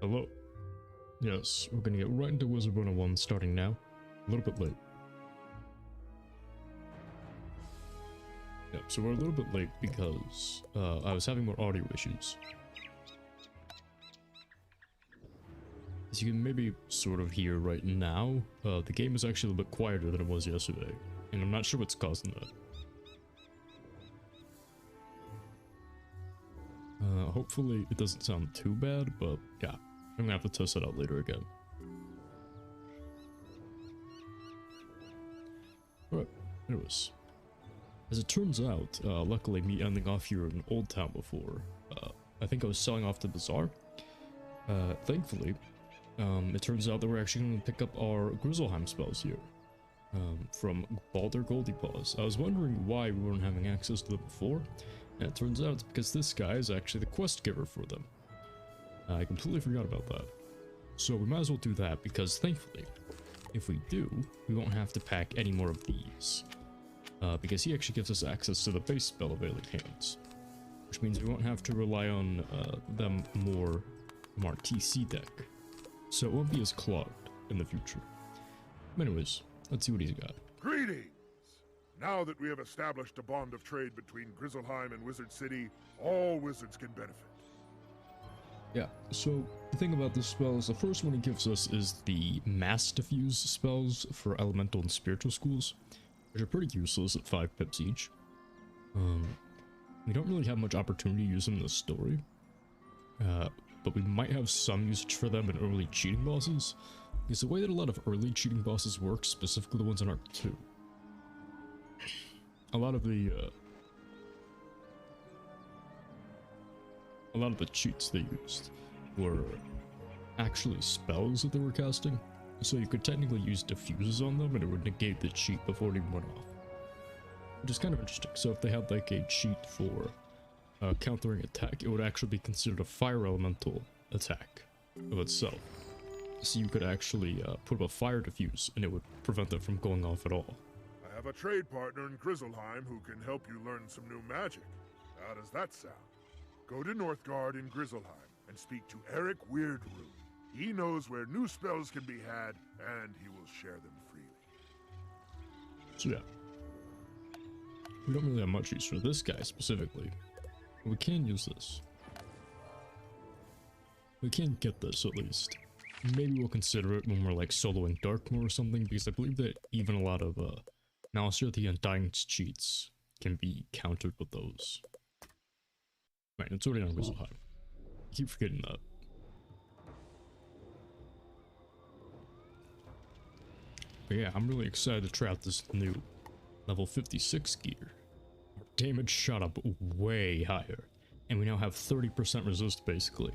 Hello. Yes, we're gonna get right into Wizard101 starting now. A little bit late. Yep, so we're a little bit late because I was having more audio issues. As you can maybe sort of hear right now, the game is actually a little bit quieter than it was yesterday, and I'm not sure what's causing that. Hopefully it doesn't sound too bad, but yeah, I'm gonna have to test it out later again. Alright, anyways. As it turns out, luckily me ending off here in Old Town before, I think I was selling off the bazaar. Thankfully, it turns out that we're actually going to pick up our Grizzleheim spells here. From Balder Goldiepaws. I was wondering why we weren't having access to them before, and it turns out it's because this guy is actually the quest giver for them. I completely forgot about that. So we might as well do that, because thankfully, if we do, we won't have to pack any more of these. Because he actually gives us access to the base spell of Alien Hands, which means we won't have to rely on them more from our TC deck. So it won't be as clogged in the future. But anyways, let's see what he's got. Greetings! Now that we have established a bond of trade between Grizzleheim and Wizard City, all wizards can benefit. Yeah, so the thing about this spell is the first one he gives us is the Mass Diffuse spells for Elemental and Spiritual schools, which are pretty useless at 5 pips each. We don't really have much opportunity to use them in the story, but we might have some usage for them in early cheating bosses, because the way that a lot of early cheating bosses work, specifically the ones in Arc 2, a lot of the cheats they used were actually spells that they were casting, so you could technically use diffuses on them and it would negate the cheat before it even went off, which is kind of interesting. So if they had like a cheat for countering attack, it would actually be considered a fire elemental attack of itself, so you could actually put up a fire diffuse and it would prevent it from going off at all. I have a trade partner in Grizzleheim who can help you learn some new magic. How does that sound? Go to Northgard in Grizzleheim and speak to Eric Weirdrune. He knows where new spells can be had, and he will share them freely. So yeah, we don't really have much use for this guy specifically, but we can use this. We can get this at least. Maybe we'll consider it when we're like soloing Darkmoor or something, because I believe that even a lot of Malister the Undying's cheats can be countered with those. Right, it's already on Grizzleheim. I keep forgetting that. But yeah, I'm really excited to try out this new level 56 gear. Our damage shot up way higher, and we now have 30% resist basically.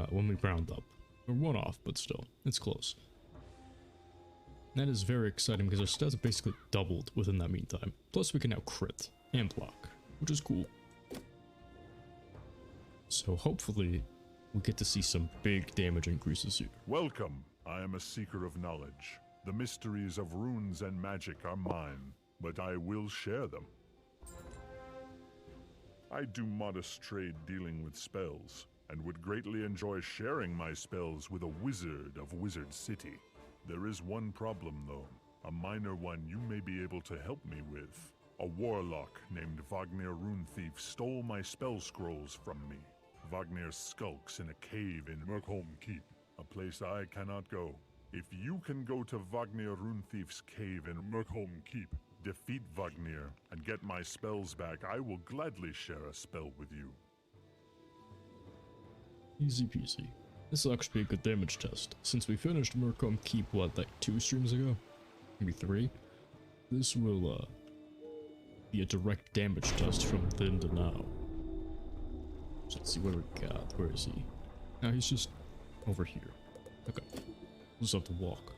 When we round up. We're one off, but still, it's close. That is very exciting because our stats basically doubled within that meantime. Plus we can now crit and block, which is cool. So hopefully we get to see some big damage increases here. Welcome. I am a seeker of knowledge. The mysteries of runes and magic are mine, but I will share them. I do modest trade dealing with spells, and would greatly enjoy sharing my spells with a wizard of Wizard City. There is one problem though, a minor one you may be able to help me with. A warlock named Wagner Runethief stole my spell scrolls from me. Wagner skulks in a cave in Merkholm Keep, a place I cannot go. If you can go to Wagner Runethief's cave in Merkholm Keep, defeat Wagner, and get my spells back, I will gladly share a spell with you. Easy peasy. This will actually be a good damage test. Since we finished Merkholm Keep, what, like 2 streams ago? Maybe 3? This will be a direct damage test from then to now. So let's see what we got. Where is he? No, he's just over here. Okay. We'll just have to walk.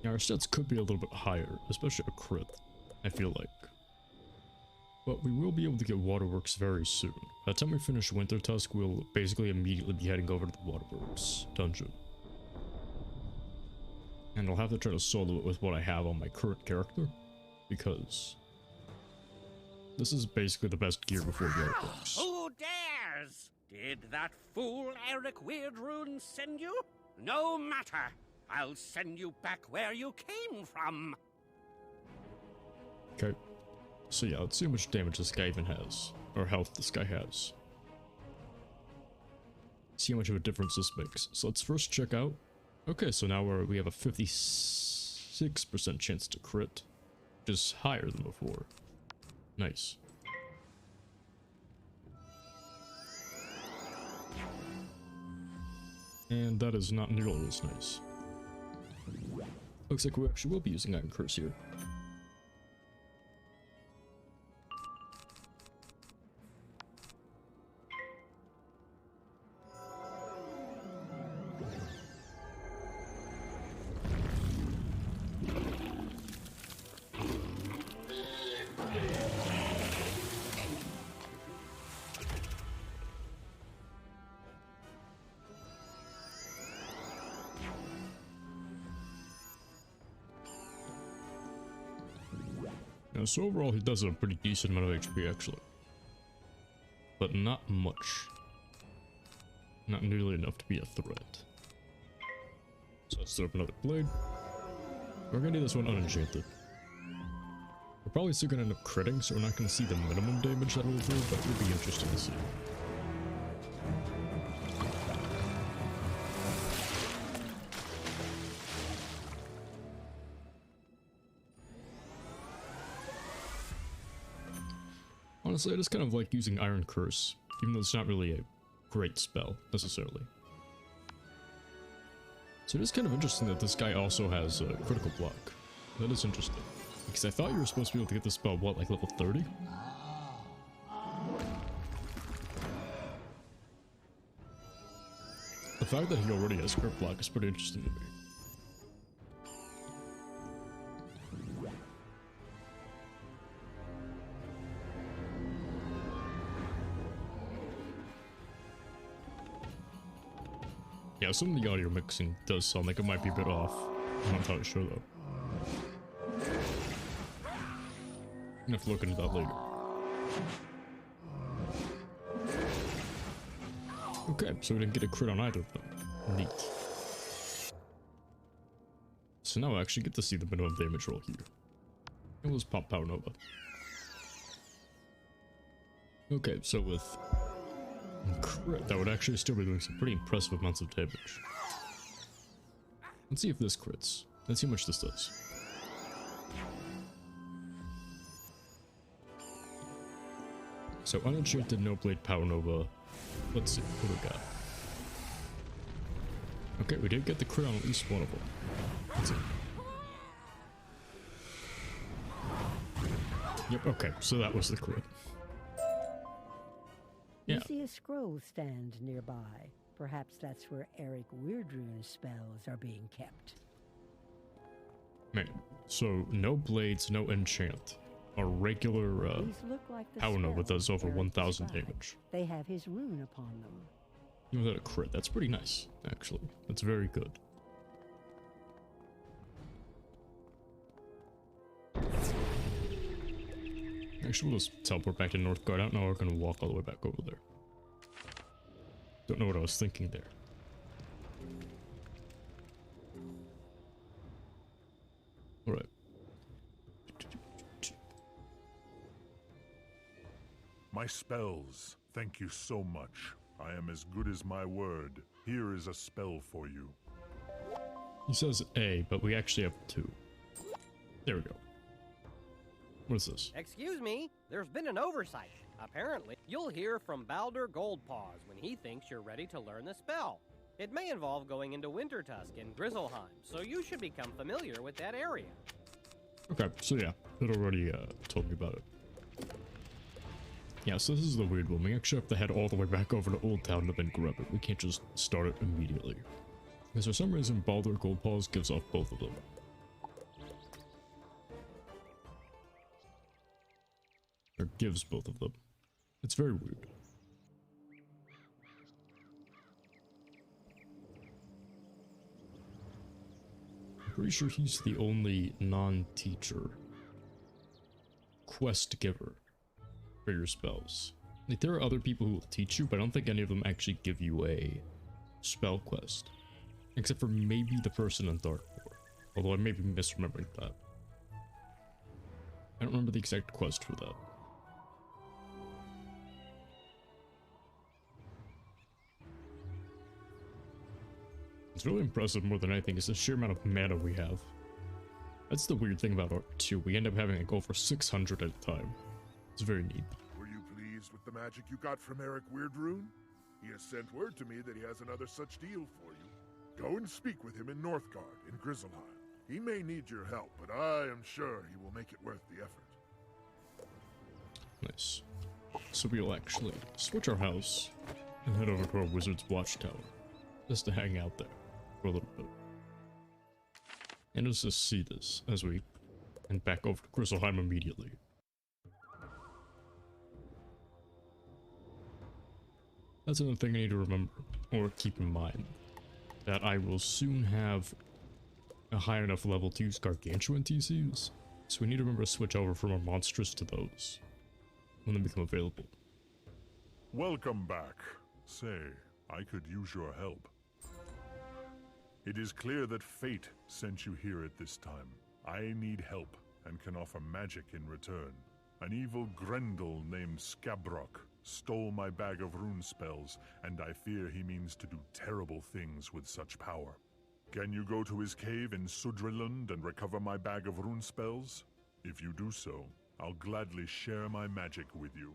Now our stats could be a little bit higher, especially a crit, I feel like. But we will be able to get Waterworks very soon. By the time we finish Winter Tusk, we'll basically immediately be heading over to the Waterworks dungeon. And I'll have to try to solo it with what I have on my current character, because This is basically the best gear before the artworks. Who dares? Did that fool Eric Weirdrune send you? No matter. I'll send you back where you came from. Okay. So yeah, let's see how much damage this guy even has. Or health this guy has. See how much of a difference this makes. So let's first check out. Okay, so now we have a 56% chance to crit. Which is higher than before. Nice. And that is not nearly as nice. Looks like we actually will be using Iron Curse here. So overall he does a pretty decent amount of HP actually. But not much. Not nearly enough to be a threat. So let's set up another blade. We're gonna do this one unenchanted. We're probably still gonna end up critting, so we're not gonna see the minimum damage that it'll do, but it'll be interesting to see. Honestly, I just kind of like using Iron Curse, even though it's not really a great spell, necessarily. So it is kind of interesting that this guy also has a critical block. That is interesting. Because I thought you were supposed to be able to get this spell, what, like level 30? The fact that he already has crit block is pretty interesting to me. Yeah, some of the audio mixing does sound like it might be a bit off. I'm not entirely sure though. I'm gonna have to look into that later. Okay, so we didn't get a crit on either of them. Neat. So now I actually get to see the minimum damage roll here. And let's pop Power Nova. Okay, so with crit, that would actually still be doing some pretty impressive amounts of damage. Let's see if this crits. Let's see how much this does. So unenchanted, no blade, Power Nova. Let's see what we got. Okay, we did get the crit on at least one of them. Let's see. Yep, okay, so that was the crit. Yeah. You see a scroll stand nearby. Perhaps that's where Eric Weirdrune's spells are being kept. Man, so no blades, no enchant. A regular These look like the Power Nova spells does over Eric 1000 described. damage. They have his rune upon them. Even without a crit, that's pretty nice, actually. That's very good. Actually, we'll just teleport back to Northgard. I don't know how we're gonna walk all the way back over there. Don't know what I was thinking there. Alright. My spells, thank you so much. I am as good as my word. Here is a spell for you. He says A, but we actually have 2. There we go. What is this? Excuse me, there's been an oversight. Apparently, you'll hear from Baldur Goldpaws when he thinks you're ready to learn the spell. It may involve going into Wintertusk and Grizzleheim, so you should become familiar with that area. Okay, so yeah, it already told me about it. Yeah, so this is the weird one. We actually have to head all the way back over to Old Town to then grab it. We can't just start it immediately. Because for some reason, Baldur Goldpaws gives off both of them. Or gives both of them. It's very weird. I'm pretty sure he's the only non-teacher quest giver. for your spells. Like, there are other people who will teach you, but I don't think any of them actually give you a spell quest. Except for maybe the person in Darkmoor. Although I may be misremembering that. I don't remember the exact quest for that. It's really impressive more than anything is the sheer amount of mana we have. That's the weird thing about Art 2. We end up having to go for 600 at a time. It's very neat. Were you pleased with the magic you got from Eric Weirdrune? He has sent word to me that he has another such deal for you. Go and speak with him in Northgard, in Grizzleheim. He may need your help, but I am sure he will make it worth the effort. Nice. So we'll actually switch our house and head over to our Wizard's Watchtower. Just to hang out there for a little bit. And let's just see this as we head back over to Grizzleheim immediately. That's another thing I need to remember, or keep in mind, that I will soon have a high enough level to use Gargantuan TCs, so we need to remember to switch over from our monstrous to those when they become available. Welcome back. Say, I could use your help. It is clear that fate sent you here at this time. I need help and can offer magic in return. An evil Grendel named Skabrok stole my bag of rune spells, and I fear he means to do terrible things with such power. Can you go to his cave in Vestrilund and recover my bag of rune spells? If you do so, I'll gladly share my magic with you.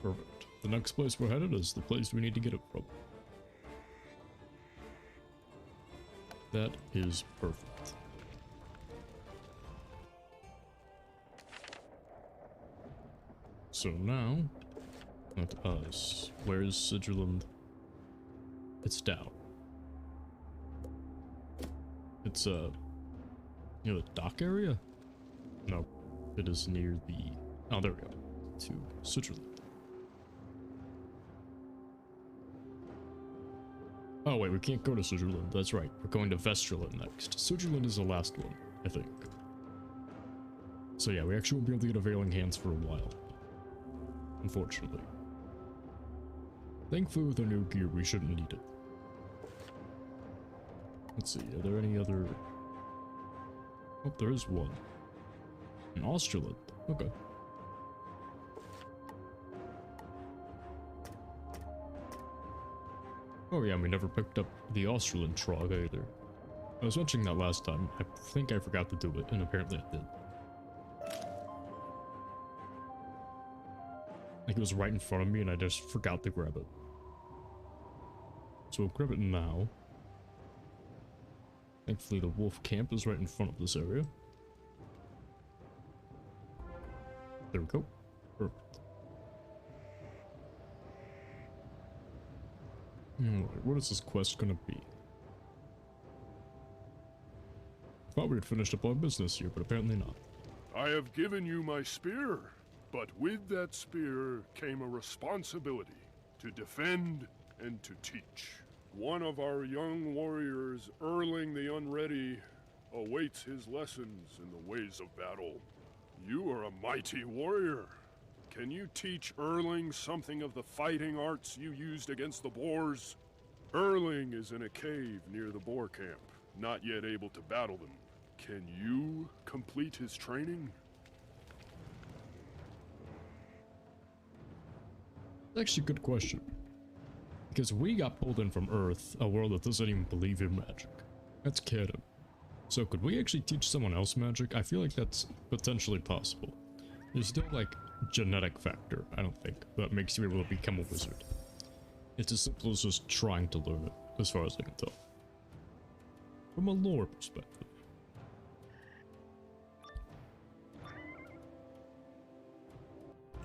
Perfect. The next place we're headed is the place we need to get it from. That is perfect. So now, not us. Where's Vestrilund? It's down. It's near the dock area? No, it is near the. Oh, there we go. To Vestrilund. Oh wait, we can't go to Vestrilund. That's right. We're going to Vestrilund next. Vestrilund is the last one, I think. So yeah, we actually won't be able to get Availing Hands for a while. Unfortunately. Thankfully with our new gear, we shouldn't need it. Let's see, are there any other... Oh, there is one. An Australand. Okay. Oh yeah, we never picked up the Australand Trog either. I was mentioning that last time. I think I forgot to do it, and apparently I did. Like it was right in front of me and I just forgot to grab it. So we'll grab it now. Thankfully the wolf camp is right in front of this area. There we go. Perfect. Alright, what is this quest gonna be? I thought we had finished up our business here, but apparently not. I have given you my spear, but with that spear came a responsibility to defend and to teach. One of our young warriors, Erling the Unready, awaits his lessons in the ways of battle. You are a mighty warrior. Can you teach Erling something of the fighting arts you used against the boars? Erling is in a cave near the boar camp, not yet able to battle them. Can you complete his training? Actually, a good question. Because we got pulled in from Earth, a world that doesn't even believe in magic. That's canon. So could we actually teach someone else magic? I feel like that's potentially possible. There's still like genetic factor, I don't think, that makes you able to become a wizard. It's as simple as just trying to learn it, as far as I can tell. From a lore perspective.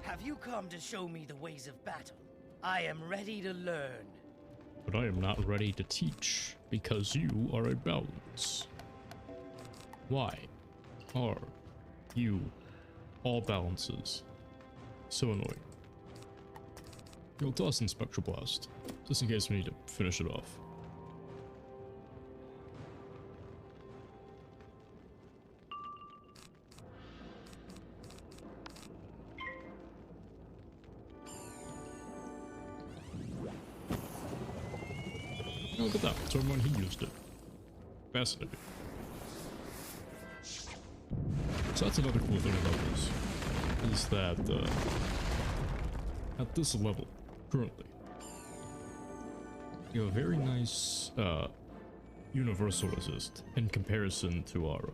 Have you come to show me the ways of battle? I am ready to learn. But I am not ready to teach, because you are a balance. Why are you all balances so annoying? You'll toss in Spectral Blast, just in case we need to finish it off. Oh, look at that. So when he used it. Fascinating. So that's another cool thing about this. Is that, at this level, currently, you have a very nice, universal resist in comparison to our,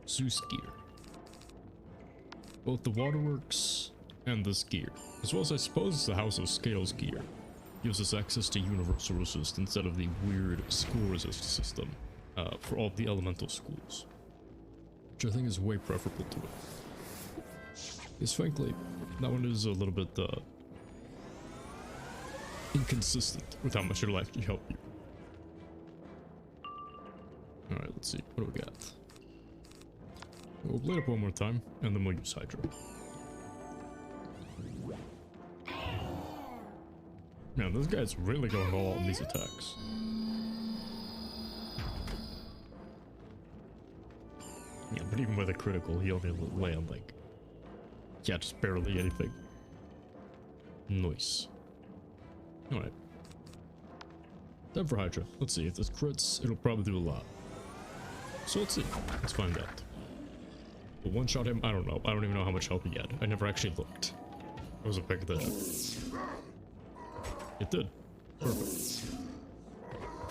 Zeus gear. Both the waterworks and this gear, as well as I suppose the House of Scales gear, gives us access to universal resist instead of the weird school resist system for all the elemental schools, which I think is way preferable to it. Because frankly, that one is a little bit inconsistent with how much it'll actually help you. Alright, let's see. What do we got? We'll blade up one more time, and then we'll use Hydra. Man, this guy's really going all out on these attacks. Yeah, but even with a critical, he only land like... yeah, just barely anything. Nice. Alright. Time for Hydra. Let's see, if this crits, it'll probably do a lot. So let's see. Let's find out. But one-shot him, I don't know. I don't even know how much health he had. I never actually looked. I wasn't paying attention. It did. Perfect.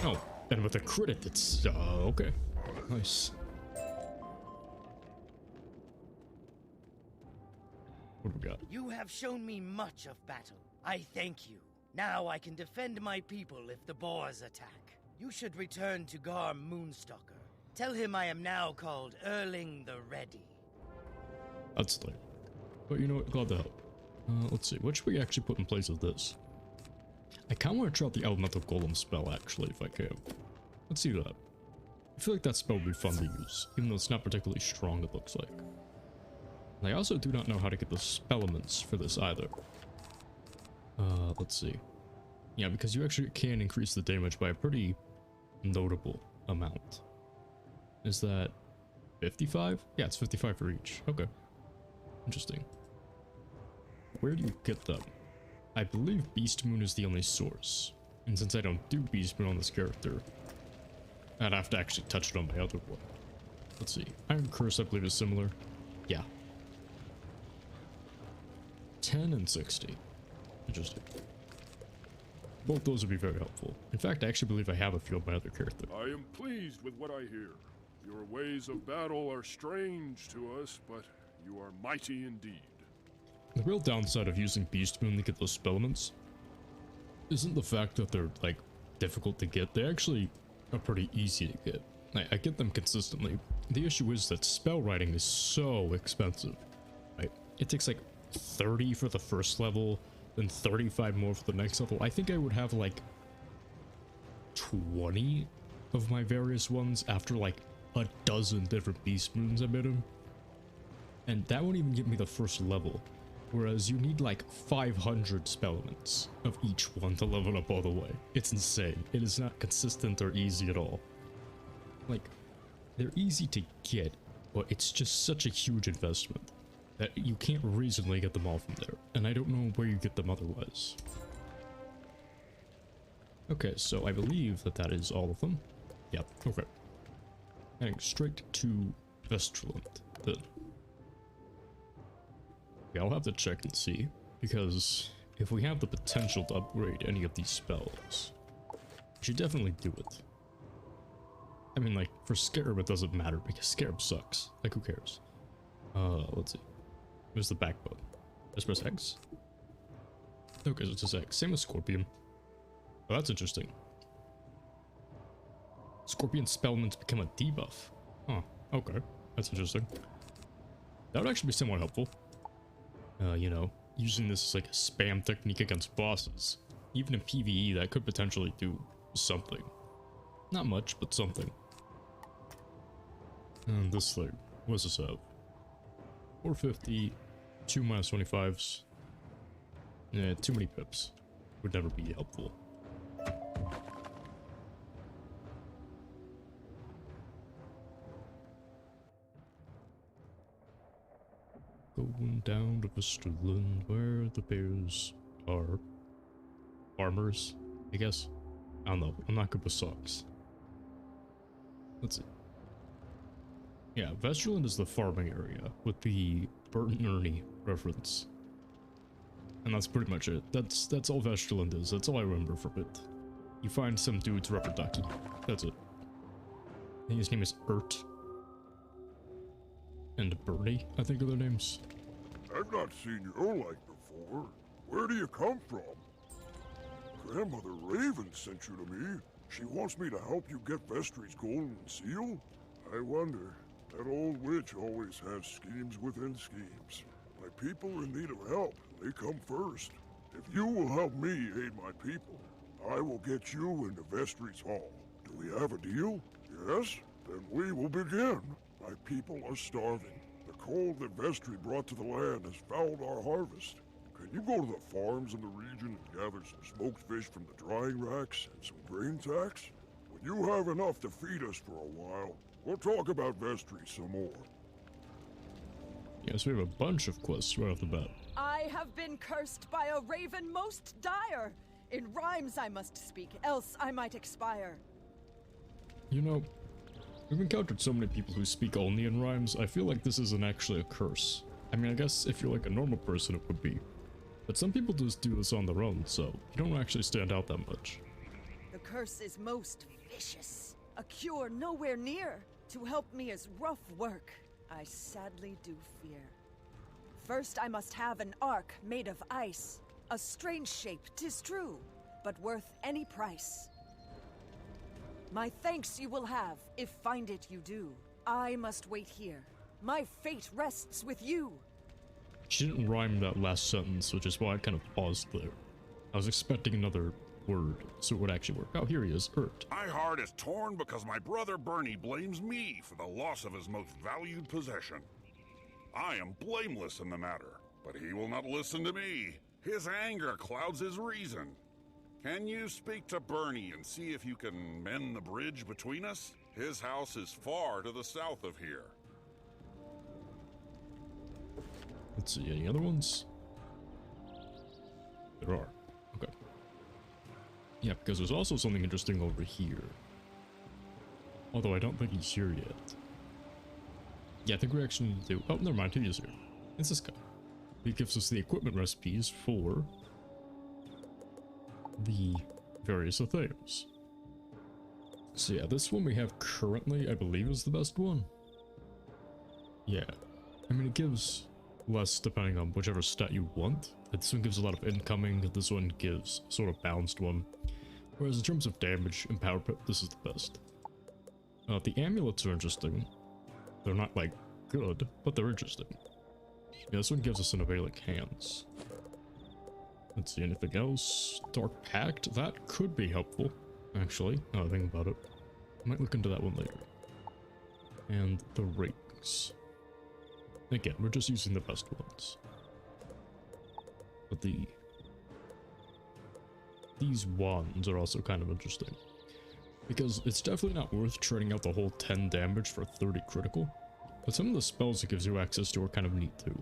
Oh, and with a crit, it's okay. Nice. What do we got? You have shown me much of battle. I thank you. Now I can defend my people if the boars attack. You should return to Garm Moonstalker. Tell him I am now called Erling the Ready. That's lame. But you know what? Glad to help. Let's see. What should we actually put in place of this? I kind of want to try out the Elemental Golem spell, actually, if I can. Let's see that. I feel like that spell would be fun to use, even though it's not particularly strong, it looks like. And I also do not know how to get the spellements for this either. Let's see. Yeah, because you actually can increase the damage by a pretty notable amount. Is that 55? Yeah, it's 55 for each. Okay. Interesting. Where do you get them? I believe Beast Moon is the only source. And since I don't do Beast Moon on this character, I'd have to actually touch it on my other one. Let's see. Iron Curse, I believe, is similar. Yeah. 10 and 60. Interesting. Both those would be very helpful. In fact, I actually believe I have a few of my other characters. I am pleased with what I hear. Your ways of battle are strange to us, but you are mighty indeed. The real downside of using Beast Moon to get those spellements isn't the fact that they're, like, difficult to get. They actually are pretty easy to get. I get them consistently. The issue is that spell writing is so expensive, right? It takes, like, 30 for the first level, then 35 more for the next level. I think I would have, like, 20 of my various ones after, like, a dozen different Beast Moons I made them. And that won't even give me the first level. Whereas you need like 500 spellements of each one to level up all the way. It's insane. It is not consistent or easy at all. Like, they're easy to get, but it's just such a huge investment that you can't reasonably get them all from there. And I don't know where you get them otherwise. Okay, so I believe that that is all of them. Yep, okay. Heading straight to Vestrilund, then. Yeah, I'll have to check and see, because if we have the potential to upgrade any of these spells, we should definitely do it. I mean, like, for Scarab it doesn't matter, because Scarab sucks. Like, who cares? Let's see. Where's the backbone? Just press X? Okay, so it's just X. Same with Scorpion. Oh, that's interesting. Scorpion spellments become a debuff. Huh, okay. That's interesting. That would actually be somewhat helpful. You know, using this as like a spam technique against bosses. Even in PvE, that could potentially do something. Not much, but something. And this thing, what does this have? 450, 2 minus 25s. Yeah, too many pips. Would never be helpful. Going down to Vestrilund, where the bears are farmers, I guess. I don't know. I'm not good with songs. Let's see. Yeah, Vestrilund is the farming area with the Bert and Ernie reference. And that's pretty much it. That's all Vestrilund is. That's all I remember from it. You find some dudes reproducting. That's it. I think his name is Ert. And Bernie, I think are their names. I've not seen your like before. Where do you come from? Grandmother Raven sent you to me. She wants me to help you get Vestri's golden seal. I wonder, that old witch always has schemes within schemes. My people are in need of help. They come first. If you will help me aid my people, I will get you into Vestri's hall. Do we have a deal? Yes? Then we will begin. My people are starving. The cold that Vestri brought to the land has fouled our harvest. Can you go to the farms in the region and gather some smoked fish from the drying racks and some grain sacks? When you have enough to feed us for a while, we'll talk about Vestri some more. Yes, we have a bunch of quests right off the bat. I have been cursed by a raven most dire. In rhymes I must speak, else I might expire. You know, we've encountered so many people who speak only in rhymes, I feel like this isn't actually a curse. I mean, I guess if you're like a normal person it would be. But some people just do this on their own, so you don't actually stand out that much. The curse is most vicious. A cure nowhere near. To help me is rough work, I sadly do fear. First I must have an ark made of ice. A strange shape, 'tis true, but worth any price. My thanks you will have, if find it you do. I must wait here. My fate rests with you. She didn't rhyme that last sentence, which is why I kind of paused there. I was expecting another word, so it would actually work. Oh, here he is, Ert. My heart is torn because my brother Bernie blames me for the loss of his most valued possession. I am blameless in the matter, but he will not listen to me. His anger clouds his reason. Can you speak to Bernie and see if you can mend the bridge between us? His house is far to the south of here. Let's see, any other ones? There are. Okay. Yeah, because there's also something interesting over here. Although I don't think he's here yet. Yeah, I think we actually need to do... Oh, never mind, he is here. It's this guy. He gives us the equipment recipes for the various things. So yeah, this one we have currently, I believe, is the best one. Yeah. I mean, it gives less depending on whichever stat you want. This one gives a lot of incoming, this one gives sort of balanced one. Whereas in terms of damage and power pip, this is the best. The amulets are interesting. They're not, like, good, but they're interesting. Yeah, this one gives us an availing hands. Let's see, anything else? Dark Pact? That could be helpful, actually, now that I think about it. I might look into that one later. And the rings. Again, we're just using the best ones. But these wands are also kind of interesting. Because it's definitely not worth trading out the whole 10 damage for 30 critical. But some of the spells it gives you access to are kind of neat too.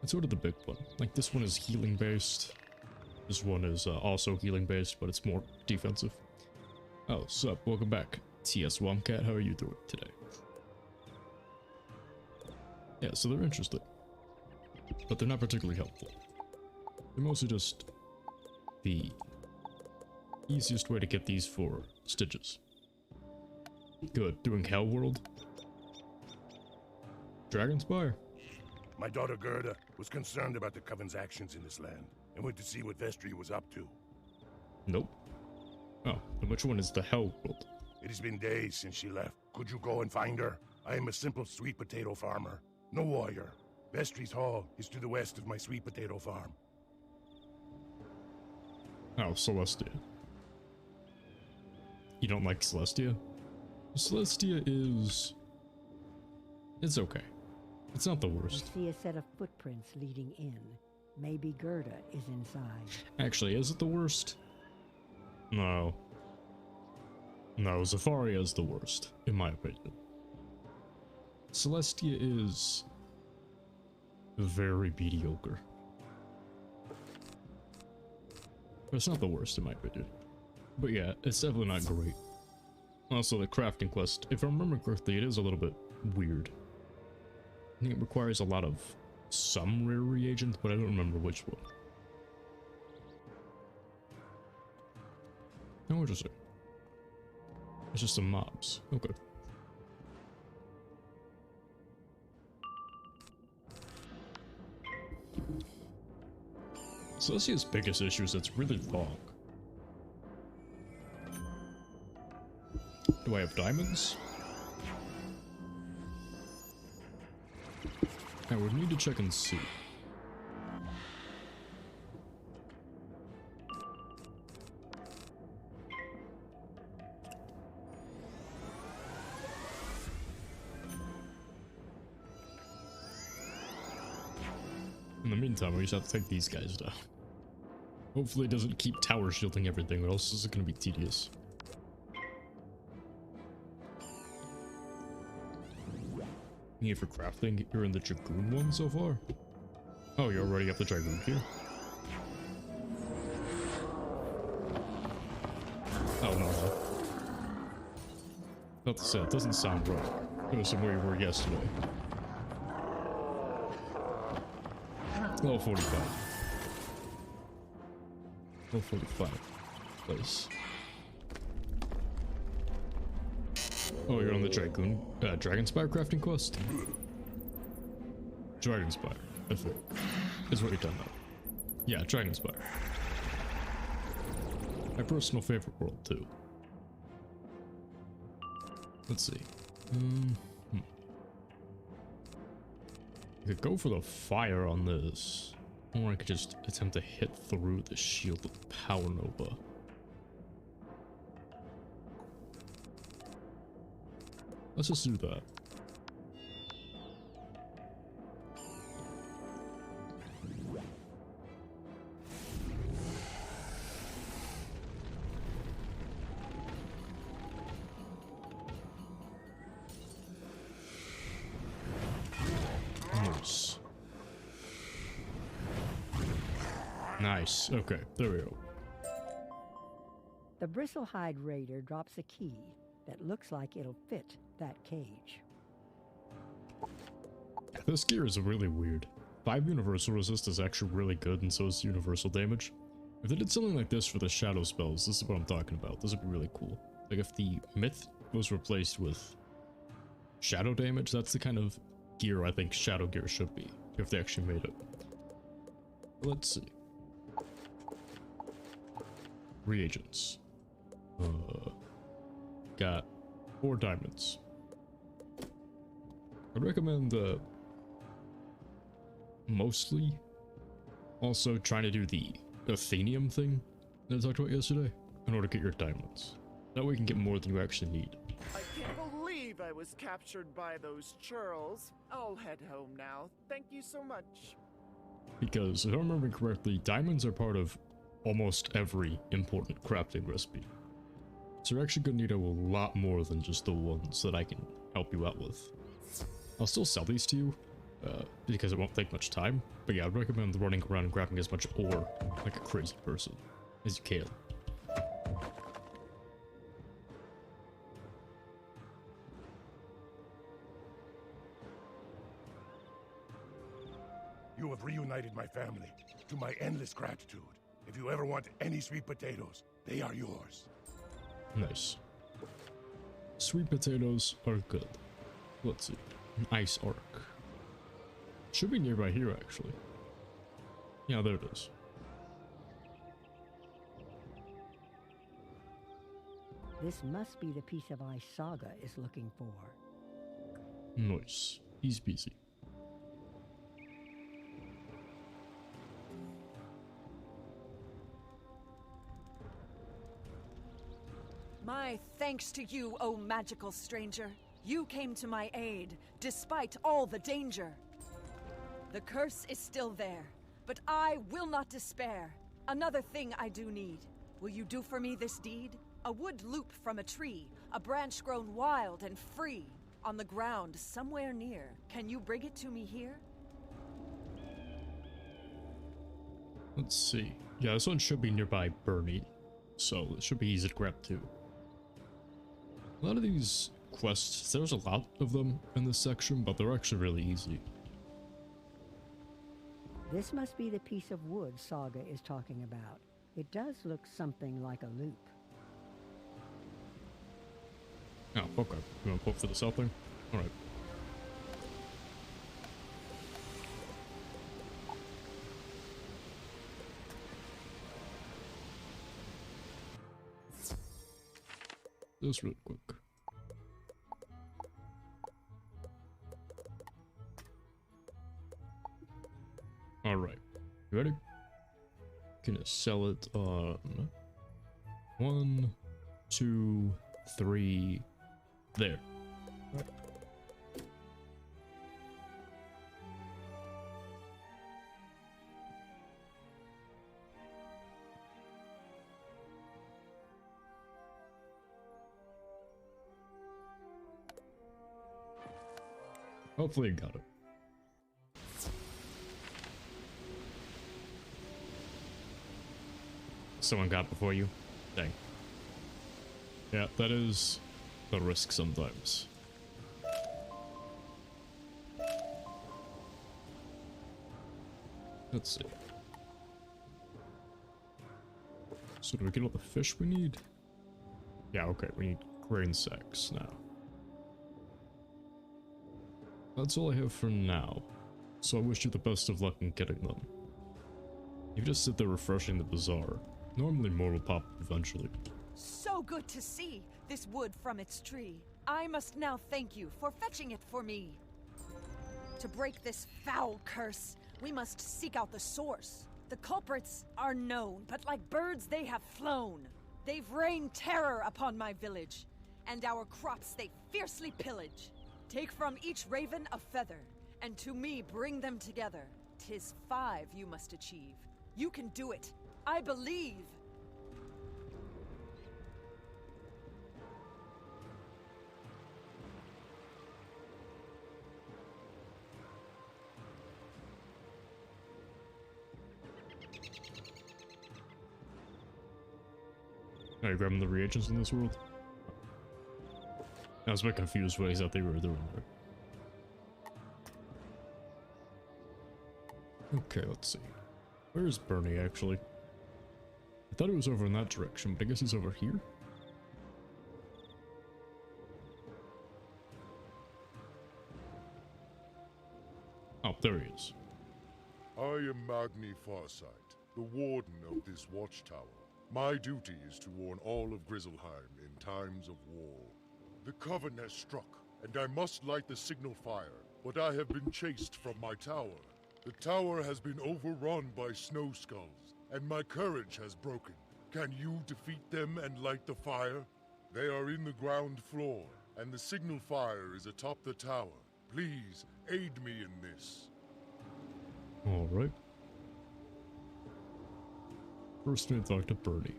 And sort of the big one. Like this one is healing based. This one is also healing based, but it's more defensive. Oh, sup, welcome back. TS Womcat, how are you doing today? Yeah, so they're interesting. But they're not particularly helpful. They're mostly just the easiest way to get these for stitches. Good, doing Hell World. Dragonspire. My daughter Gerda was concerned about the Coven's actions in this land, and went to see what Vestri was up to. Nope. Oh, and which one is the Hell World? It has been days since she left. Could you go and find her? I am a simple sweet potato farmer, no warrior. Vestri's hall is to the west of my sweet potato farm. Oh, Celestia. You don't like Celestia? Celestia is... It's okay. It's not the worst. I see a set of footprints leading in. Maybe Gerda is inside. Actually, is it the worst? No. No, Zafaria is the worst, in my opinion. Celestia is... very mediocre. But it's not the worst, in my opinion. But yeah, it's definitely not great. Also, the crafting quest, if I remember correctly, it is a little bit weird. I think it requires a lot of some rare reagent, but I don't remember which one. Oh, interesting. It's just some mobs. Okay. Celestia's biggest issue is it's really long. Do I have diamonds? I would need to check and see. In the meantime, we just have to take these guys down. Hopefully it doesn't keep tower shielding everything, or else this is going to be tedious. Need for crafting, you're in the Dragoon one so far? Oh, you're already up the Dragoon here? Oh no. About to say, it doesn't sound right. It was from where you were yesterday. Level 45. Level 45. Place. Oh, you're on the Dragonspire crafting quest? Dragonspire, I think, is what you're done now. Yeah, Dragonspire. My personal favorite world, too. Let's see. I could go for the fire on this, or I could just attempt to hit through the shield with Power Nova. Let's just do that. Nice. Nice. Okay, there we go. The Bristlehide Raider drops a key that looks like it'll fit that cage. This gear is really weird. 5 universal resist is actually really good, and so is universal damage. If they did something like this for the shadow spells, this is what I'm talking about. This would be really cool. Like if the myth was replaced with shadow damage, that's the kind of gear I think shadow gear should be, if they actually made it. Let's see. Reagents. Got 4 diamonds. I'd recommend mostly also trying to do the Athenium thing that I talked about yesterday in order to get your diamonds. That way you can get more than you actually need. I can't believe I was captured by those churls. I'll head home now. Thank you so much. Because if I remember correctly, diamonds are part of almost every important crafting recipe. So you're actually going to need a lot more than just the ones that I can help you out with. I'll still sell these to you, because it won't take much time. But yeah, I'd recommend running around and grabbing as much ore like a crazy person as you can. You have reunited my family, to my endless gratitude. If you ever want any sweet potatoes, they are yours. Nice. Sweet potatoes are good. Let's see. An ice arc. Should be nearby here, actually. Yeah, there it is. This must be the piece of ice Saga is looking for. Nice. Easy peasy. My thanks to you, O magical stranger. You came to my aid, despite all the danger. The curse is still there, but I will not despair. Another thing I do need. Will you do for me this deed? A wood loop from a tree, a branch grown wild and free, on the ground somewhere near. Can you bring it to me here? Let's see. Yeah, this one should be nearby Bernie. so it should be easy to grab too. A lot of these quests, there's a lot of them in this section, but they're actually really easy. This must be the piece of wood Saga is talking about. It does look something like a loop. Oh, okay. You want to put for the south thing? Alright. This real quick. Alright. You ready? Gonna sell it on 1, 2, 3. There. Hopefully you got it. Someone got before you? Dang. Yeah, that is the risk sometimes. Let's see. So do we get all the fish we need? Yeah, okay, we need grain sacks now. That's all I have for now, so I wish you the best of luck in getting them. You just sit there refreshing the bazaar. Normally more will pop eventually. So good to see this wood from its tree. I must now thank you for fetching it for me. To break this foul curse, we must seek out the source. The culprits are known, but like birds they have flown. They've rained terror upon my village, and our crops they fiercely pillage. Take from each raven a feather, and to me bring them together. 'Tis 5 you must achieve. You can do it. I believe. Are you grabbing the reagents in this world? I was a bit confused what exactly we were doing there. Okay, let's see. Where is Bernie, actually? I thought he was over in that direction, but I guess he's over here? Oh, there he is. I am Magni Farsight, the warden of this watchtower. My duty is to warn all of Grizzleheim in times of war. The Coven has struck, and I must light the signal fire, but I have been chased from my tower. The tower has been overrun by snow skulls, and my courage has broken. Can you defeat them and light the fire? They are in the ground floor, and the signal fire is atop the tower. Please, aid me in this. Alright. First we talk to Bernie.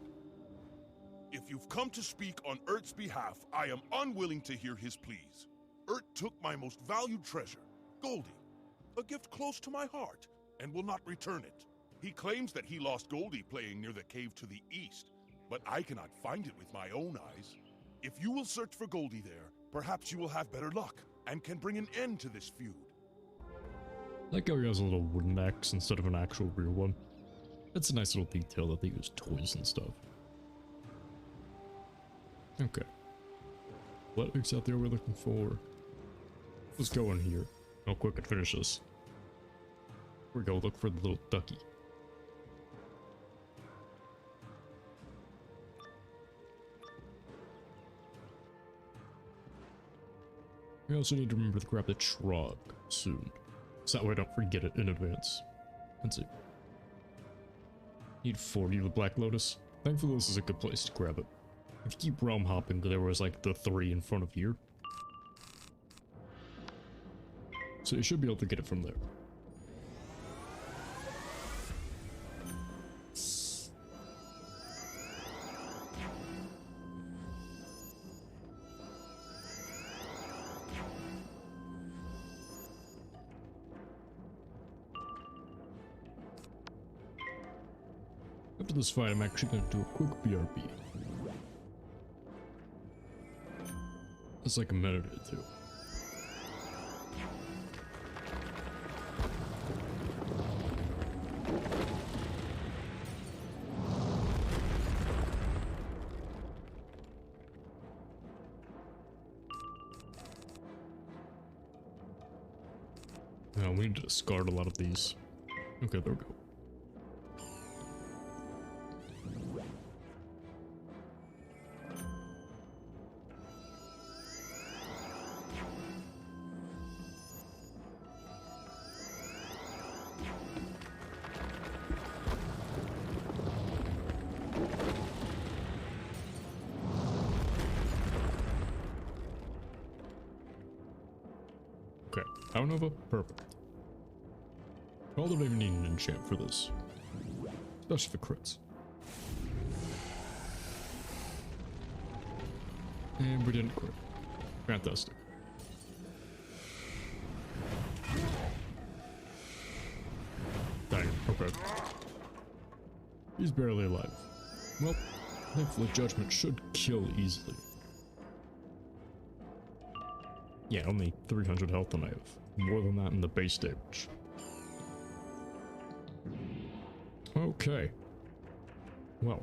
If you've come to speak on Ert's behalf, I am unwilling to hear his pleas. Ert took my most valued treasure, Goldie, a gift close to my heart, and will not return it. He claims that he lost Goldie playing near the cave to the east, but I cannot find it with my own eyes. If you will search for Goldie there, perhaps you will have better luck, and can bring an end to this feud. Like how he has a little wooden axe instead of an actual real one. That's a nice little detail that they use toys and stuff. Okay. What exactly are we looking for? Let's go in here. Real quick and finish this. We're gonna look for the little ducky. We also need to remember to grab the trog soon, so that way I don't forget it in advance. Let's see. Need 40 of the Black Lotus. Thankfully this is a good place to grab it. If you keep realm hopping, there was like the 3 in front of here. So you should be able to get it from there. after this fight, I'm actually going to do a quick BRB. It's like a minute or two. Now we need to discard a lot of these. Okay, there we go. Okay, Power Nova, perfect. I don't even need an enchant for this. Especially for crits. And we didn't crit. Fantastic. Dang, okay. He's barely alive. Well, thankfully Judgment should kill easily. Yeah, only 300 health and I have more than that in the base damage. Okay. Well.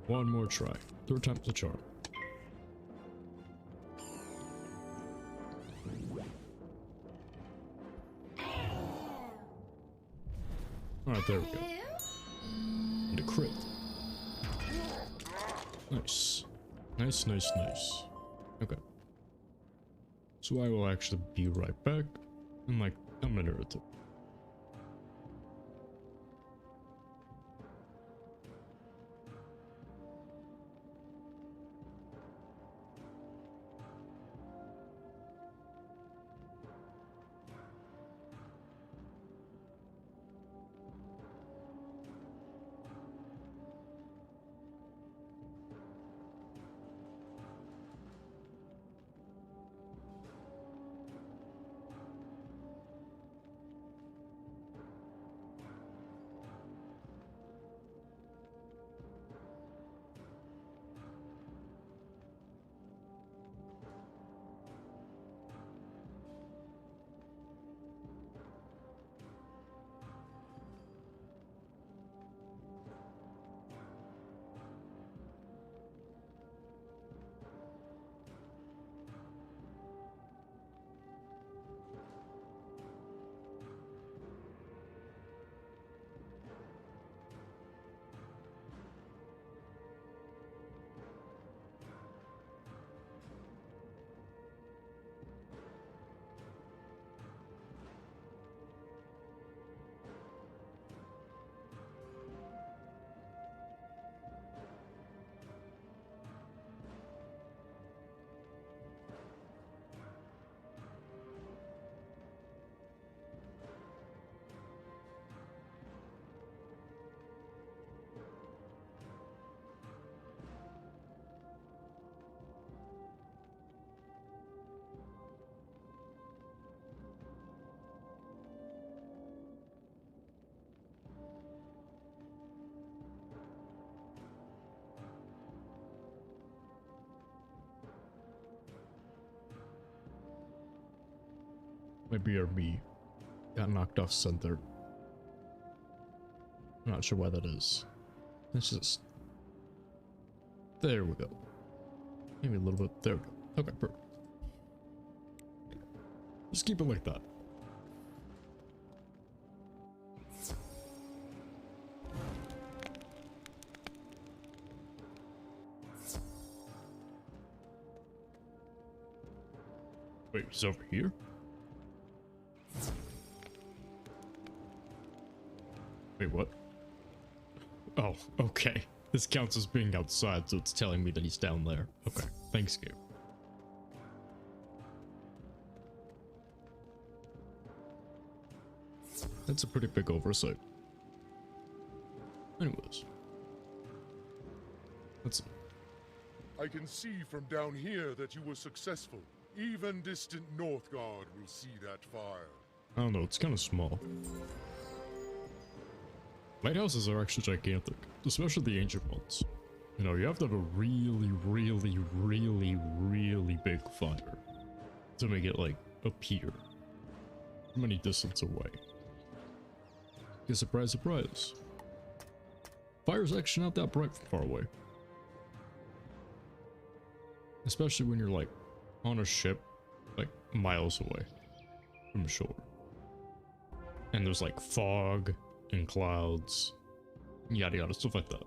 One more try. Third time's the charm. Alright, there we go. And a crit. Nice. Nice, nice, nice. Okay. So I will actually be right back in like a minute or two. My BRB got knocked off center. I'm not sure why that is. It's just... There we go. Maybe a little bit. There we go. Okay, perfect. Just keep it like that. Wait, he's over here? Wait, what? Oh, okay. This counts as being outside, so it's telling me that he's down there. Okay, thanks, game. That's a pretty big oversight. Anyways. Let's see. I can see from down here that you were successful. Even distant Northgard will see that fire. I don't know, it's kind of small. Lighthouses are actually gigantic, especially the ancient ones. You know, you have to have a really, really, really, really big fire to make it, like, appear from any distance away. Because surprise, surprise, fire's actually not that bright from far away. Especially when you're, like, on a ship, like, miles away from shore. And there's, like, fog and clouds, yada yada, stuff like that.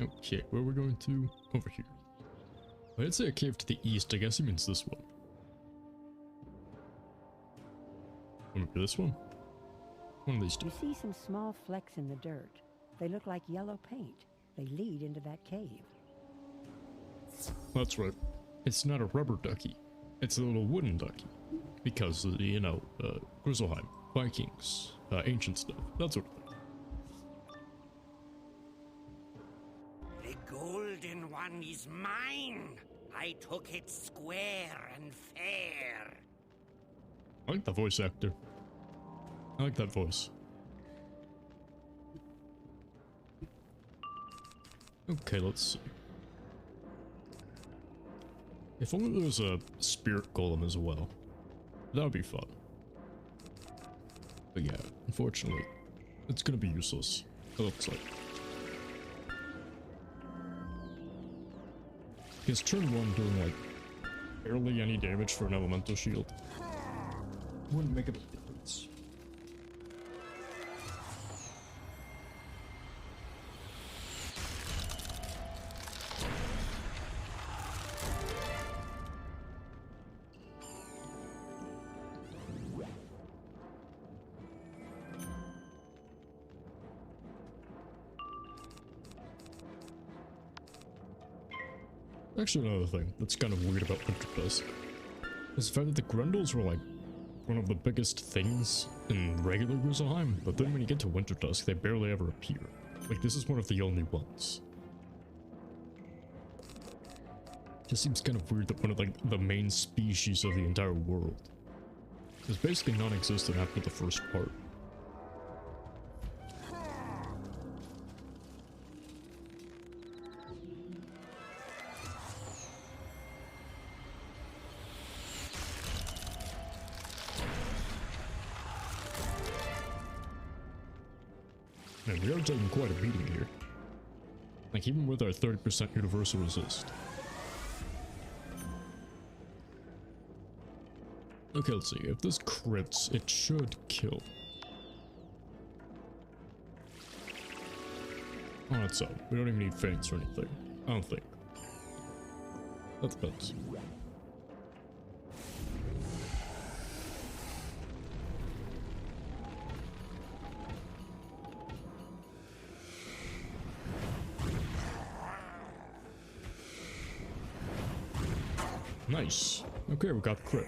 Okay, where are we going to? Over here. I did say a cave to the east, I guess he means this one. Maybe this one? One of these two. You see some small flecks in the dirt. They look like yellow paint. They lead into that cave. That's right. It's not a rubber ducky. It's a little wooden ducky. Because, you know, Grizzleheim, Vikings, ancient stuff, that sort of thing. The golden one is mine. I took it square and fair. I like the voice actor. I like that voice. Okay, let's see. If only there was a spirit golem as well. That would be fun. But yeah, unfortunately, it's gonna be useless. It looks like. Because turn 1 doing like barely any damage for an elemental shield wouldn't make a big difference. Actually, another thing that's kind of weird about Winter Dusk is the fact that the Grundles were like one of the biggest things in regular Grizzleheim, but then when you get to Winter Dusk, they barely ever appear. Like, this is one of the only ones. Just seems kind of weird that one of like the main species of the entire world is basically non-existent after the first part. And we are taking quite a beating here. Like, even with our 30% universal resist. Okay, let's see. If this crits, it should kill. On its own. We don't even need feints or anything. I don't think. That depends. Nice. Okay, we got the crit.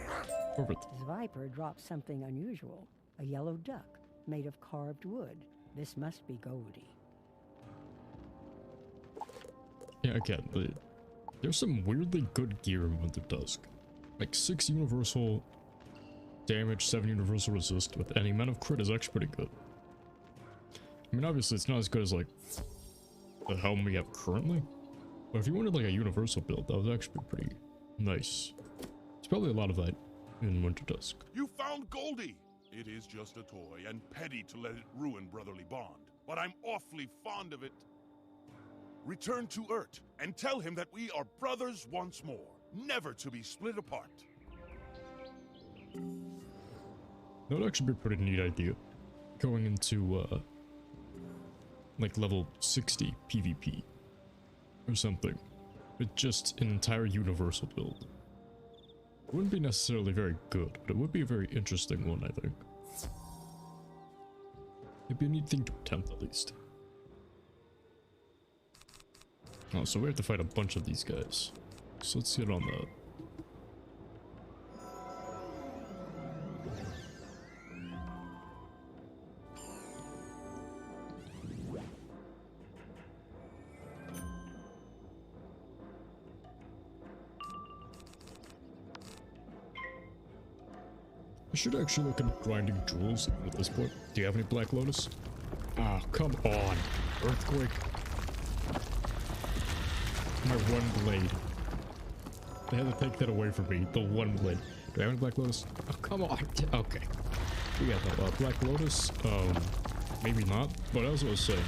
Perfect. This viper dropped something unusual. A yellow duck made of carved wood. This must be Goldie. Yeah, again, there's some weirdly good gear in Winter Dusk. Like 6 universal damage, 7 universal resist with any amount of crit is actually pretty good. I mean, obviously it's not as good as like the helm we have currently, but if you wanted like a universal build, that was actually pretty nice. There's probably a lot of that in Winter Dusk. You found Goldie! It is just a toy, and petty to let it ruin brotherly bond. But I'm awfully fond of it. Return to Urt, and tell him that we are brothers once more, never to be split apart. That would actually be a pretty neat idea. Going into, like level 60 PvP. Or something. With just an entire universal build. It wouldn't be necessarily very good, but it would be a very interesting one, I think. It'd be a neat thing to attempt, at least. Oh, so we have to fight a bunch of these guys. So let's get on that. should actually look at grinding jewels at this point. Do you have any Black Lotus? Ah, come on. Earthquake. My one blade. They had to take that away from me. The one blade. Do I have any Black Lotus? Oh, come on. Okay. We got the Black Lotus. Maybe not. But as I was saying,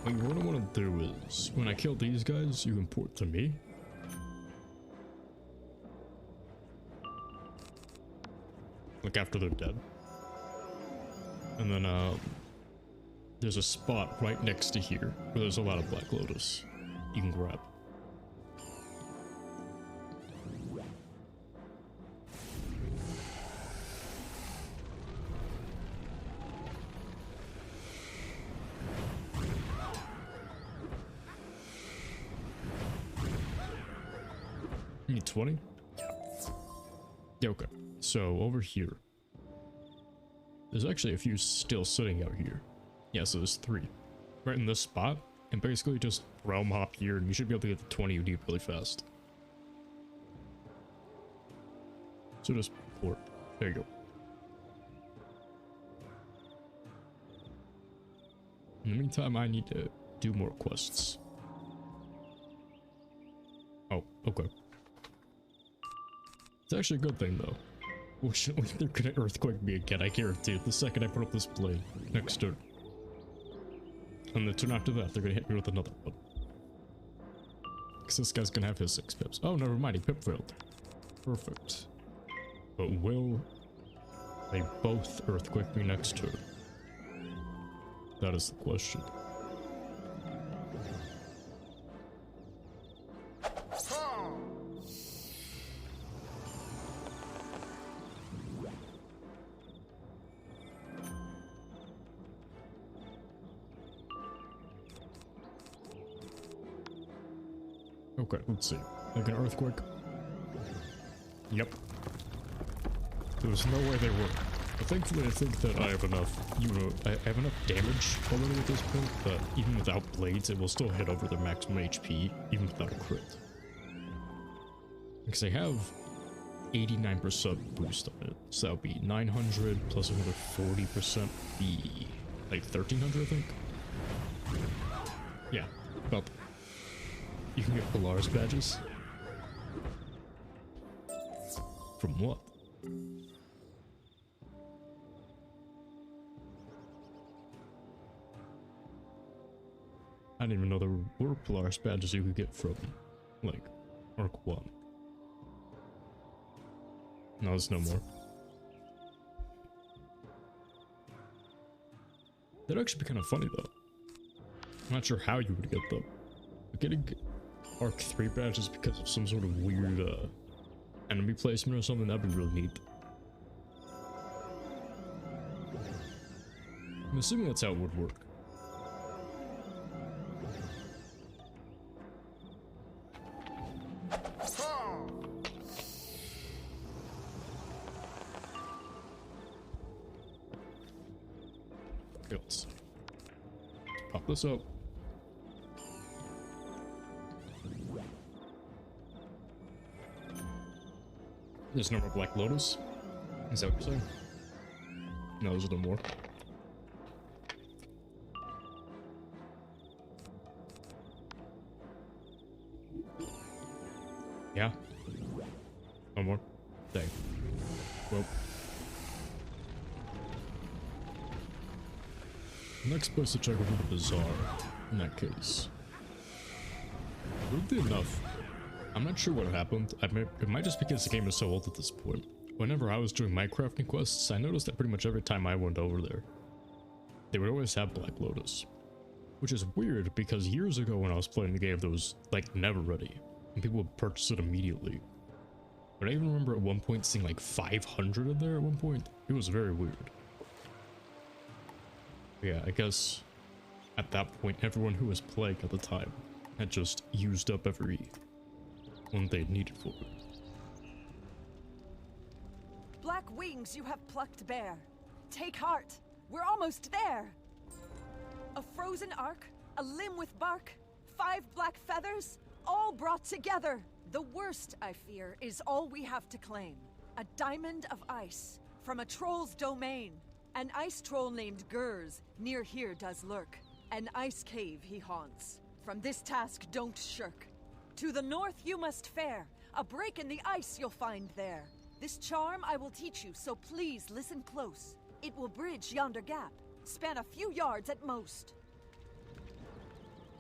what I want to do is, when I kill these guys, you import to me. Like after they're dead. And then, there's a spot right next to here where there's a lot of Black Lotus you can grab. You need 20? Yeah, okay. So over here, there's actually a few still sitting out here. Yeah, so there's 3 right in this spot, and basically just realm hop here and you should be able to get the 20 you need really fast. So just port. There you go. In the meantime, I need to do more quests. Oh, okay. It's actually a good thing though. They're gonna earthquake me again, I guarantee it. The second I put up this blade next turn. And the turn after that, they're gonna hit me with another one. Because this guy's gonna have his 6 pips. Oh, never mind, he pip failed. Perfect. But will they both earthquake me next turn? That is the question. Okay, let's see. Like an earthquake? Yep. There's no way they work. But thankfully I think that I have enough, I have enough damage already at this point that even without blades it will still hit over their maximum HP, even without a crit. Because I have 89% boost on it, so that would be 900 plus another 40% be like 1300 I think? Yeah, about that. You can get Polaris badges. From what? I didn't even know there were Polaris badges you could get from, like, Arc 1. No, there's no more. That'd actually be kind of funny, though. I'm not sure how you would get them. But getting Arc 3 badges because of some sort of weird, enemy placement or something, that'd be real neat. I'm assuming that's how it would work. Okay, let's pop this up. There's no more Black Lotus? Is that what you're saying? No, there's no more. Yeah. No more. Dang. Well. Next place to check would be the Bazaar, in that case. Weirdly enough, I'm not sure what happened. It might just because the game is so old at this point. Whenever I was doing Minecrafting quests, I noticed that pretty much every time I went over there, they would always have Black Lotus. Which is weird because years ago when I was playing the game, there was like never ready. And people would purchase it immediately. But I even remember at one point seeing like 500 in there at one point. It was very weird. But yeah, I guess at that point, everyone who was playing at the time had just used up every one they needed for it. Black wings you have plucked bare. Take heart. We're almost there. A frozen arc, a limb with bark, 5 black feathers, all brought together. The worst, I fear, is all we have to claim. A diamond of ice from a troll's domain. An ice troll named Gurs near here does lurk. An ice cave he haunts. From this task don't shirk. To the north you must fare. A break in the ice you'll find there. This charm I will teach you, so please listen close. It will bridge yonder gap. Span a few yards at most.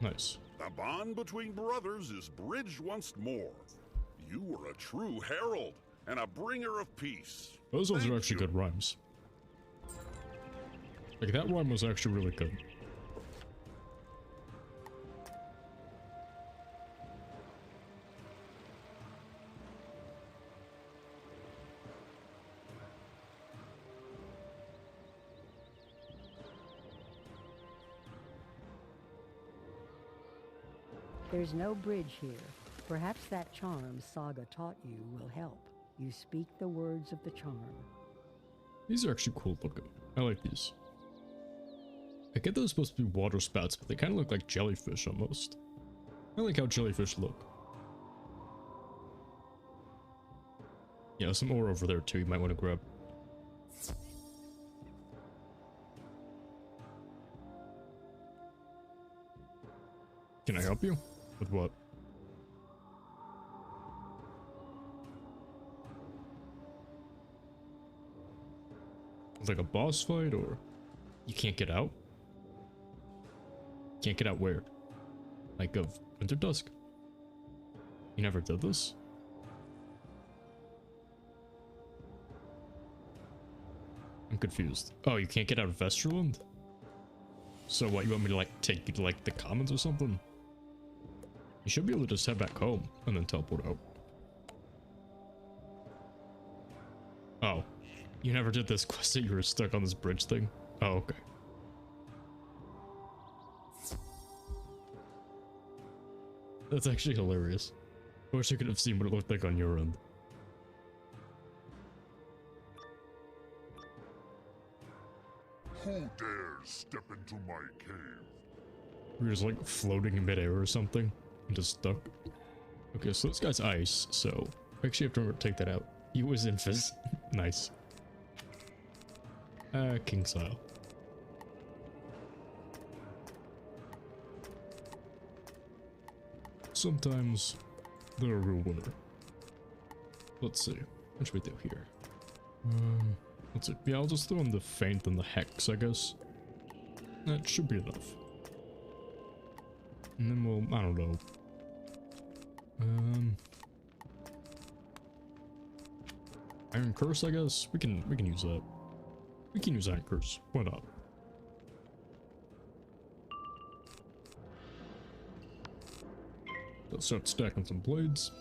Nice. The bond between brothers is bridged once more. You were a true herald and a bringer of peace. Those ones are actually good rhymes. Like, that rhyme was actually really good. There's no bridge here. Perhaps that charm Saga taught you will help. You speak the words of the charm. These are actually cool looking. I like these. I get those supposed to be water spouts, but they kind of look like jellyfish almost. I like how jellyfish look. Yeah, some ore over there too you might want to grab. Can I help you? With what? Like a boss fight, or you can't get out? Can't get out where? Like of Winter Dusk? You never did this? I'm confused. Oh, you can't get out of Vestrilund? So what, you want me to like take you to like the commons or something? You should be able to just head back home and then teleport out. Oh. You never did this quest that you were stuck on this bridge thing? Oh, okay. That's actually hilarious. I wish I could have seen what it looked like on your end. Who dares step into my cave? We're just like floating in midair or something and just stuck. Okay, so this guy's ice, so I actually have to remember to take that out. He was in fizz. Nice. King style. Sometimes they're a real winner. Let's see. What should we do here? Let's see. Yeah, I'll just throw in the feint and the hex, I guess. That should be enough. And then we'll, I don't know. Iron Curse, I guess. We can use that. We can use Iron Curse. Why not? Let's start stacking some blades.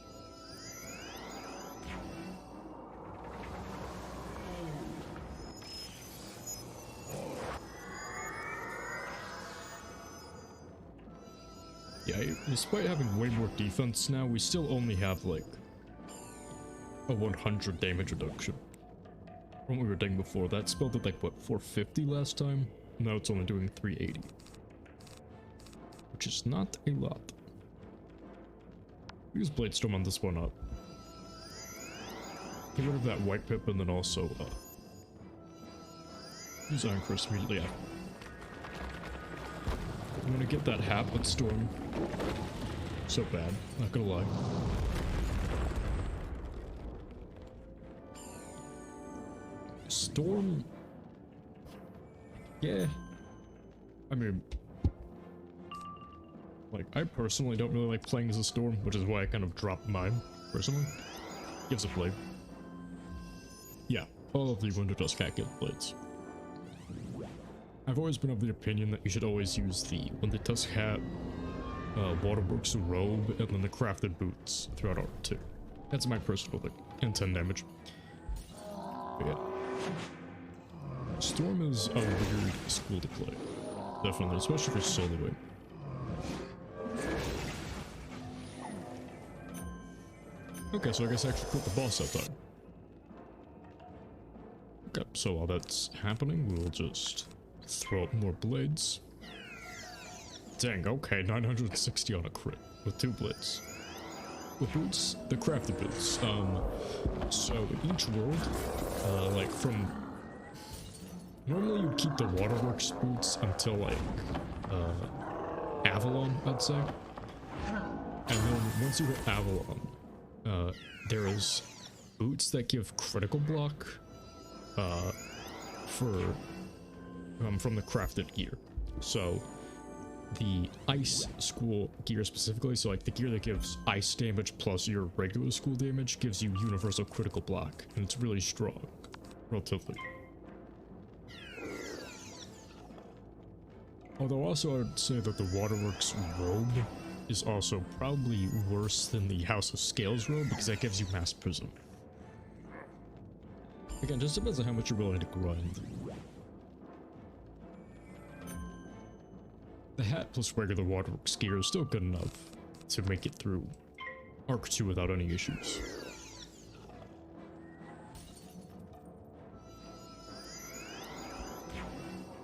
Yeah, despite having way more defense now, we still only have like a 100 damage reduction from what we were doing before. That spell did like what, 450 last time? Now it's only doing 380, which is not a lot. Use Bladestorm on this one up. Get rid of that white pip and then also use Iron Curse immediately after. I'm gonna get that hat with Storm. So bad, not gonna lie. Storm? Yeah. I mean, like, I personally don't really like playing as a Storm, which is why I kind of dropped mine, personally. Gives a play. Yeah, all of the Winter Dusk hat give blades. I've always been of the opinion that you should always use the Winter Dusk hat, Waterworks robe, and then the crafted boots throughout Art 2. That's my personal thing, and 10 damage. But yeah. Storm is a weird school to play. Definitely, especially for soloing. Okay, so I guess I actually put the boss that time. Okay, so while that's happening, we'll just throw up more blades. Dang, okay, 960 on a crit with 2 blades. What boots? The crafted boots. So in each world, like from... Normally you'd keep the waterworks boots until like, Avalon, I'd say. And then once you hit Avalon, there is boots that give critical block, from the crafted gear. So the ice school gear specifically, so like the gear that gives ice damage plus your regular school damage, gives you universal critical block, and it's really strong, relatively. Although also I would say that the Waterworks robe is also probably worse than the House of Scales robe, because that gives you mass prism. Again, just depends on how much you're willing to grind. The hat plus regular Waterworks gear is still good enough to make it through Arc 2 without any issues.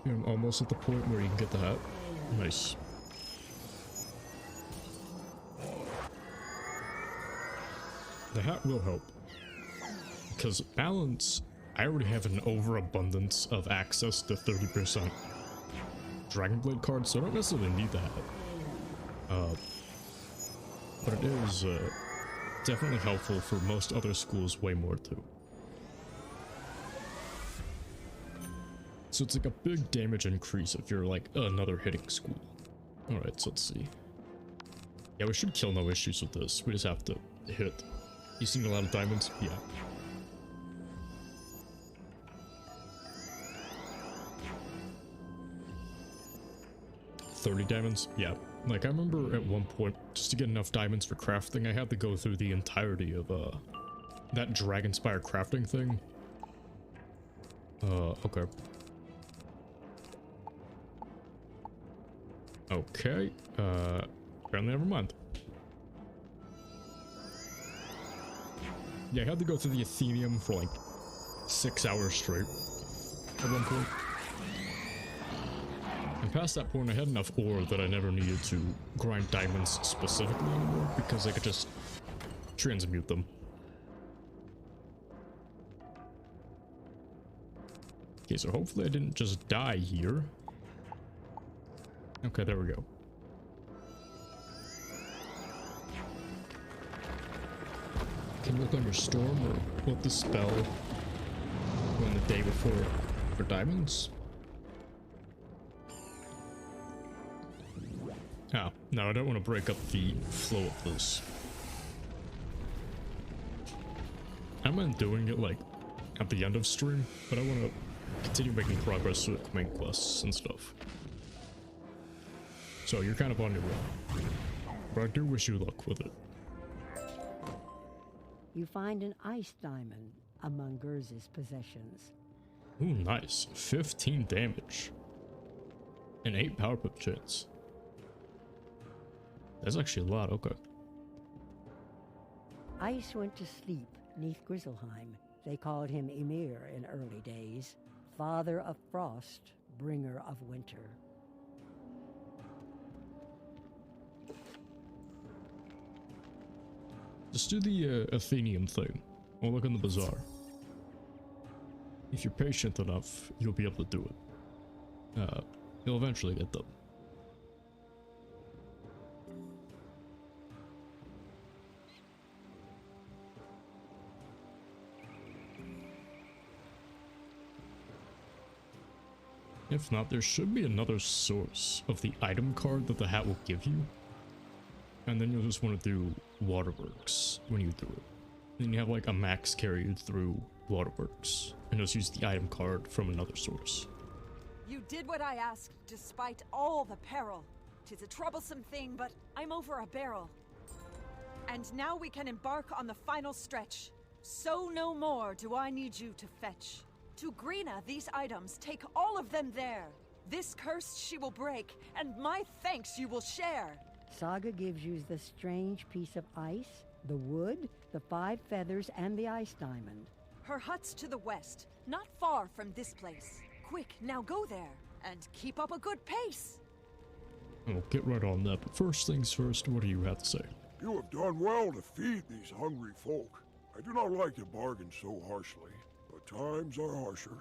I'm almost at the point where you can get the hat. Nice. The hat will help. Because balance, I already have an overabundance of access to 30% Dragonblade cards, so I don't necessarily need the hat. But it is definitely helpful for most other schools way more too. So it's like a big damage increase if you're like another hitting school. Alright, so let's see. Yeah, we should kill no issues with this. We just have to hit. You seen a lot of diamonds? Yeah. $30 diamonds? Yeah. Like, I remember at one point, just to get enough diamonds for crafting, I had to go through the entirety of, that Dragonspire crafting thing. Okay. Okay, apparently never mind. Yeah, I had to go through the Athenium for like 6 hours straight at one point. And past that point, I had enough ore that I never needed to grind diamonds specifically anymore, because I could just transmute them. Okay, so hopefully I didn't just die here. Okay, there we go. Can you look under storm or what the spell on the day before for diamonds? Oh, no, I don't want to break up the flow of this. I meant doing it like at the end of stream, but I want to continue making progress with main quests and stuff. So you're kind of on your way, but I do wish you luck with it. You find an ice diamond among Gerz's possessions. Ooh, nice. 15 damage. And 8 power pip chance. That's actually a lot, okay. Ice went to sleep neath Grizzleheim. They called him Ymir in early days. Father of frost, bringer of winter. Just do the Athenium thing. Or look in the bazaar. If you're patient enough, you'll be able to do it. You'll eventually get them. If not, there should be another source of the item card that the hat will give you. And then you'll just want to do Waterworks when you do it. Then you have like a max carry you through Waterworks. And just use the item card from another source. You did what I asked, despite all the peril. 'Tis a troublesome thing, but I'm over a barrel. And now we can embark on the final stretch. So no more do I need you to fetch. To Greenna these items, take all of them there. This curse she will break, and my thanks you will share. Saga gives you the strange piece of ice, the wood, the 5 feathers, and the ice diamond. Her hut's to the west, not far from this place. Quick, now go there, and keep up a good pace. I'll get right on that, but first things first, what do you have to say? You have done well to feed these hungry folk. I do not like to bargain so harshly, but times are harsher.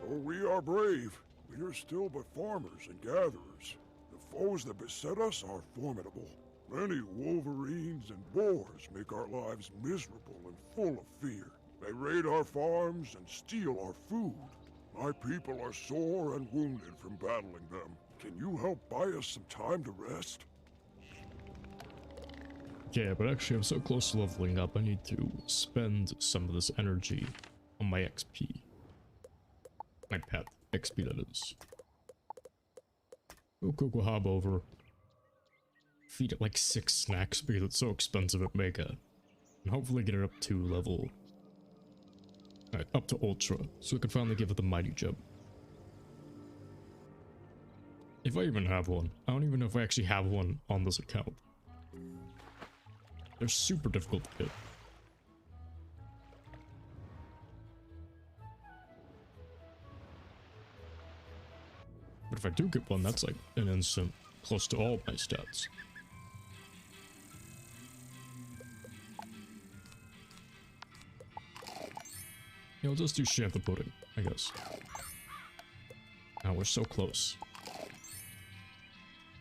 Though we are brave, we are still but farmers and gatherers. The foes that beset us are formidable. Many wolverines and boars make our lives miserable and full of fear. They raid our farms and steal our food. My people are sore and wounded from battling them. Can you help buy us some time to rest? Yeah, but actually I'm so close to leveling up, I need to spend some of this energy on my XP. My pet XP, that is. We'll go hob over. Feed it like 6 snacks because it's so expensive at Mega. And hopefully get it up to level... Alright, up to Ultra, so we can finally give it the Mighty Jump. If I even have one. I don't even know if I actually have one on this account. They're super difficult to get. But if I do get one, that's like an instant close to all my stats. Yeah, we'll just do Shantha Pudding, I guess. Now we're so close.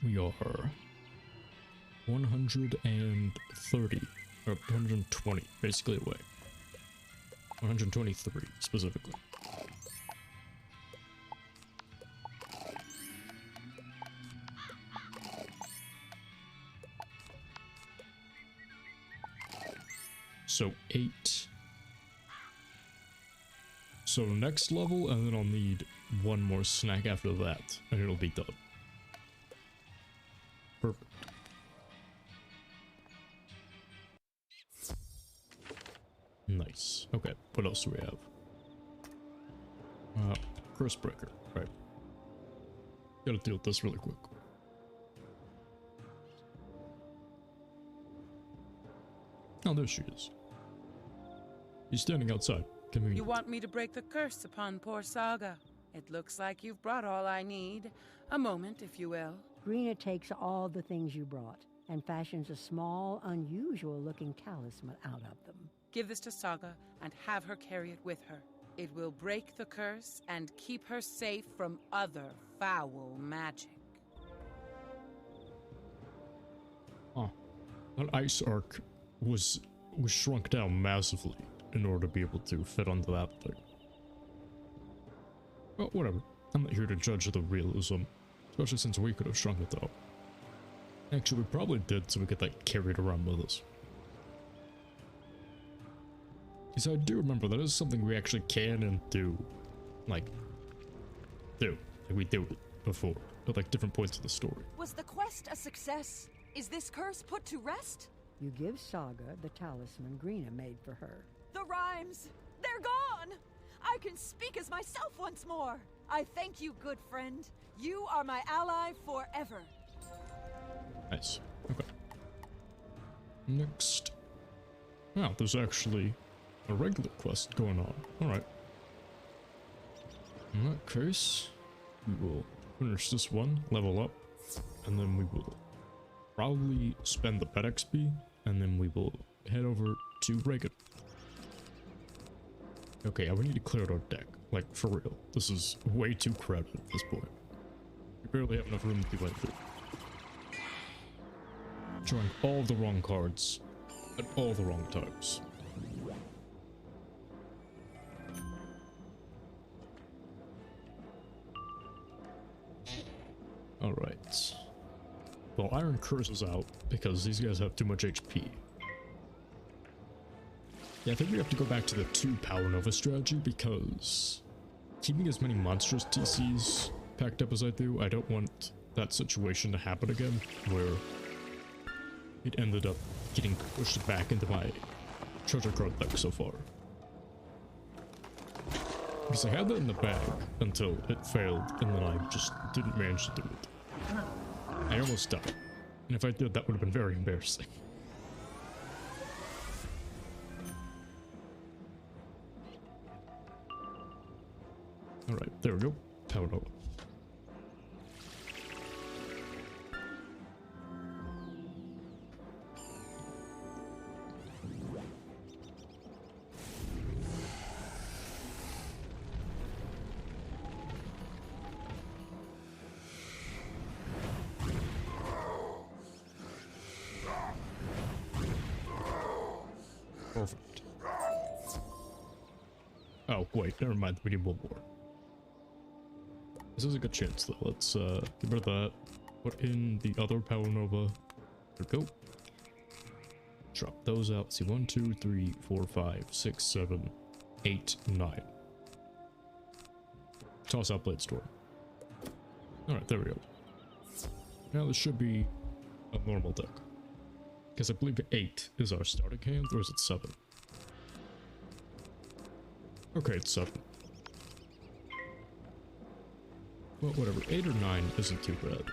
We are 130 or 120 basically away. 123 specifically. So 8. So next level, and then I'll need one more snack after that, and it'll be done. Perfect. Nice. Okay, what else do we have? Curse Breaker, right. Gotta deal with this really quick. Oh, there she is. He's standing outside. You want me to break the curse upon poor Saga? It looks like you've brought all I need. A moment, if you will. Grina takes all the things you brought and fashions a small, unusual-looking talisman out of them. Give this to Saga and have her carry it with her. It will break the curse and keep her safe from other foul magic. Oh, that ice arc was shrunk down massively in order to be able to fit onto that thing. Well, whatever. I'm not here to judge the realism, especially since we could have shrunk it though. Actually, we probably did, so we could like carry it around with us. Because I do remember that is something we actually can and do. Like we do it before, at like different points of the story. Was the quest a success? Is this curse put to rest? You give Saga the talisman Grina made for her. The rhymes! They're gone! I can speak as myself once more! I thank you, good friend. You are my ally forever. Nice. Okay. Next. Wow, there's actually a regular quest going on. Alright. In that case, we will finish this one, level up, and then we will probably spend the pet XP, and then we will head over to Reagan. Okay, we need to clear out our deck. Like, for real. This is way too crowded at this point. We barely have enough room to do anything. Drawing all the wrong cards at all the wrong times. Alright. Well, Iron Curse is out because these guys have too much HP. Yeah, I think we have to go back to the 2 Power Nova strategy because keeping as many monstrous TCs packed up as I do, I don't want that situation to happen again where it ended up getting pushed back into my treasure card deck so far. Because I had that in the bag until it failed and then I just didn't manage to do it. I almost died. And if I did, that would have been very embarrassing. Alright, there we go. Power Nova. Perfect. Oh, wait, never mind. We need one more. This is a good chance, though. Let's get rid of that. Put in the other Power Nova. There we go. Drop those out. Let's see, 1, 2, 3, 4, 5, 6, 7, 8, 9. Toss out Blade Storm. Alright, there we go. Now this should be a normal deck. Because I believe 8 is our starting hand, or is it 7? Okay, it's 7. Well, whatever. 8 or 9 isn't too bad.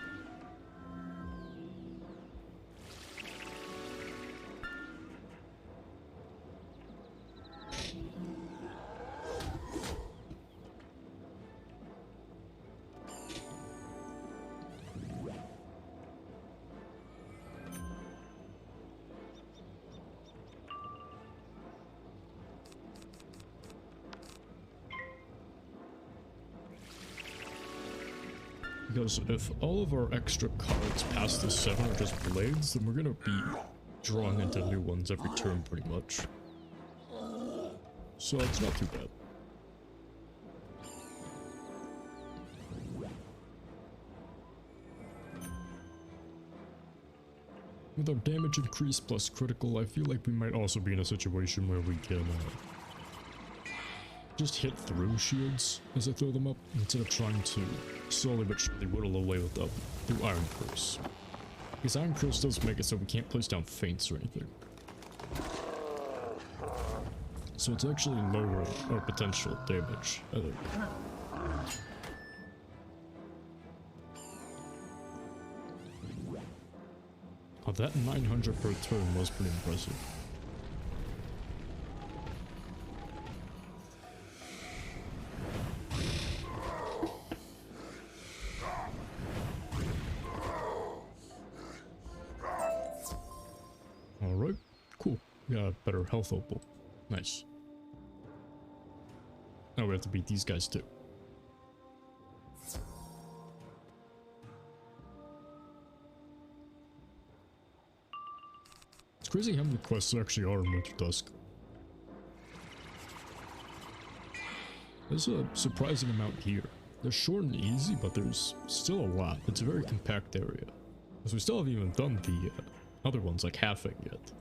Because if all of our extra cards past the 7 are just blades, then we're gonna be drawing into new ones every turn pretty much. So it's not too bad. With our damage increase plus critical, I feel like we might also be in a situation where we can just hit through shields as I throw them up, instead of trying to slowly but surely whittle away with them through Iron Curse. Because Iron Curse does make it so we can't place down feints or anything. So it's actually lowering our potential damage, I think. Oh, that 900 per turn was pretty impressive. Alright, cool. We got a better health opal. Nice. Now we have to beat these guys too. It's crazy how many quests there actually are in Winter Dusk. There's a surprising amount here. They're short and easy, but there's still a lot. It's a very compact area. Because we still haven't even done the other ones like halving yet.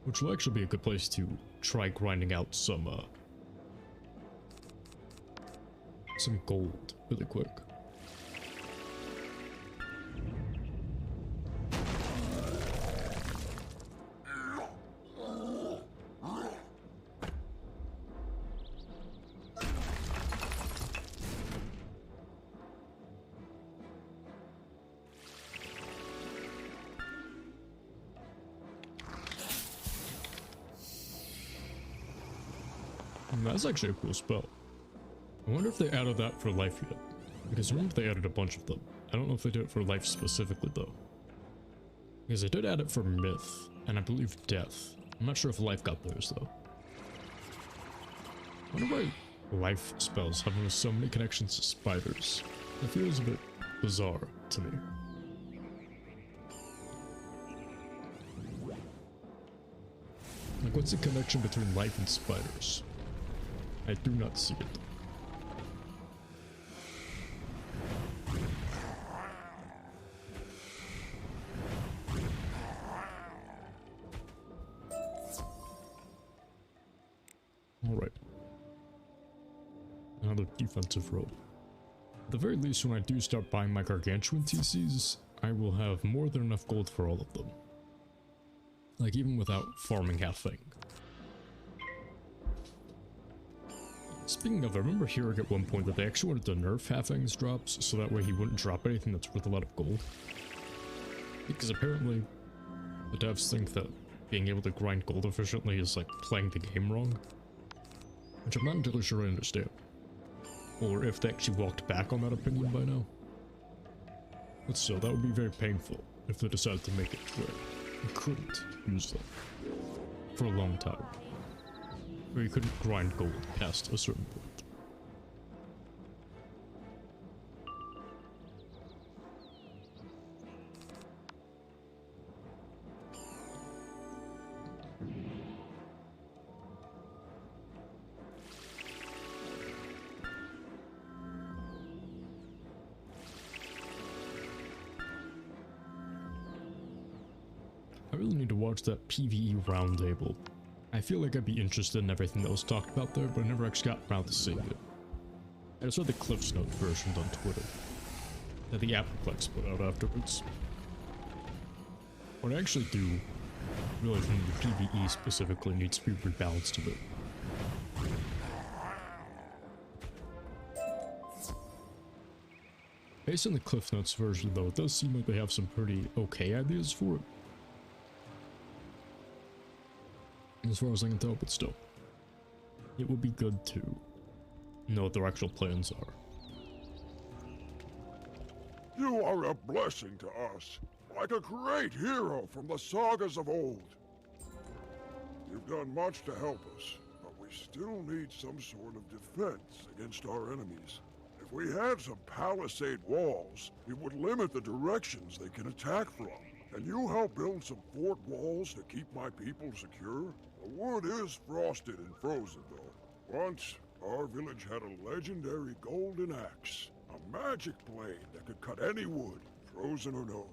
Which will actually be a good place to try grinding out some gold really quick. That's actually a cool spell. I wonder if they added that for life yet. Because remember they added a bunch of them. I don't know if they did it for life specifically though. Because they did add it for myth, and I believe death. I'm not sure if life got theirs though. I wonder why life spells have so many connections to spiders. It feels a bit bizarre to me. Like, what's the connection between life and spiders? I do not see it. Alright. Another defensive robe. At the very least, when I do start buying my gargantuan TCs, I will have more than enough gold for all of them. Like, even without farming halving. Speaking of, I remember hearing at one point that they actually wanted to nerf halving's drops, so that way he wouldn't drop anything that's worth a lot of gold. Because apparently, the devs think that being able to grind gold efficiently is like playing the game wrong. Which I'm not entirely sure I understand. Or if they actually walked back on that opinion by now. But still, that would be very painful if they decided to make it where you couldn't use them for a long time. Or you couldn't grind gold past a certain point. I really need to watch that PvE roundtable. I feel like I'd be interested in everything that was talked about there, but I never actually got around to seeing it. I just read the Cliffs Note versions on Twitter that the Appleplex put out afterwards. What I actually do really think the PvE specifically needs to be rebalanced a bit. Based on the Cliff Notes version though, it does seem like they have some pretty okay ideas for it. As far as I can tell, but still. It would be good to know what their actual plans are. You are a blessing to us, like a great hero from the sagas of old. You've done much to help us, but we still need some sort of defense against our enemies. If we had some palisade walls, it would limit the directions they can attack from. Can you help build some fort walls to keep my people secure? The wood is frosted and frozen, though. Once, our village had a legendary golden axe. A magic blade that could cut any wood, frozen or no.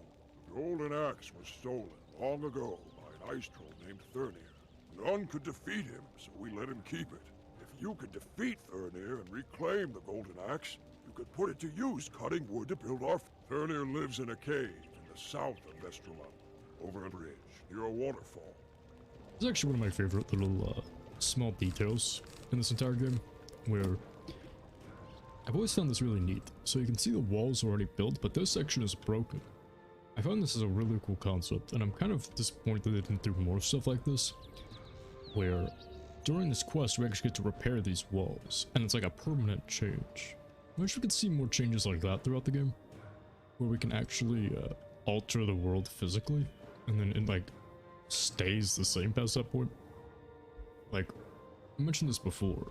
The golden axe was stolen long ago by an ice troll named Thurnir. None could defeat him, so we let him keep it. If you could defeat Thurnir and reclaim the golden axe, you could put it to use cutting wood to build our... Thurnir lives in a cave in the south of Vestrilund, over a bridge, near a waterfall. It's actually one of my favorite little small details in this entire game, where I've always found this really neat. So you can see the walls already built, but this section is broken. I found this is a really cool concept, and I'm kind of disappointed they didn't do more stuff like this, where during this quest we actually get to repair these walls, and it's like a permanent change. I wish we could see more changes like that throughout the game, where we can actually alter the world physically, and then it like stays the same past that point. Like, I mentioned this before,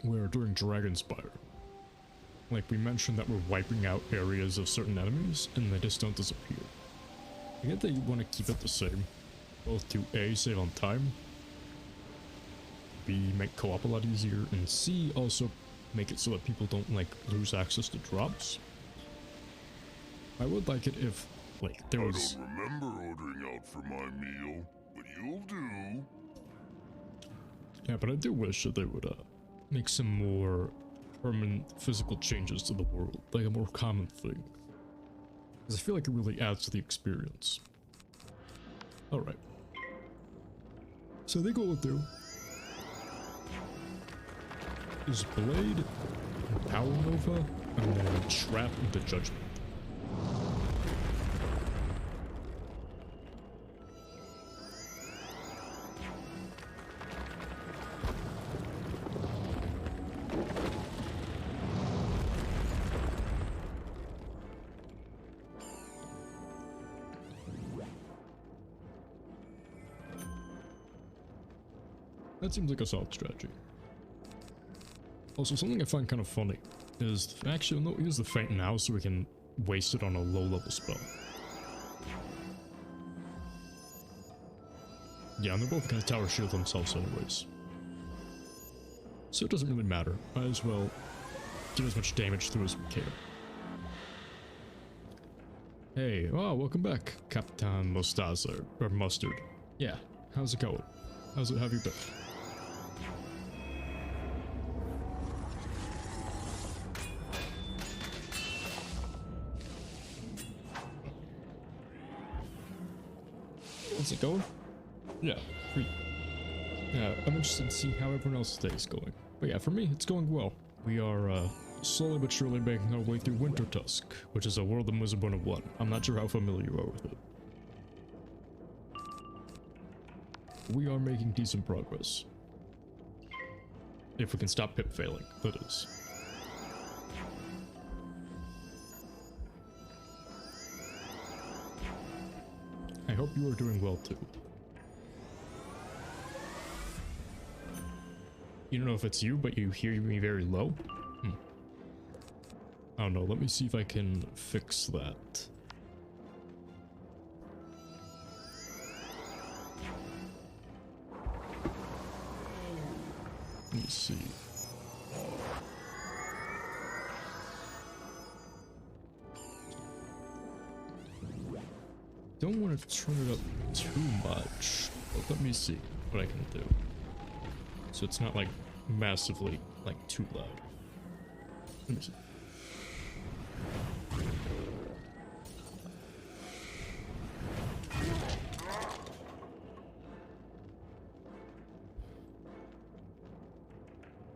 where during Dragonspire, like we mentioned that we're wiping out areas of certain enemies, and they just don't disappear. I get that you want to keep it the same, both to A, save on time, B, make co-op a lot easier, and C, also make it so that people don't like lose access to drops. I would like it if, like, there was... I don't remember ordering out for my meal, but you'll do. Yeah, but I do wish that they would make some more permanent physical changes to the world, like a more common thing. Because I feel like it really adds to the experience. Alright. So I think what we'll do is Blade, and Power Nova, and then Trap into Judgment. That seems like a solid strategy. Also, something I find kind of funny is... Actually, no, use the Feint now so we can waste it on a low-level spell. Yeah, and they're both gonna tower shield themselves anyways. So it doesn't really matter. Might as well get as much damage through as we can. Hey, oh, welcome back, Captain Mostaza, or Mustard. Yeah, how's it going? How have you been? How's it going? Yeah, great. I'm interested to see how everyone else's day is going. But yeah, for me, it's going well. We are slowly but surely making our way through Winter Tusk, which is a world in Wizard101. I'm not sure how familiar you are with it. We are making decent progress. If we can stop Pip failing, that is. I hope you are doing well too. You don't know if it's you, but you hear me very low? I don't know, let me see if I can fix that. Let me see. Don't want to turn it up too much, but let me see what I can do. So it's not like massively like too loud. Let me see.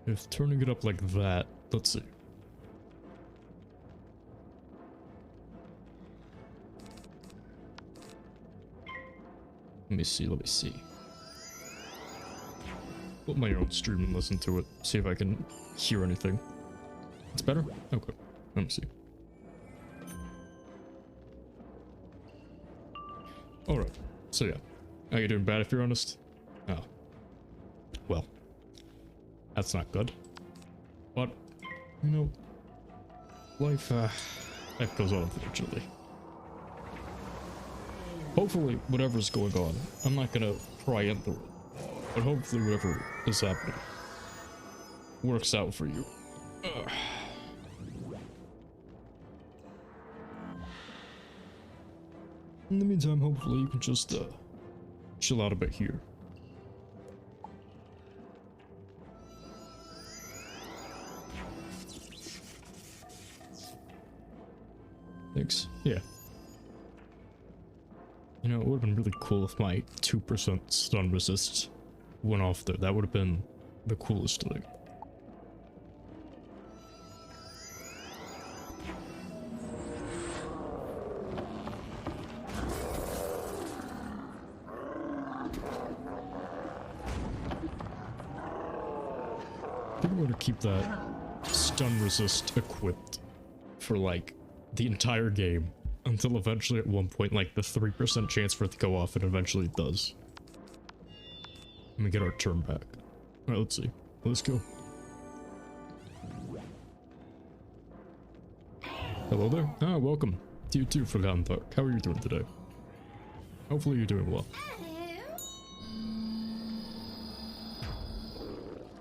If turning it up like that, let's see. Let me see. Put my own stream and listen to it. See if I can hear anything. It's better? Okay. Let me see. Alright. So yeah. How you doing bad if you're honest? Oh. Well. That's not good. But, you know, life goes on, unfortunately. Hopefully, whatever's going on, I'm not gonna pry into it, but hopefully whatever is happening works out for you. In the meantime, hopefully you can just chill out a bit here. Thanks. Yeah. You know, it would have been really cool if my 2% stun resist went off there. That would have been the coolest thing. I think I'm going to keep that stun resist equipped for like the entire game. Until eventually at one point, like the 3% chance for it to go off, and eventually it does. Let me get our turn back. Alright, let's see. Let's go. Hello there. Ah, welcome. To you too, Forgotten Dark. How are you doing today? Hopefully you're doing well.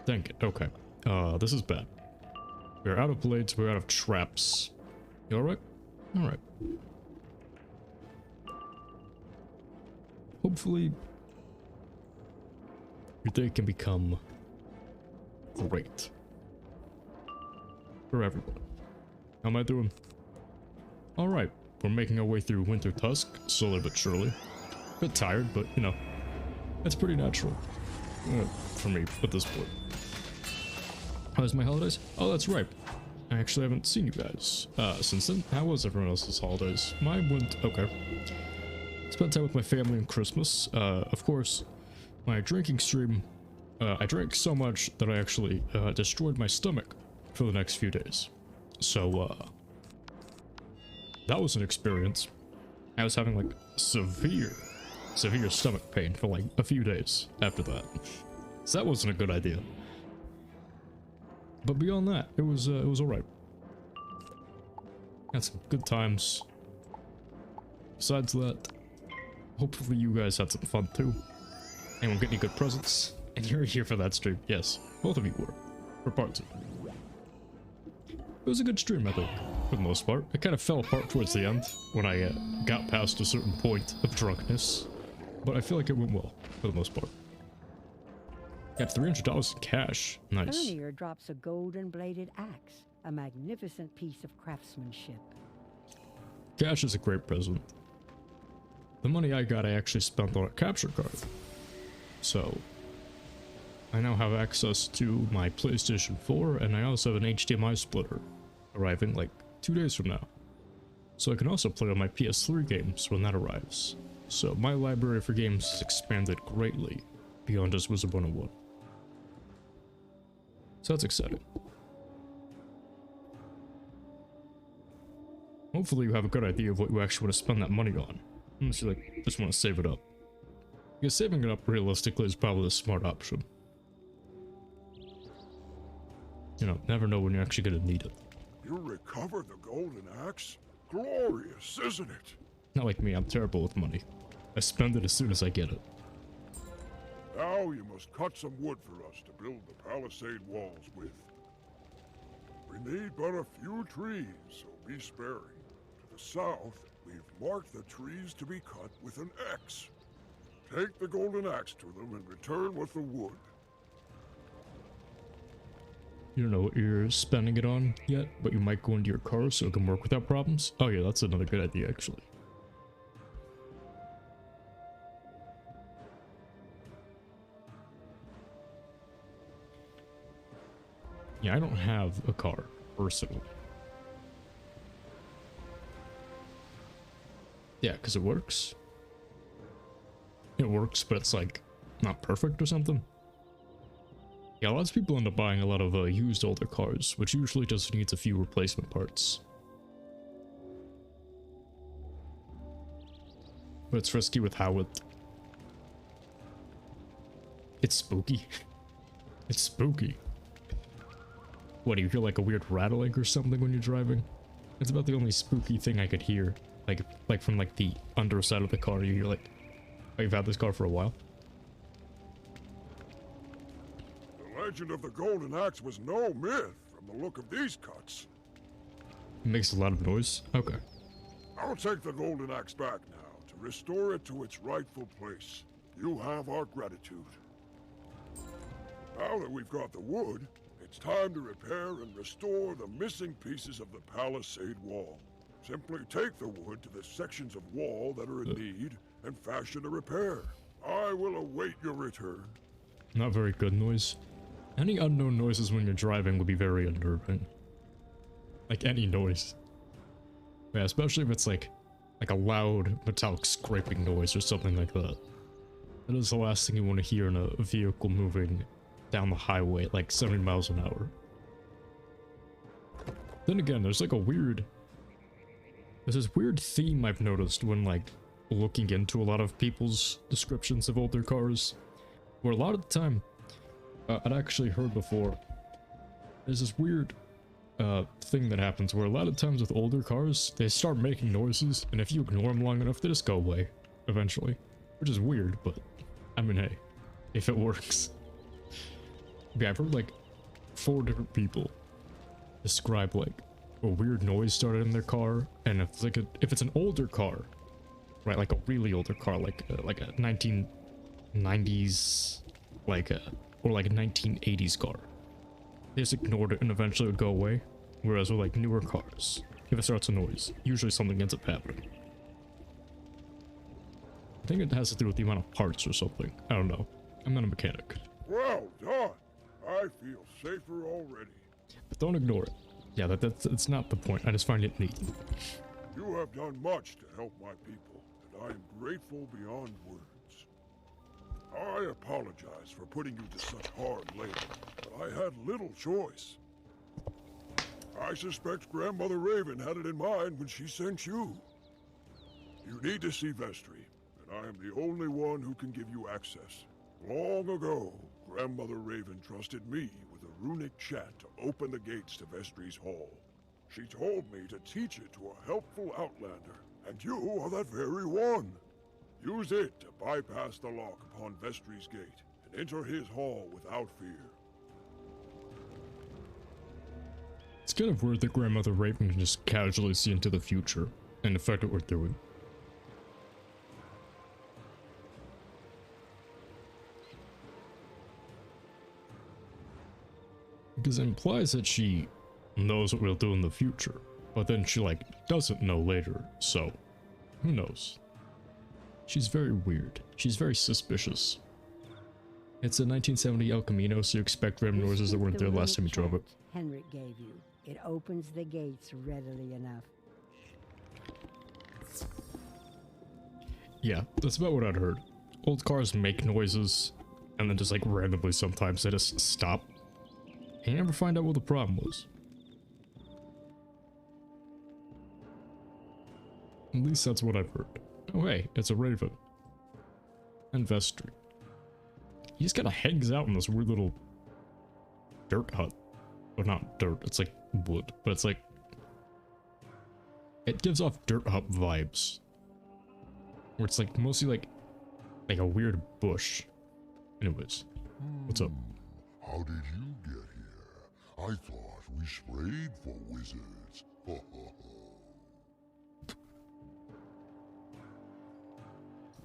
Dang it. Okay. This is bad. We're out of blades, we're out of traps. You alright? Alright. Hopefully, your day can become great for everyone. How am I doing? Alright, we're making our way through Winter Tusk, slowly but surely. A bit tired, but you know, that's pretty natural for me at this point. How was my holidays? Oh, that's right. I actually haven't seen you guys since then. How was everyone else's holidays? Mine went okay. Spent time with my family on Christmas. Of course, my drinking stream, I drank so much that I actually destroyed my stomach for the next few days. So, that was an experience. I was having like severe stomach pain for like a few days after that. So that wasn't a good idea. But beyond that, it was alright. Had some good times. Besides that, hopefully you guys had some fun too. Anyone get any good presents? And you're here for that stream. Yes, both of you were. For parts of it. It was a good stream, I think, for the most part. It kind of fell apart towards the end when I got past a certain point of drunkenness. But I feel like it went well, for the most part. Got $300 in cash. Nice. Earlier drops a golden-bladed axe, a magnificent piece of craftsmanship. Cash is a great present. The money I got, I actually spent on a capture card. So, I now have access to my PlayStation 4, and I also have an HDMI splitter arriving like 2 days from now. So I can also play on my PS3 games when that arrives. So my library for games has expanded greatly beyond just Wizard101. So that's exciting. Hopefully you have a good idea of what you actually want to spend that money on. Unless you like just want to save it up. Because saving it up realistically is probably the smart option. You know, never know when you're actually going to need it. You recovered the golden axe? Glorious, isn't it? Not like me, I'm terrible with money. I spend it as soon as I get it. Now you must cut some wood for us to build the palisade walls with. We need but a few trees, so be sparing. To the south, We've marked the trees to be cut with an X. Take the golden axe to them and return with the wood. You don't know what you're spending it on yet, but you might go into your car so it can work without problems. Oh yeah, that's another good idea, actually. Yeah, I don't have a car, personally. Yeah, because it works. It works, but it's like not perfect or something. Yeah, lots of people end up buying a lot of used older cars, which usually just needs a few replacement parts. But it's risky with how it's spooky. It's spooky. What, do you hear like a weird rattling or something when you're driving? It's about the only spooky thing I could hear. Like from like the underside of the car, you hear like, oh, you've had this car for a while? The legend of the golden axe was no myth from the look of these cuts. It makes a lot of noise? Okay. I'll take the golden axe back now to restore it to its rightful place. You have our gratitude. Now that we've got the wood, it's time to repair and restore the missing pieces of the palisade wall. Simply take the wood to the sections of wall that are in need and fashion a repair. I will await your return. Not very good noise. Any unknown noises when you're driving would be very unnerving. Like any noise. Yeah, especially if it's like a loud metallic scraping noise or something like that. That is the last thing you want to hear in a vehicle moving down the highway at like 70 miles an hour. Then again, there's this weird theme I've noticed when like looking into a lot of people's descriptions of older cars, where a lot of the time, I'd actually heard before, there's this weird thing that happens where a lot of times with older cars, they start making noises, and if you ignore them long enough, they just go away eventually, which is weird, but I mean, hey, if it works. Yeah, I've heard like 4 different people describe like a weird noise started in their car, and if it's like if it's an older car, right, like a really older car, like a 1990s, or like a 1980s car, they just ignored it and eventually it would go away. Whereas with like newer cars, if it starts a noise, usually something ends up happening. I think it has to do with the amount of parts or something. I don't know. I'm not a mechanic. Well done. I feel safer already. But don't ignore it. Yeah, that's not the point. I just find it neat. You have done much to help my people, and I am grateful beyond words. I apologize for putting you to such hard labor, but I had little choice. I suspect Grandmother Raven had it in mind when she sent you. You need to see Vestry, and I am the only one who can give you access. Long ago, Grandmother Raven trusted me with a runic chant to open the gates to Vestry's hall. She told me to teach it to a helpful outlander, and you are that very one. Use it to bypass the lock upon Vestry's gate and enter his hall without fear. It's kind of weird that Grandmother Raven can just casually see into the future and affect what we're doing. Because it implies that she knows what we'll do in the future, but then she like doesn't know later, so who knows? She's very weird. She's very suspicious. It's a 1970 El Camino, so you expect random noises that weren't there last time you drove it. Henrik gave you. It opens the gates readily enough. Yeah, that's about what I'd heard. Old cars make noises, and then just like randomly sometimes they just stop. And you never find out what the problem was. At least that's what I've heard. Oh hey, it's a raven. And Vestry. He just kinda hangs out in this weird little dirt hut. Well, not dirt, it's like wood, but it's like... It gives off dirt hut vibes. Where it's like mostly like a weird bush. Anyways, what's up? How did you get here? I thought we sprayed for wizards.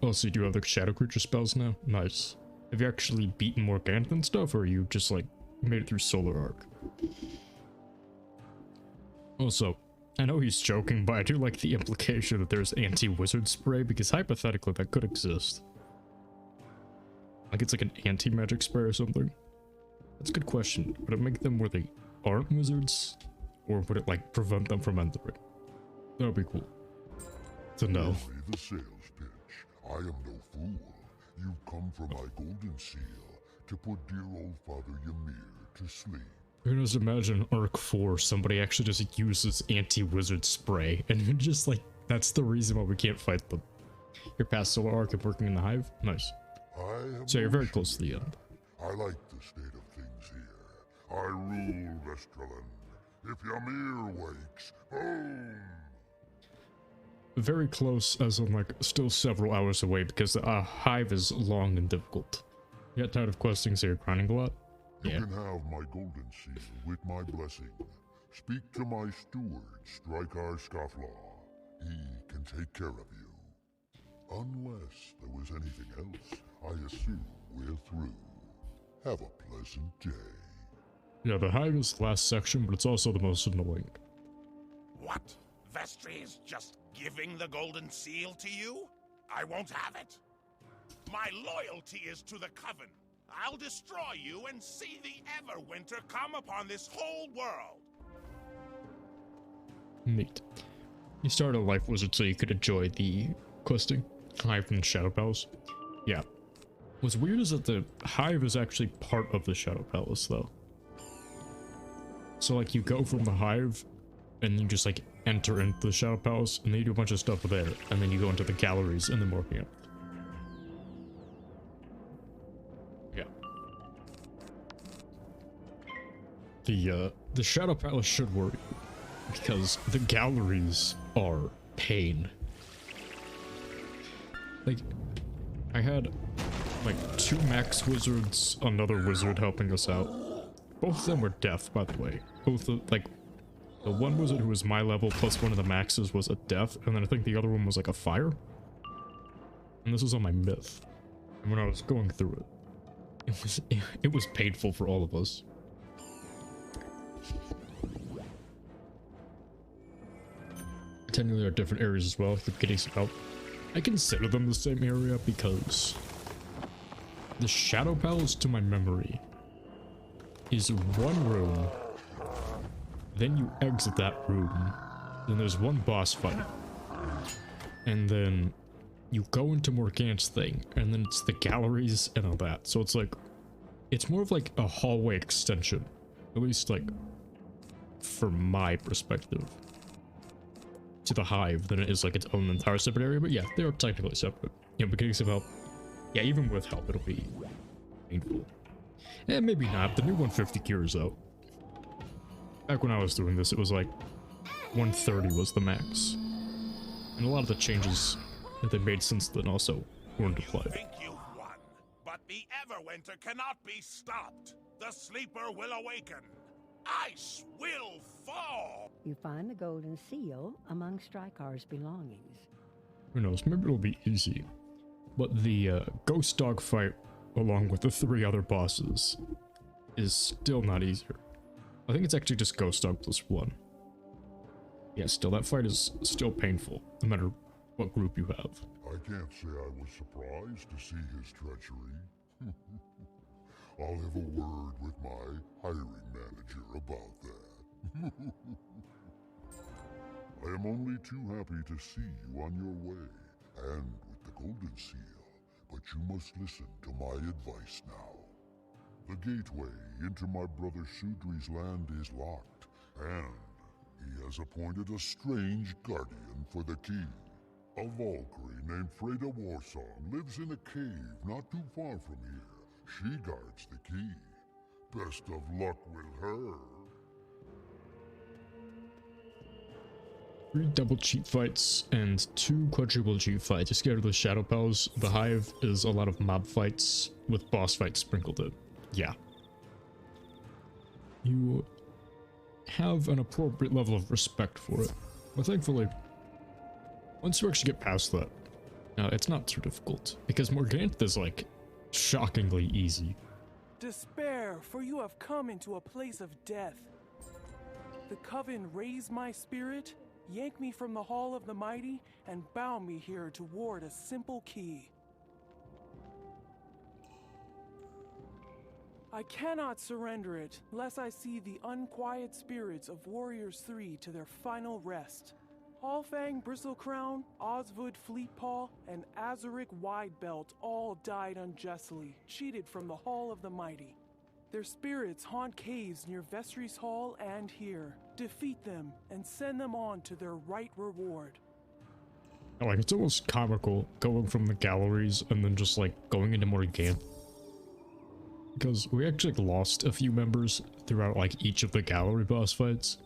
Oh, so you do have the shadow creature spells now? Nice. Have you actually beaten Morgantha and stuff, or you just like made it through Solar Arc? Also, I know he's joking, but I do like the implication that there's anti-wizard spray, because hypothetically that could exist. Like it's like an anti-magic spray or something. That's a good question. Would it make them where they aren't wizards? Or would it like prevent them from entering? That would be cool to know. Only the sales pitch. I am no fool. You've come for my golden seal to put dear old Father Ymir to sleep. You just imagine Arc 4, somebody actually just uses anti-wizard spray, and just like, that's the reason why we can't fight them. You're past Solar Arc and working in the Hive? Nice. So you're very close to the end. I like the state of things here. I rule Vestrilund. If Ymir wakes, boom! Very close, as in like still several hours away, because the Hive is long and difficult. You got tired of questing, so you're grinding a lot? You can have my golden seal with my blessing. Speak to my steward, Strykar Scofflaw. He can take care of you. Unless there was anything else, I assume we're through. Have a pleasant day. Yeah, the Hive is the last section, but it's also the most annoying. What? Vestri is just giving the golden seal to you? I won't have it. My loyalty is to the Coven. I'll destroy you and see the Everwinter come upon this whole world. Neat. You started a life wizard so you could enjoy the questing. Hive and Shadow Palace. Yeah. What's weird is that the Hive is actually part of the Shadow Palace, though. So, like, you go from the Hive, and you just, like, enter into the Shadow Palace, and then you do a bunch of stuff there, and then you go into the galleries and the Morgantha. Yeah. The Shadow Palace should worry, because the galleries are pain. Like, I had, like, 2 max wizards, another wizard helping us out. Both of them were deaf, by the way. Both, like, the one wizard who was my level plus one of the maxes was a deaf, and then I think the other one was like a fire. And this was on my myth. And when I was going through it, it was painful for all of us. Technically, there are different areas as well. Keep getting some help. I consider them the same area because the Shadow Palace, to my memory, is one room, then you exit that room, then there's one boss fight, and then you go into Morgantha's thing, and then it's the galleries and all that. So it's like, it's more of like a hallway extension, at least like from my perspective, to the Hive than it is like its own entire separate area. But yeah, they are technically separate. You know, but getting some help, yeah, even with help, it'll be painful. And maybe not. The new 150 cures out. Back when I was doing this, it was like 130 was the max. And a lot of the changes that they made since then also weren't applied. You think you've won, but the Everwinter cannot be stopped. The sleeper will awaken. Ice will fall. You find the golden seal among Strykar's belongings. Who knows? Maybe it'll be easy. But the ghost dog fight, along with the 3 other bosses, is still not easier. I think it's actually just ghost dog plus 1. Yeah, still, that fight is still painful, no matter what group you have. I can't say I was surprised to see his treachery. I'll have a word with my hiring manager about that. I am only too happy to see you on your way, and with the golden seal, but you must listen to my advice now. The gateway into my brother Sudri's land is locked, and he has appointed a strange guardian for the key. A Valkyrie named Freda Warsong lives in a cave not too far from here. She guards the key. Best of luck with her. 3 double cheat fights and 2 quadruple cheat fights. Just go to the Shadow Palace. The Hive is a lot of mob fights with boss fights sprinkled in. Yeah. You have an appropriate level of respect for it. But thankfully, once you actually get past that, No, it's not too difficult, because Morganth is, like, shockingly easy. Despair, for you have come into a place of death. The Coven raise my spirit, yank me from the Hall of the Mighty, and bound me here toward a simple key. I cannot surrender it, lest I see the unquiet spirits of Warriors 3 to their final rest. Allfang Bristlecrown, Oswood Fleetpaw, and Azuric Widebelt all died unjustly, cheated from the Hall of the Mighty. Their spirits haunt caves near Vestry's Hall and here. Defeat them, and send them on to their right reward. Like, it's almost comical going from the galleries and then just, like, going into Morganth. Because we actually lost a few members throughout, like, each of the gallery boss fights.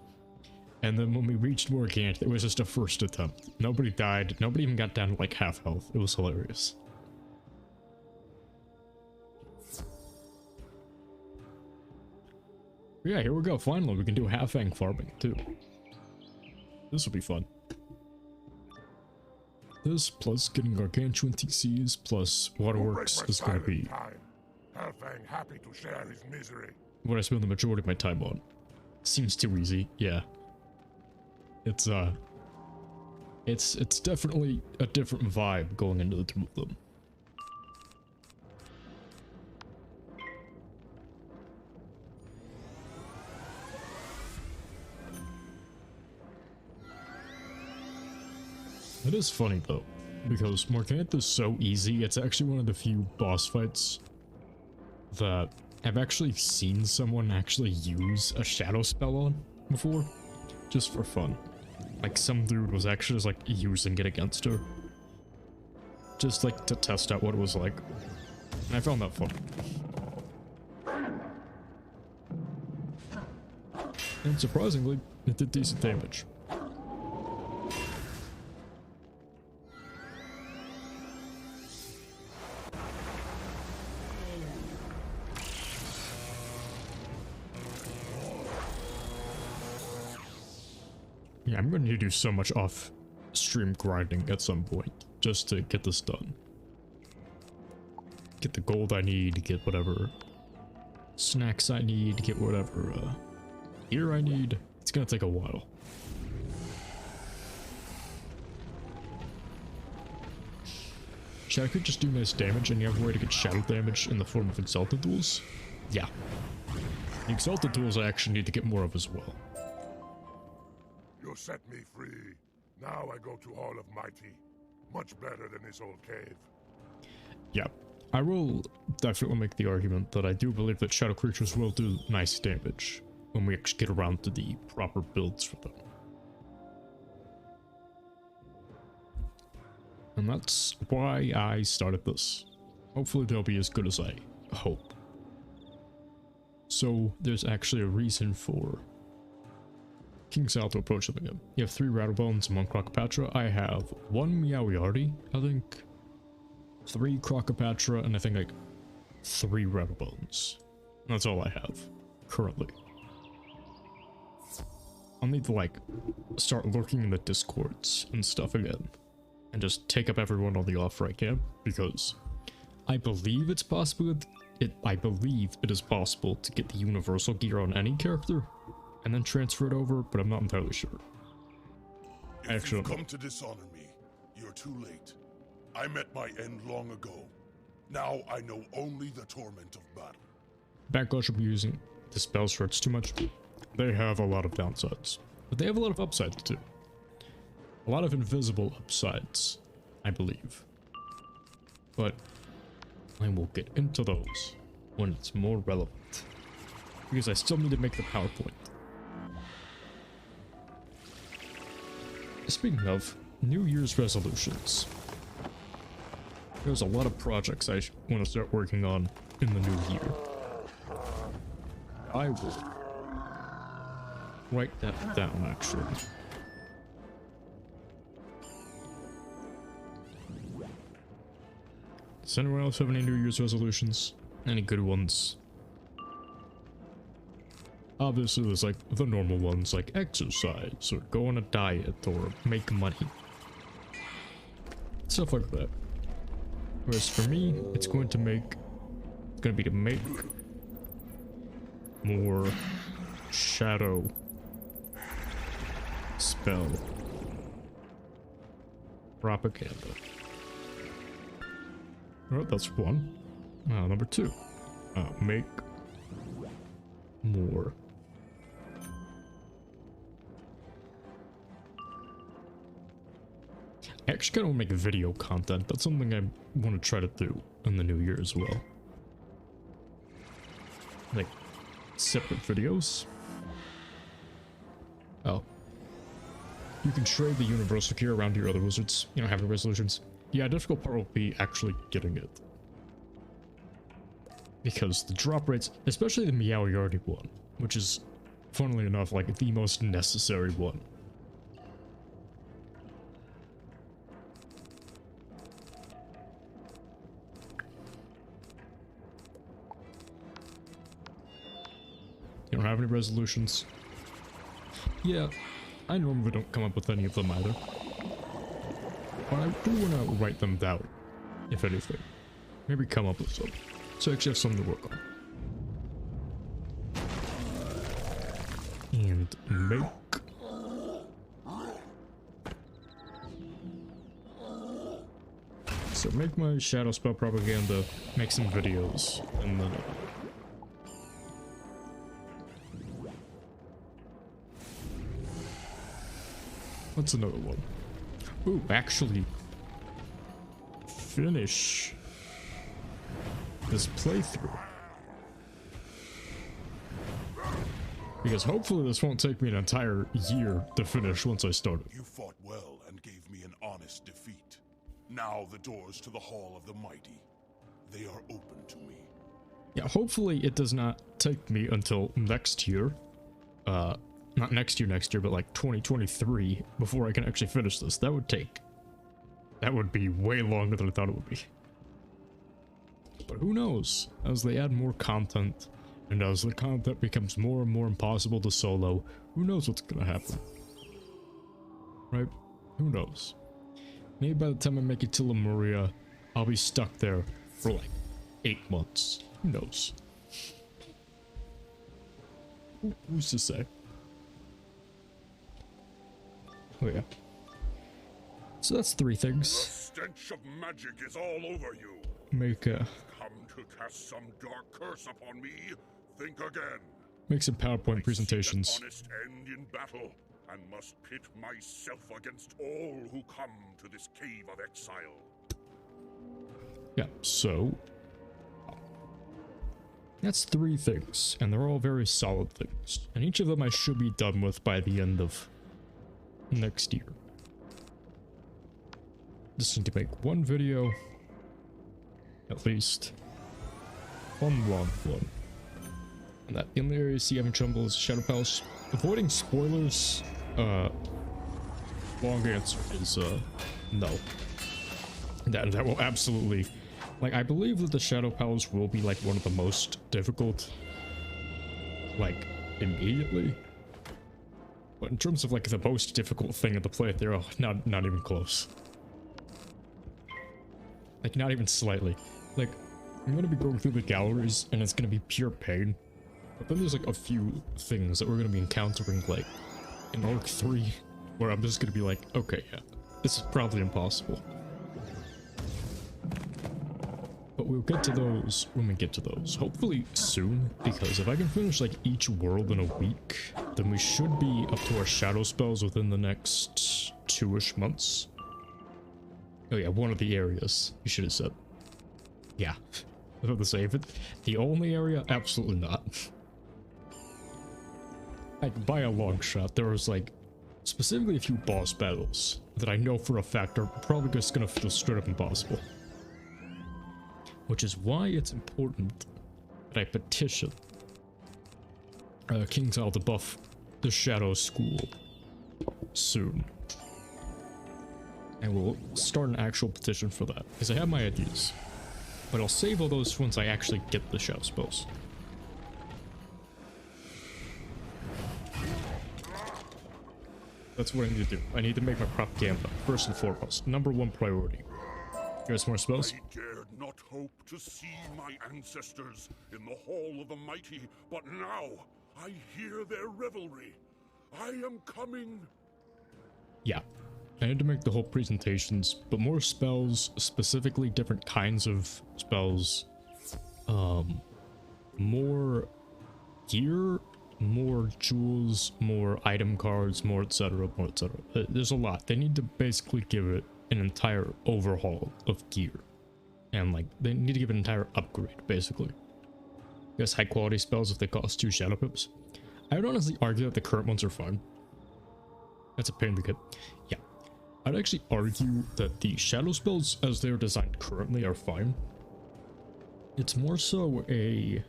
And then when we reached Morganth, it was just a first attempt. Nobody died. Nobody even got down to, like, half health. It was hilarious. Yeah, here we go. Finally, we can do half-fang farming, too. This will be fun. This, plus getting gargantuan TCs, plus waterworks is going to be Halfang happy to share his misery. what I spend the majority of my time on. Seems too easy, yeah. It's definitely a different vibe going into the two of them. It is funny though, because Morganth is so easy, it's actually one of the few boss fights that I've actually seen someone actually use a shadow spell on before, just for fun. Like some dude was actually just like using it against her, just like to test out what it was like, and I found that fun. And surprisingly, it did decent damage. Yeah, I'm going to do so much off-stream grinding at some point, just to get this done. Get the gold I need, get whatever snacks I need, get whatever gear I need. It's going to take a while. Shadow could just do nice damage, and you have a way to get shadow damage in the form of exalted tools? Yeah. The exalted tools I actually need to get more of as well. You set me free. Now I go to Hall of Mighty. Much better than this old cave. Yeah, I will definitely make the argument that I do believe that shadow creatures will do nice damage when we actually get around to the proper builds for them. And that's why I started this. Hopefully they'll be as good as I hope. So there's actually a reason for King Sal to approach them again. You have 3 Rattlebones and 1 Crocopatra. I have 1 Meowiardi, I think, 3 Crocopatra, and I think like 3 Rattlebones. That's all I have currently. I'll need to like start lurking in the Discords and stuff again, and just take up everyone on the offer I can, because I believe it's possible. I believe it is possible to get the universal gear on any character and then transfer it over, but I'm not entirely sure. If you've come to dishonor me, you're too late. I met my end long ago. Now I know only the torment of battle. Backlash will be using the spell shards too much. They have a lot of downsides, but they have a lot of upsides too. A lot of invisible upsides, I believe. But I will get into those when it's more relevant, because I still need to make the PowerPoint. Speaking of New Year's resolutions, there's a lot of projects I want to start working on in the new year. I will write that down, actually. Does anyone else have any New Year's resolutions? Any good ones? Obviously, there's like the normal ones like exercise or go on a diet or make money. stuff like that. Whereas for me, it's going to make more shadow spell propaganda. Alright, that's one. Number two, make more. I actually kind of want to make video content. That's something I want to try to do in the new year as well. Like, separate videos. Oh. You can trade the universal key around to your other wizards, you know, having resolutions. Yeah, difficult part will be actually getting it. Because the drop rates, especially the Meow Yardy one, which is, funnily enough, like the most necessary one. You don't have any resolutions? Yeah, I normally don't come up with any of them either. But I do want to write them down, if anything. Maybe come up with some. So I actually have something to work on. And make... So make my shadow spell propaganda, make some videos, and then... What's another one? Ooh, actually finish this playthrough. Because hopefully this won't take me an entire year to finish once I start it. You fought well and gave me an honest defeat. Now the doors to the Hall of the Mighty, they are open to me. Yeah, hopefully it does not take me until next year. Not next year, but like 2023 before I can actually finish this. That would be way longer than I thought it would be. But who knows? As they add more content, and as the content becomes more and more impossible to solo, who knows what's gonna happen? Right? Who knows? Maybe by the time I make it to Lemuria, I'll be stuck there for like 8 months. Who knows? Who's to say? Oh yeah. So that's 3 things. The stench of magic is all over you. Make Come to cast some dark curse upon me. Think again. Make some PowerPoint presentations. I seek an honest end in battle, and must pit myself against all who come to this cave of exile. Yeah, so that's 3 things, and they're all very solid things. And each of them I should be done with by the end of next year. Just need to make 1 video, at least. 1 long one. And that in the area you see having trouble is Shadow Palace. Avoiding spoilers, long answer is no. That will absolutely, like, I believe that the Shadow Palace will be like one of the most difficult, like, immediately. But in terms of like the most difficult thing in the playthrough, not even close. Like, not even slightly. Like, I'm gonna be going through the galleries and it's gonna be pure pain. But then there's like a few things that we're gonna be encountering, like in Arc 3, where I'm just gonna be like, okay, yeah, this is probably impossible. But we'll get to those when we get to those. Hopefully soon, because if I can finish like each world in a week, then we should be up to our shadow spells within the next 2-ish months. Oh yeah, one of the areas, you should have said. Yeah, I was about to say, if it, the only area? Absolutely not. Like, by a long shot, there was like, specifically a few boss battles that I know for a fact are probably just gonna feel straight up impossible. Which is why it's important that I petition King Tile to buff the Shadow School soon. And we'll start an actual petition for that, because I have my ideas. But I'll save all those once I actually get the shadow spells. That's what I need to do. I need to make my propaganda first and foremost. #1 priority. Guys, more spells? I dared not hope to see my ancestors in the Hall of the Mighty, but now I hear their revelry. I am coming. Yeah. I need to make the whole presentations, but more spells, specifically different kinds of spells. More gear, more jewels, more item cards, more etc, more etc. There's a lot. They need to basically give it an entire overhaul of gear. And like, they need to give it an entire upgrade, basically. Yes, high quality spells if they cost 2 shadow pips. I would honestly argue that the current ones are fine. That's a pain in the kit. Yeah. I'd actually argue that the shadow spells as they're designed currently are fine. It's more so a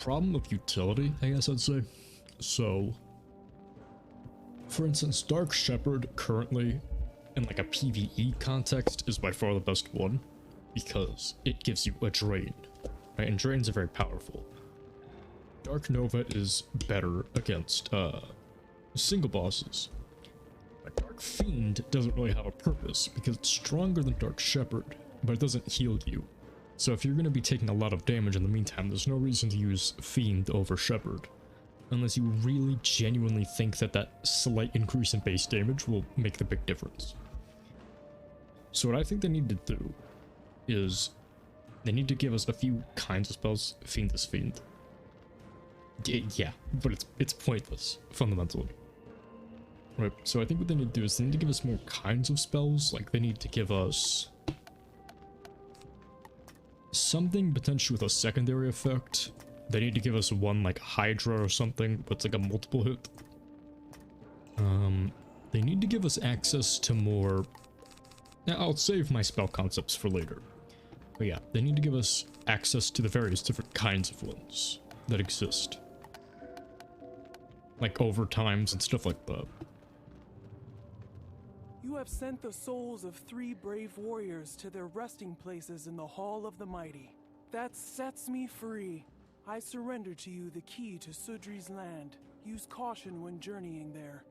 problem of utility, I guess I'd say. So, for instance, Dark Shepherd currently, in like a PvE context, is by far the best one because it gives you a drain, right? And drains are very powerful. Dark Nova is better against single bosses. But Dark Fiend doesn't really have a purpose because it's stronger than Dark Shepherd, but it doesn't heal you. So if you're going to be taking a lot of damage in the meantime, there's no reason to use Fiend over Shepherd. Unless you really genuinely think that that slight increase in base damage will make the big difference. So what I think they need to do is they need to give us a few kinds of spells. Fiend is Fiend. Yeah, but it's pointless, fundamentally. Right, so I think what they need to do is they need to give us more kinds of spells. Like, they need to give us something potentially with a secondary effect. They need to give us one like Hydra or something, but it's like a multiple hit. They need to give us access to more... Now, I'll save my spell concepts for later. But yeah, they need to give us access to the various different kinds of ones that exist. Like overtimes and stuff like that. You have sent the souls of 3 brave warriors to their resting places in the Hall of the Mighty. That sets me free. I surrender to you the key to Sudri's land. Use caution when journeying there.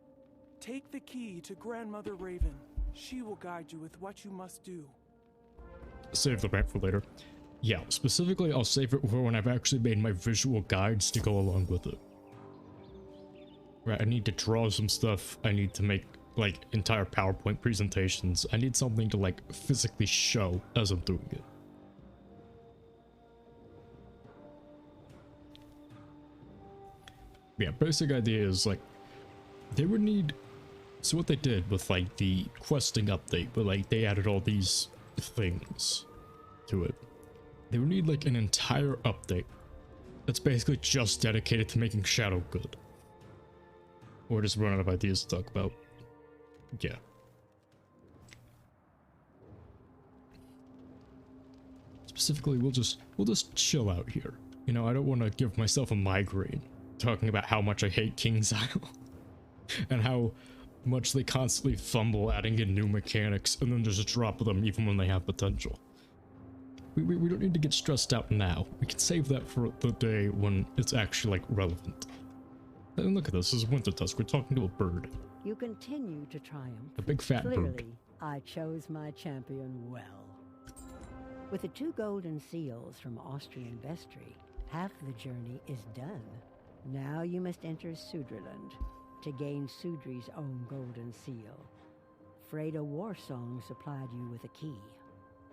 Take the key to Grandmother Raven. She will guide you with what you must do. Save the rant for later. Yeah, specifically I'll save it for when I've actually made my visual guides to go along with it. Right, I need to draw some stuff. I need to make like entire PowerPoint presentations. I need something to like physically show as I'm doing it. Yeah, basic idea is like they would need, so what they did with like the questing update, but like they added all these things to it. They would need like an entire update that's basically just dedicated to making Shadow good. Or just run out of ideas to talk about. Yeah. Specifically, we'll just chill out here. You know, I don't want to give myself a migraine talking about how much I hate KingsIsle and how much they constantly fumble adding in new mechanics and then just drop them even when they have potential. We don't need to get stressed out now. We can save that for the day when it's actually like relevant. And look at this is Wintertusk. We're talking to a bird. You continue to triumph. A big fat Clearly, bird. I chose my champion well. With the 2 golden seals from Austrian Vestry, half the journey is done. Now you must enter Vestrilund to gain Sudri's own golden seal. Freda Warsong supplied you with a key.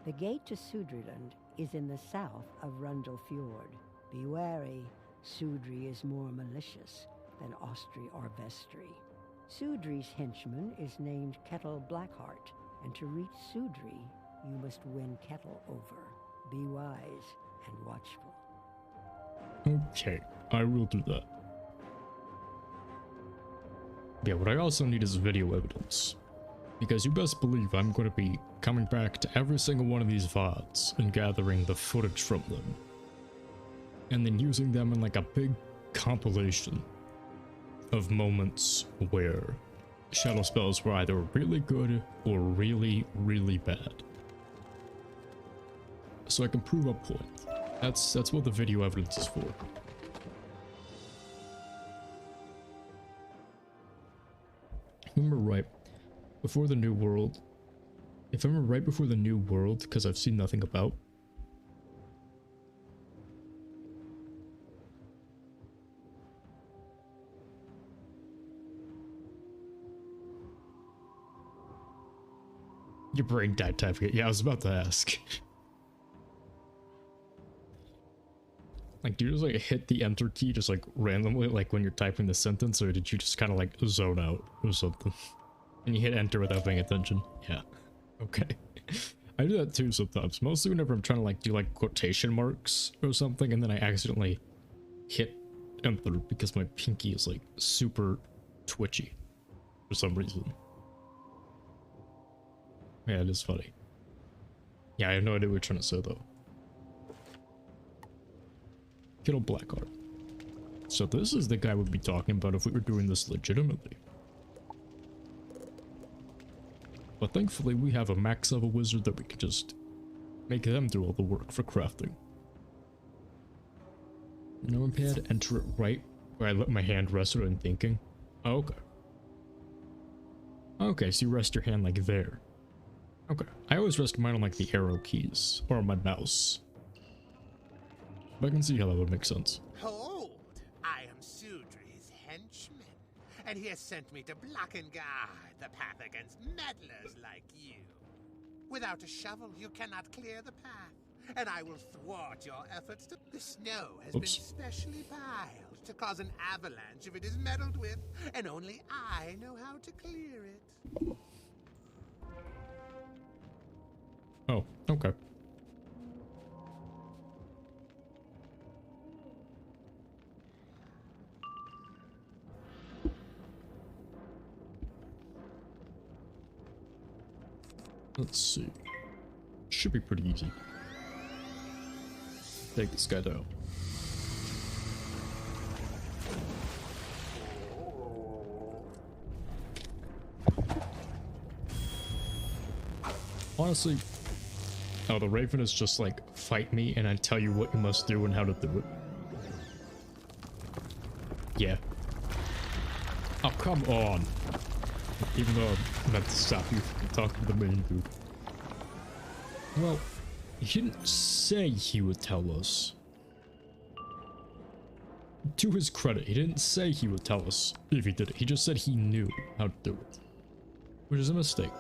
The gate to Vestrilund is in the south of Rundle Fjord. Be wary, Sudri is more malicious than Austri or Vestry. Sudri's henchman is named Kettle Blackheart, and to reach Sudri, you must win Kettle over. Be wise and watchful. Okay, I will do that. Yeah, what I also need is video evidence. Because you best believe I'm going to be coming back to every single one of these VODs and gathering the footage from them. And then using them in like a big compilation of moments where shadow spells were either really good or really, really bad. So I can prove a point. That's what the video evidence is for. Remember right, before the New World, If I remember right before the new world, because I've seen nothing about. Your brain died typing it. Yeah, I was about to ask. Like, do you just like hit the enter key just like randomly, like when you're typing the sentence, or did you just kind of like zone out or something? And you hit enter without paying attention? Yeah. Okay. I do that too sometimes. Mostly whenever I'm trying to like do like quotation marks or something, and then I accidentally hit enter because my pinky is like super twitchy for some reason. Yeah, it is funny. Yeah, I have no idea what you're trying to say though. Good old Blackheart. So this is the guy we'd be talking about if we were doing this legitimately. But thankfully we have a max level wizard that we can just make them do all the work for crafting. Nomad, enter it right where I let my hand rest when thinking. Oh, okay. Okay, so you rest your hand like there. Okay, I always rest mine on like the arrow keys, or on my mouse. But I can see how that would make sense. Hold! I am Sudri's henchman, and he has sent me to block and guard the path against meddlers like you. Without a shovel, you cannot clear the path, and I will thwart your efforts to... The snow has been specially piled to cause an avalanche if it is meddled with, and only I know how to clear it. Oh, okay. Let's see. Should be pretty easy. Take this guy down. Honestly, oh, the Raven is just like, fight me and I tell you what you must do and how to do it. Yeah. Oh, come on. Even though I meant to stop you from talking to the main dude. Well, he didn't say he would tell us. To his credit, he didn't say he would tell us if he did it. He just said he knew how to do it. Which is a mistake.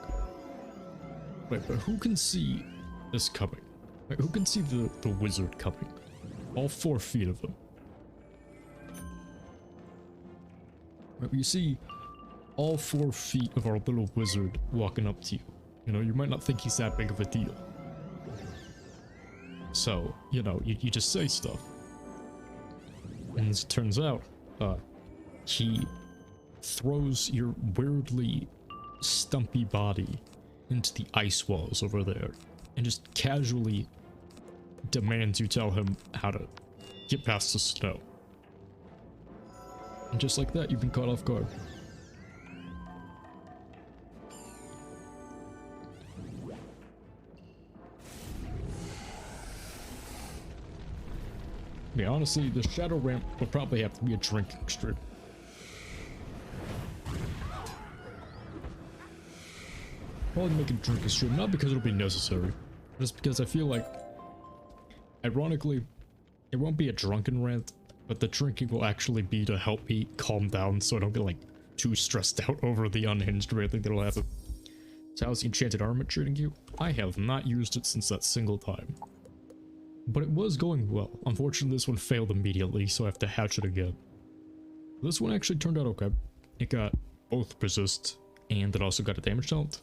Wait, but who can see this coming? Wait, who can see the wizard coming? All 4 feet of him. Right, you see all 4 feet of our little wizard walking up to you. You know, you might not think he's that big of a deal. So, you know, you just say stuff. And as it turns out, he throws your weirdly stumpy body into the ice walls over there and just casually demands you tell him how to get past the snow. And just like that, you've been caught off guard. Yeah, honestly, the shadow ramp will probably have to be a drinking stream. Probably make a drinking stream, not because it'll be necessary, just because I feel like, ironically, it won't be a drunken rant, but the drinking will actually be to help me calm down so I don't get like too stressed out over the unhinged ranting that'll happen. So how's the enchanted armor treating you? I have not used it since that single time. But it was going well. Unfortunately, this one failed immediately, so I have to hatch it again. This one actually turned out okay. It got both resist, and it also got a damage talent.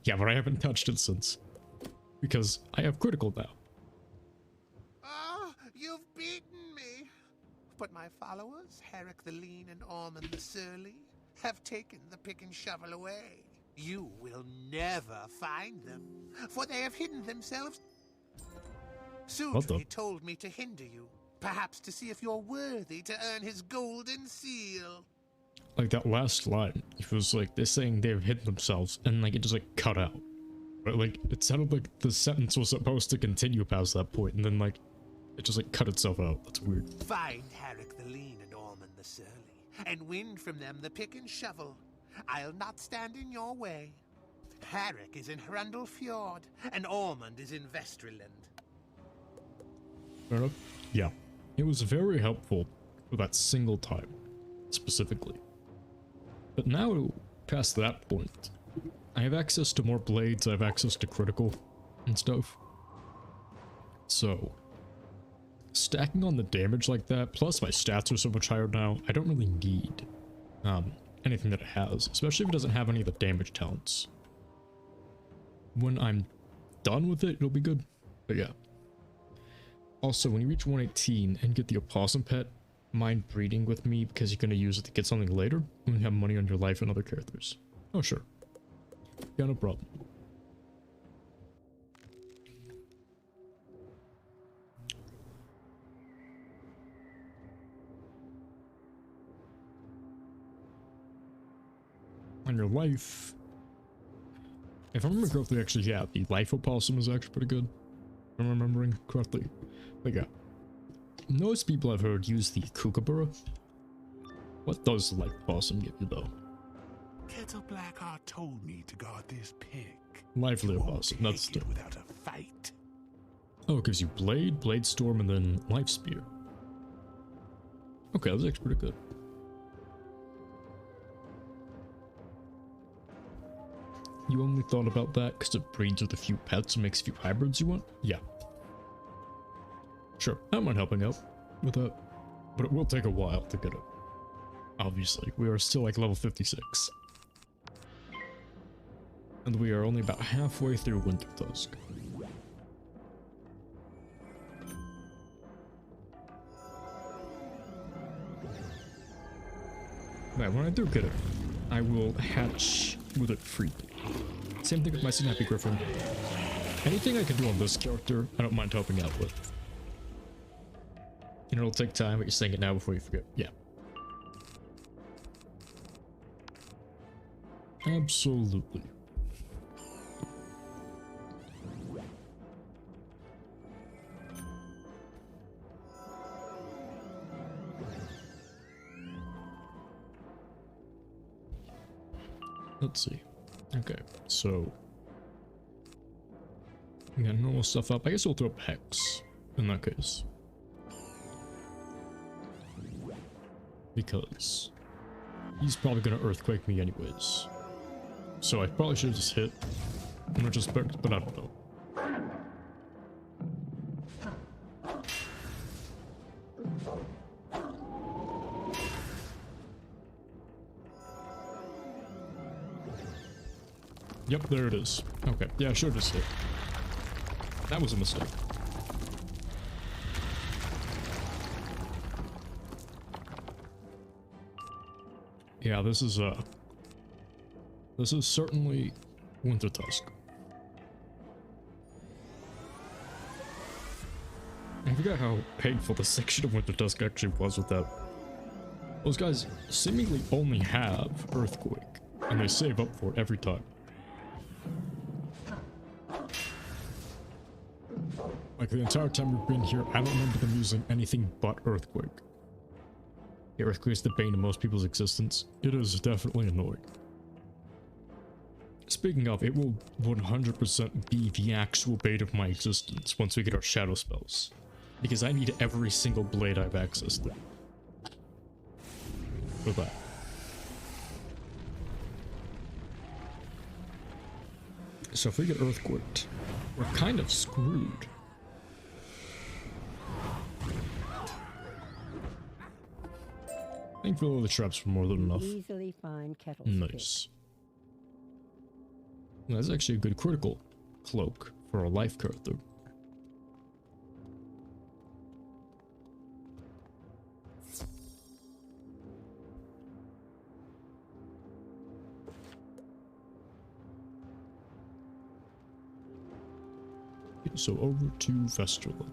Yeah, but I haven't touched it since. Because I have critical now. Ah, you've beaten me. But my followers, Herrick the Lean and Ormond the Surly, have taken the pick and shovel away. You will never find them, for they have hidden themselves. Sudri told me to hinder you, perhaps to see if you're worthy to earn his golden seal. Like that last line, it was like they're saying they've hidden themselves, and like it just like cut out. But like it sounded like the sentence was supposed to continue past that point, and then like it just like cut itself out. That's weird. Find Herrick the Lean and Ormond the Surly, and win from them the pick and shovel. I'll not stand in your way. Herrick is in Hrundle Fjord, and Ormond is in Vestrilund. Fair enough. Yeah. It was very helpful for that single time, specifically. But now, past that point, I have access to more blades, I have access to critical and stuff. So, stacking on the damage like that, plus my stats are so much higher now, I don't really need anything that it has, especially if it doesn't have any of the damage talents. When I'm done with it, it'll be good. But yeah. Also, when you reach 118 and get the opossum pet, mind breeding with me because you're going to use it to get something later when you have money on your life and other characters. Oh, sure. Yeah, no problem. On your life, if I remember correctly, actually, yeah, the life opossum is actually pretty good. If I'm remembering correctly. But yeah, most people I've heard use the kookaburra. What does the life opossum give you, though? Kettle Blackheart told me to guard this pig. Lively opossum, that's the... without a fight. Oh, it gives you blade, blade storm, and then life spear. Okay, that's actually pretty good. You only thought about that because it breeds with a few pets and makes a few hybrids you want? Yeah. Sure, I don't mind helping out with that, but it will take a while to get it. Obviously, we are still like level 56. And we are only about halfway through Winter Tusk. Right, when I do get it, I will hatch with it freely. Same thing with my Snappy Griffin. Anything I can do on this character, I don't mind helping out with. And it'll take time, but you're saying it now before you forget. Yeah. Absolutely. Let's see. Okay, so we got normal stuff up. I guess we'll throw up Hex in that case. Because he's probably gonna earthquake me anyways. So I probably should have just hit in retrospect, but I don't know. Yep, there it is. Okay, yeah, I should have just hit. That was a mistake. Yeah, this is certainly Winter Tusk. I forgot how painful the section of Winter Tusk actually was with that. Those guys seemingly only have Earthquake, and they save up for it every time. Like the entire time we've been here, I don't remember them using anything but Earthquake. The Earthquake is the bane of most people's existence. It is definitely annoying. Speaking of, it will 100% be the actual bane of my existence once we get our shadow spells. Because I need every single blade I have access to. For that. So if we get Earthquaked, we're kind of screwed. Thankfully all the traps were more than enough. Easily find kettle nice. That's actually a good critical cloak for a life character. Okay, so over to Vestrilund.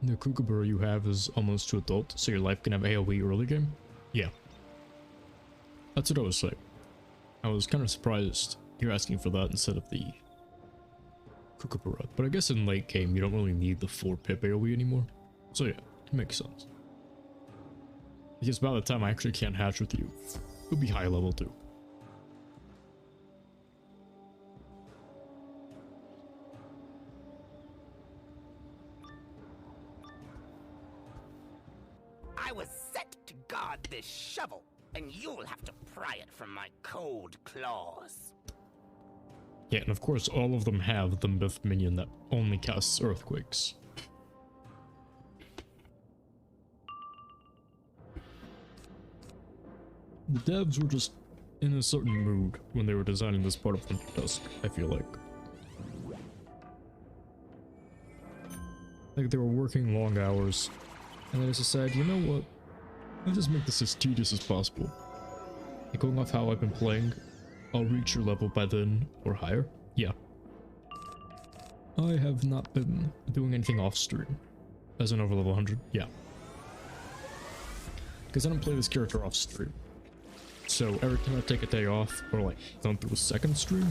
The kookaburra you have is almost to adult, so your life can have AoE early game? Yeah. That's what I was saying. I was kind of surprised you're asking for that instead of the Kookaburra. But I guess in late game, you don't really need the 4 pip AoE anymore. So yeah, it makes sense. Because by the time I actually can't hatch with you, it'll be high level too. I was set to guard this shovel, and you'll have to pry it from my cold claws. Yeah, and of course all of them have the myth minion that only casts earthquakes. The devs were just in a certain mood when they were designing this part of Winter Dusk, I feel like. Like they were working long hours, and they just decided, you know what, let's just make this as tedious as possible. And going off how I've been playing, I'll reach your level by then, or higher. Yeah. I have not been doing anything off stream. As in over level 100, yeah. Because I don't play this character off stream. So every time I take a day off, or like don't do a second stream,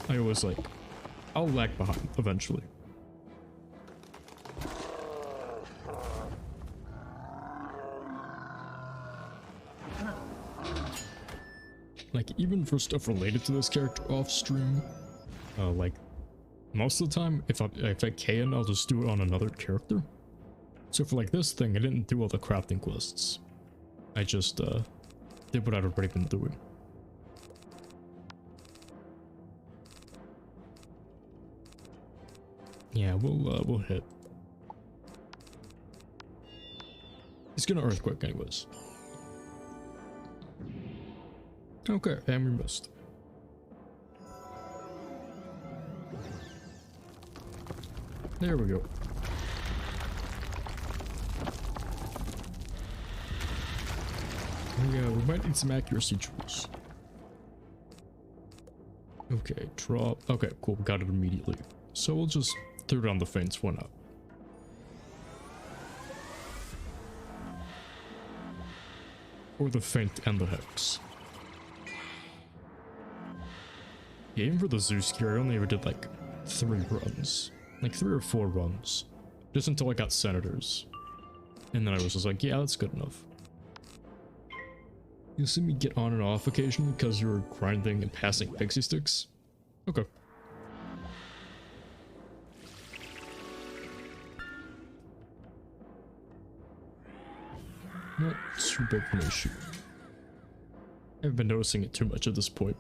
I always like, I'll lag behind eventually. Like even for stuff related to this character off stream, like most of the time if I can, I'll just do it on another character. So for like this thing, I didn't do all the crafting quests. I just did what I'd already been doing. Yeah, we'll hit. He's gonna earthquake anyways. Okay, and we missed. There we go. Yeah, we might need some accuracy tools. Okay, drop. Okay, cool, we got it immediately. So we'll just throw down the feints, why not? Or the feint and the hex. Yeah, even for the Zeus gear, I only ever did like 3 runs. Like 3 or 4 runs. Just until I got senators. And then I was just like, yeah, that's good enough. You'll see me get on and off occasionally because you're grinding and passing pixie sticks. Okay. Not too big of an issue. I haven't been noticing it too much at this point.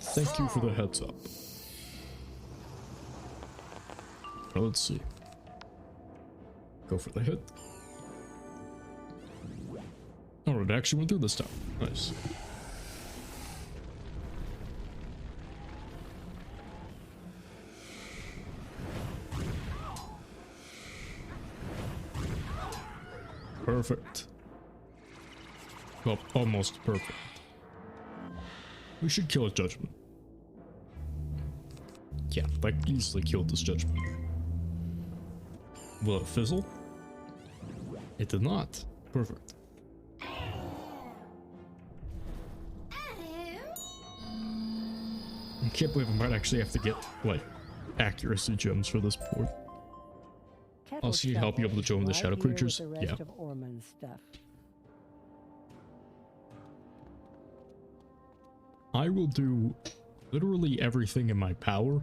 Thank you for the heads up. Well, let's see. Go for the hit. Oh, it actually went through this time. Nice. Perfect. Well, almost perfect. We should kill a judgment. Yeah, like easily killed this judgment. Will it fizzle? It did not. Perfect. I can't believe I might actually have to get, like, accuracy gems for this port. I'll see you help you able to join the shadow creatures. Yeah. I will do literally everything in my power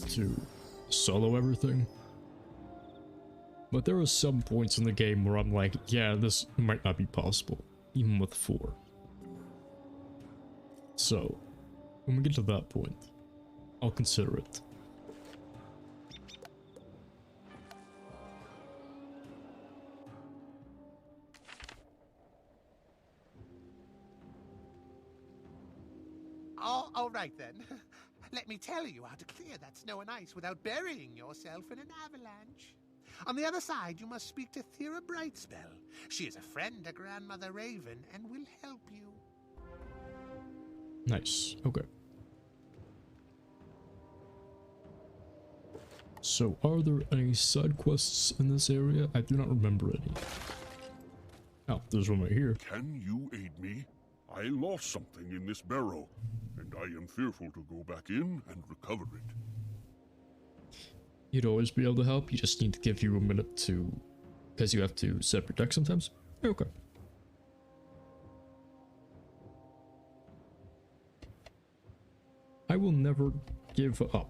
to solo everything. But there are some points in the game where I'm like, yeah, this might not be possible, even with 4. So, when we get to that point, I'll consider it. All right then. Let me tell you how to clear that snow and ice without burying yourself in an avalanche. On the other side, you must speak to Thera Brightspell. She is a friend to Grandmother Raven and will help you. Nice. Okay. So, are there any side quests in this area? I do not remember any. Oh, there's one right here. Can you aid me? I lost something in this barrow, and I am fearful to go back in and recover it. You'd always be able to help, you just need to give you a minute to... because you have to set your deck sometimes? Okay. I will never give up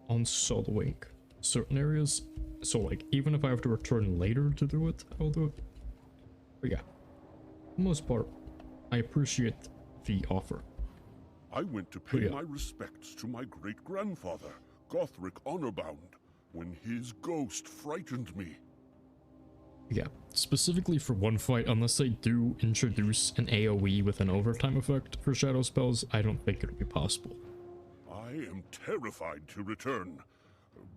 on soloing certain areas, so like, even if I have to return later to do it, I'll do it. But yeah, for the most part, I appreciate the offer. I went to pay my respects to my great-grandfather, Gothric Honorbound, when his ghost frightened me. Yeah, specifically for one fight, unless they do introduce an AoE with an overtime effect for shadow spells, I don't think it'll be possible. I am terrified to return,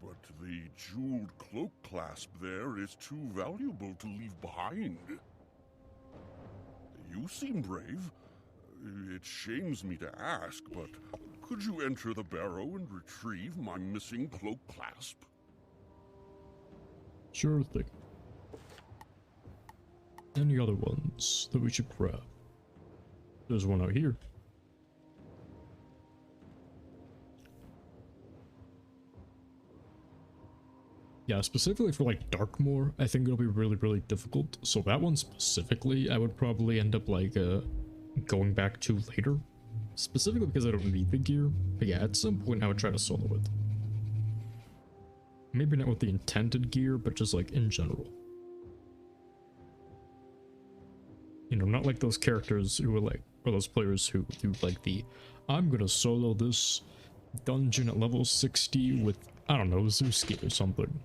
but the jeweled cloak clasp there is too valuable to leave behind. You seem brave. It shames me to ask, but could you enter the barrow and retrieve my missing cloak clasp? Sure thing. Any other ones that we should grab? There's one out here. Yeah, specifically for like Darkmoor, I think it'll be really, really difficult. So that one specifically, I would probably end up like going back to later. Specifically because I don't need the gear. But yeah, at some point I would try to solo it. Maybe not with the intended gear, but just like in general. You know, not like those characters who are like, or those players who do like the, I'm gonna solo this dungeon at level 60 with, I don't know, Zewski or something.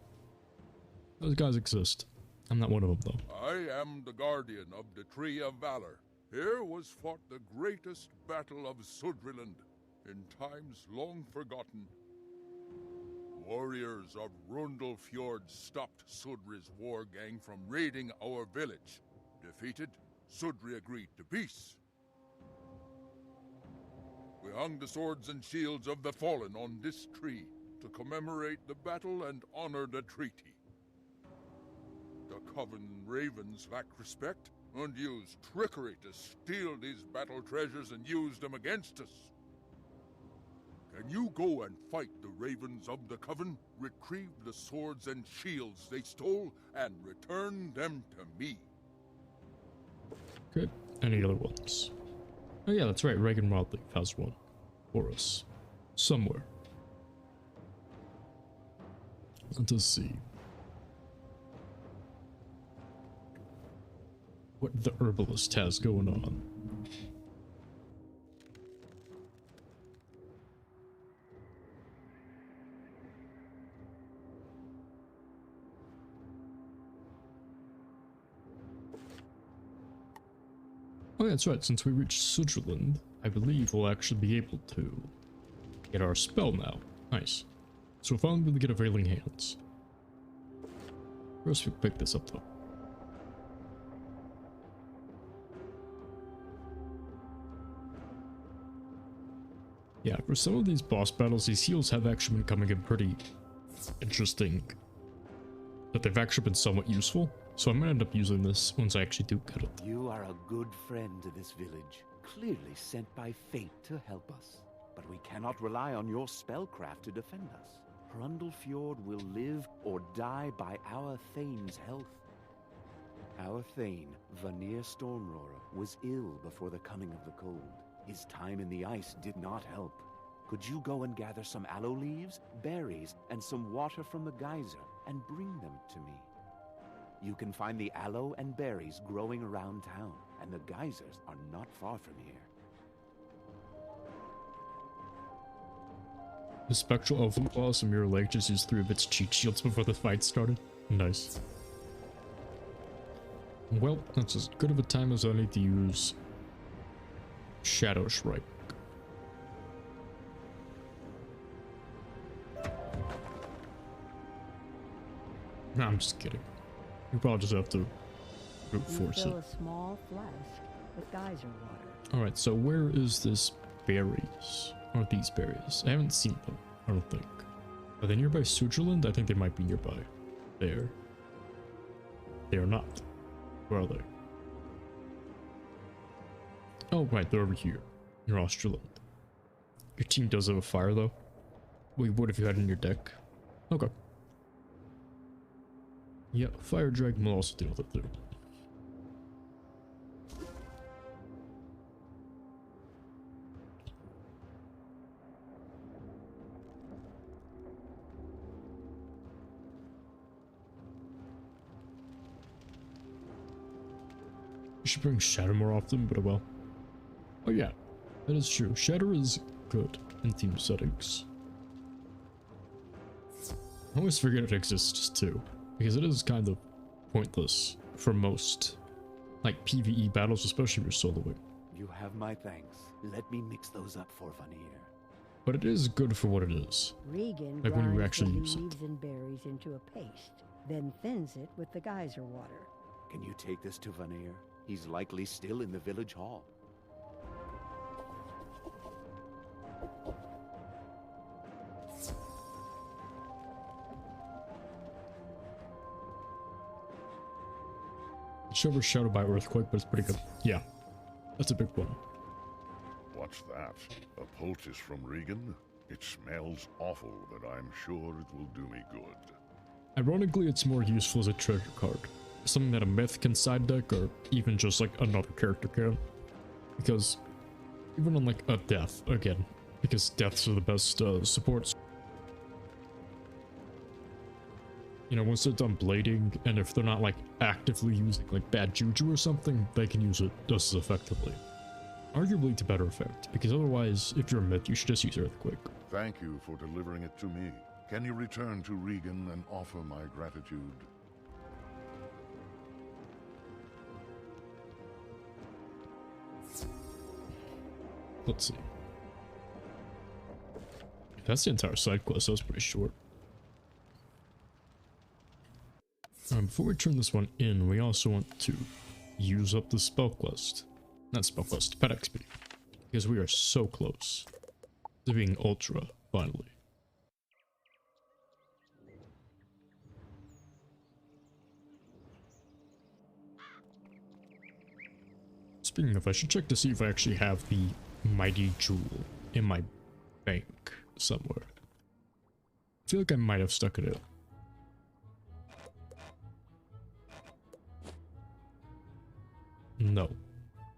Those guys exist. I'm not one of them though. I am the guardian of the Tree of Valor. Here was fought the greatest battle of Vestrilund in times long forgotten. Warriors of Rundlefjord stopped Sudri's war gang from raiding our village. Defeated, Sudri agreed to peace. We hung the swords and shields of the fallen on this tree to commemorate the battle and honor the treaty. The Coven Ravens lacked respect and used trickery to steal these battle treasures and use them against us. Can you go and fight the Ravens of the Coven, retrieve the swords and shields they stole, and return them to me? Good. Any other ones? Oh yeah, that's right, Reagan Wildleaf has one for us. Somewhere. Let us see. What the herbalist has going on. Oh yeah, that's right, since we reached Vestrilund, I believe we'll actually be able to get our spell now. Nice. So we're finally going to get Availing Hands. First we pick this up though. Yeah, for some of these boss battles, these heals have actually been coming in pretty interesting. But they've actually been somewhat useful. So I'm gonna end up using this once I actually do get it. You are a good friend to this village, clearly sent by fate to help us. But we cannot rely on your spellcraft to defend us. Rundlefjord will live or die by our Thane's health. Our Thane, Vanir Stormroarer, was ill before the coming of the cold. His time in the ice did not help. Could you go and gather some aloe leaves, berries, and some water from the geyser, and bring them to me? You can find the aloe and berries growing around town, and the geysers are not far from here. The Spectral Elfin Claws and Mirror Lake just used 3 of its cheat shields before the fight started. Nice. Well, that's as good of a time as any to use Shadow Shrike. No, I'm just kidding. You probably just have to brute force Fill it. a small flask with geyser water. Alright, so where is this berries? Or these berries? I haven't seen them, I don't think. Are they nearby Vestrilund? I think they might be nearby. There. They are not. Where are they? Oh, right, they're over here. You're Vestrilund. Your team does have a fire, though. What would if you had it in your deck? Okay. Yeah, Fire Dragon will also deal with it, too. You should bring Shatter more often, but well. Oh yeah, that is true. Shatter is good in theme settings. I always forget it exists too, because it is kind of pointless for most, like, PvE battles, especially if you're soloing. You have my thanks. Let me mix those up for Vanir. But it is good for what it is. Regan Like when you grinds actually the use it. leaves and berries into a paste, then thins it with the geyser water. Can you take this to Vanir? He's likely still in the village hall. It's shadowed by earthquake, but it's pretty good. Yeah, that's a big one. What's that? A poultice from Regan? It smells awful, but I'm sure it will do me good. Ironically, it's more useful as a treasure card. Something that a myth can side deck, or even just like another character can. Because even on like a death, again, because deaths are the best supports. You know, once they're done blading, and if they're not like actively using like bad juju or something, they can use it just as effectively. Arguably to better effect, because otherwise, if you're a myth, you should just use Earthquake. Thank you for delivering it to me. Can you return to Regan and offer my gratitude? Let's see. That's the entire side quest. That was pretty short. Before we turn this one in, we also want to use up the spell quest. Not spell quest, pet XP. Because we are so close to being ultra, finally. Speaking of, I should check to see if I actually have the mighty jewel in my bank somewhere. I feel like I might have stuck it in. No.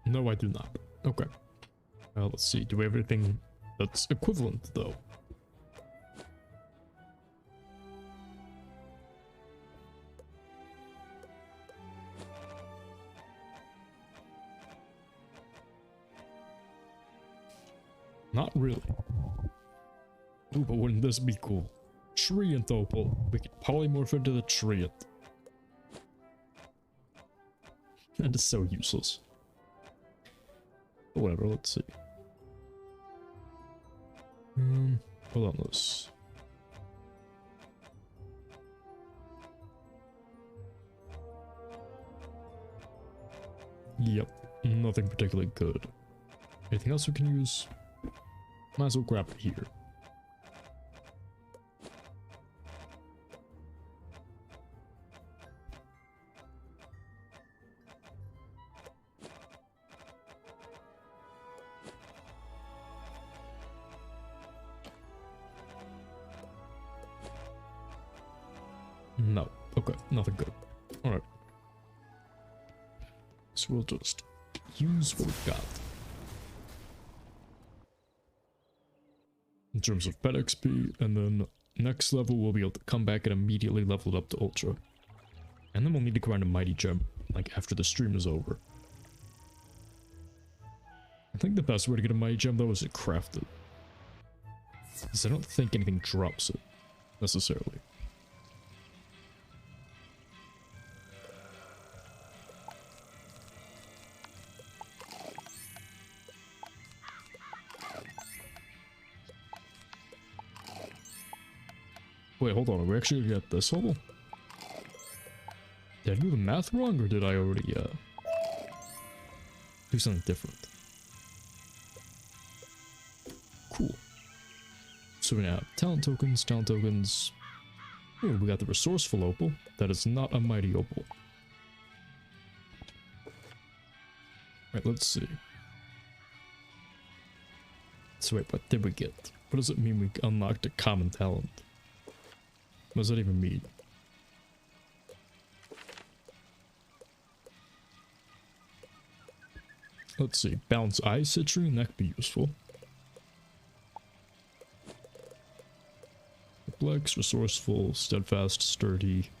No, I do not. Okay. Let's see. Do we have anything that's equivalent, though? Not really. Ooh, but wouldn't this be cool? Treant opal. We could polymorph into the treant. That is so useless. But whatever, let's see. Hold on, this. Yep, nothing particularly good. Anything else we can use? Might as well grab it here. No. Okay, nothing good. Alright. So we'll just use what we've got. In terms of pet XP, and then next level we'll be able to come back and immediately level it up to Ultra. And then we'll need to grind a Mighty Gem, like after the stream is over. I think the best way to get a Mighty Gem though is to craft it. Because I don't think anything drops it, necessarily. Wait, hold on, are we actually gonna get this level? Did I do the math wrong, or did I already, do something different? Cool. So we have talent tokens. Ooh, we got the resourceful opal. That is not a mighty opal. Right, let's see. So wait, what did we get? What does it mean we unlocked a common talent? What does that even mean? Let's see. Balance eye citrine, that could be useful. Perplex, resourceful, steadfast, sturdy,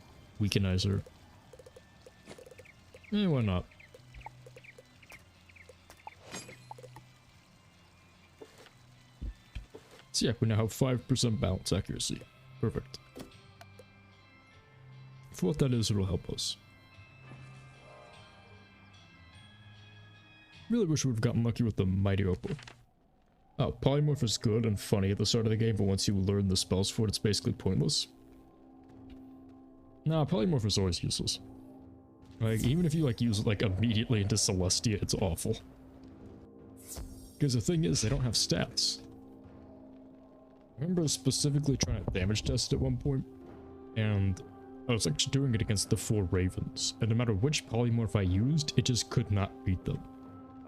weakenizer. Why not? So yeah, we now have 5% balance accuracy. Perfect. For what that is, it'll help us. Really wish we would have gotten lucky with the Mighty Opal. Oh, Polymorph is good and funny at the start of the game, but once you learn the spells for it, it's basically pointless. Nah, Polymorph is always useless. Like, even if you, like, use it, like, immediately into Celestia, it's awful. Because the thing is, they don't have stats. I remember specifically trying to damage test at one point, and I was actually doing it against the 4 ravens, and no matter which polymorph I used, it just could not beat them.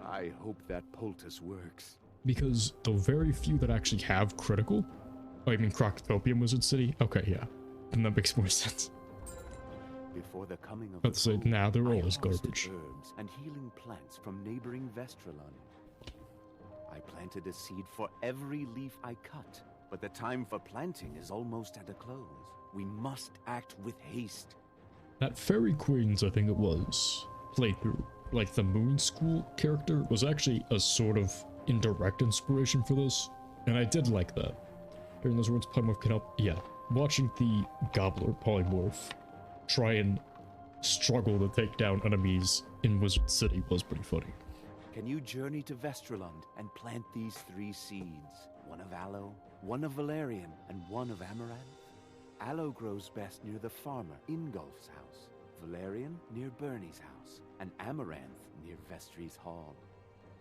I hope that poultice works. Because the very few that actually have critical... Oh, you mean Croctopium Wizard City? Okay, yeah. Then that makes more sense. Before the coming of Let's say, nah, they're always garbage. Herbs and healing plants from neighboring Vestrilund. I planted a seed for every leaf I cut, but the time for planting is almost at a close. We must act with haste. That Fairy Queens, I think it was, playthrough, like the Moon School character, was actually a sort of indirect inspiration for this, and I did like that. During those words, polymorph can help. Yeah, watching the Gobbler polymorph try and struggle to take down enemies in Wizard City was pretty funny. Can you journey to Vestrilund and plant these 3 seeds? One of aloe, one of valerian, and one of amaranth? Aloe grows best near the farmer Ingolf's house, valerian near Bernie's house, and amaranth near Vestry's hall.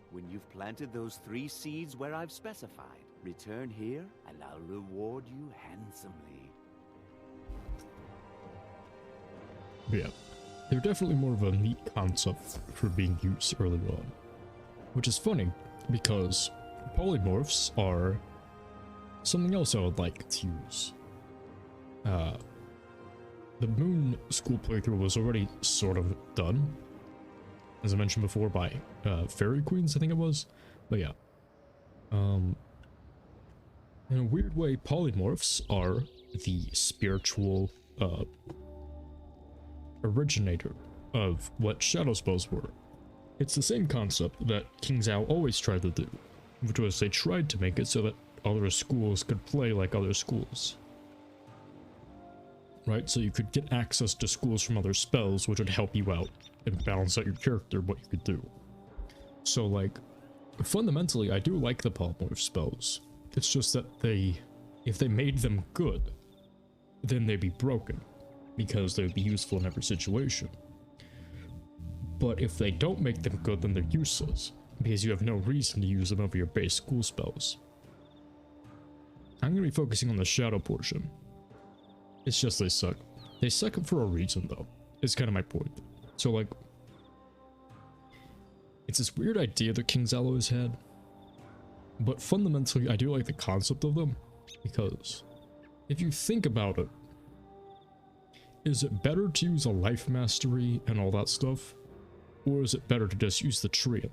When you've planted those 3 seeds where I've specified, return here and I'll reward you handsomely. Yeah, they're definitely more of a neat concept for being used early on. Which is funny, because polymorphs are something else I would like to use. The Moon School playthrough was already sort of done, as I mentioned before, by Fairy Queens, I think it was. But yeah. In a weird way, polymorphs are the spiritual originator of what shadow spells were. It's the same concept that King Zhao always tried to do, which was they tried to make it so that other schools could play like other schools. Right, so you could get access to schools from other spells, which would help you out and balance out your character, what you could do. So, like, fundamentally, I do like the polymorph spells. It's just that if they made them good, then they'd be broken, because they'd be useful in every situation. But if they don't make them good, then they're useless, because you have no reason to use them over your base school spells. I'm going to be focusing on the shadow portion. It's just they suck. They suck for a reason, though. It's kind of my point. So, like, it's this weird idea that King Zhao has had, but fundamentally, I do like the concept of them, because if you think about it, is it better to use a life mastery and all that stuff, or is it better to just use the Treant,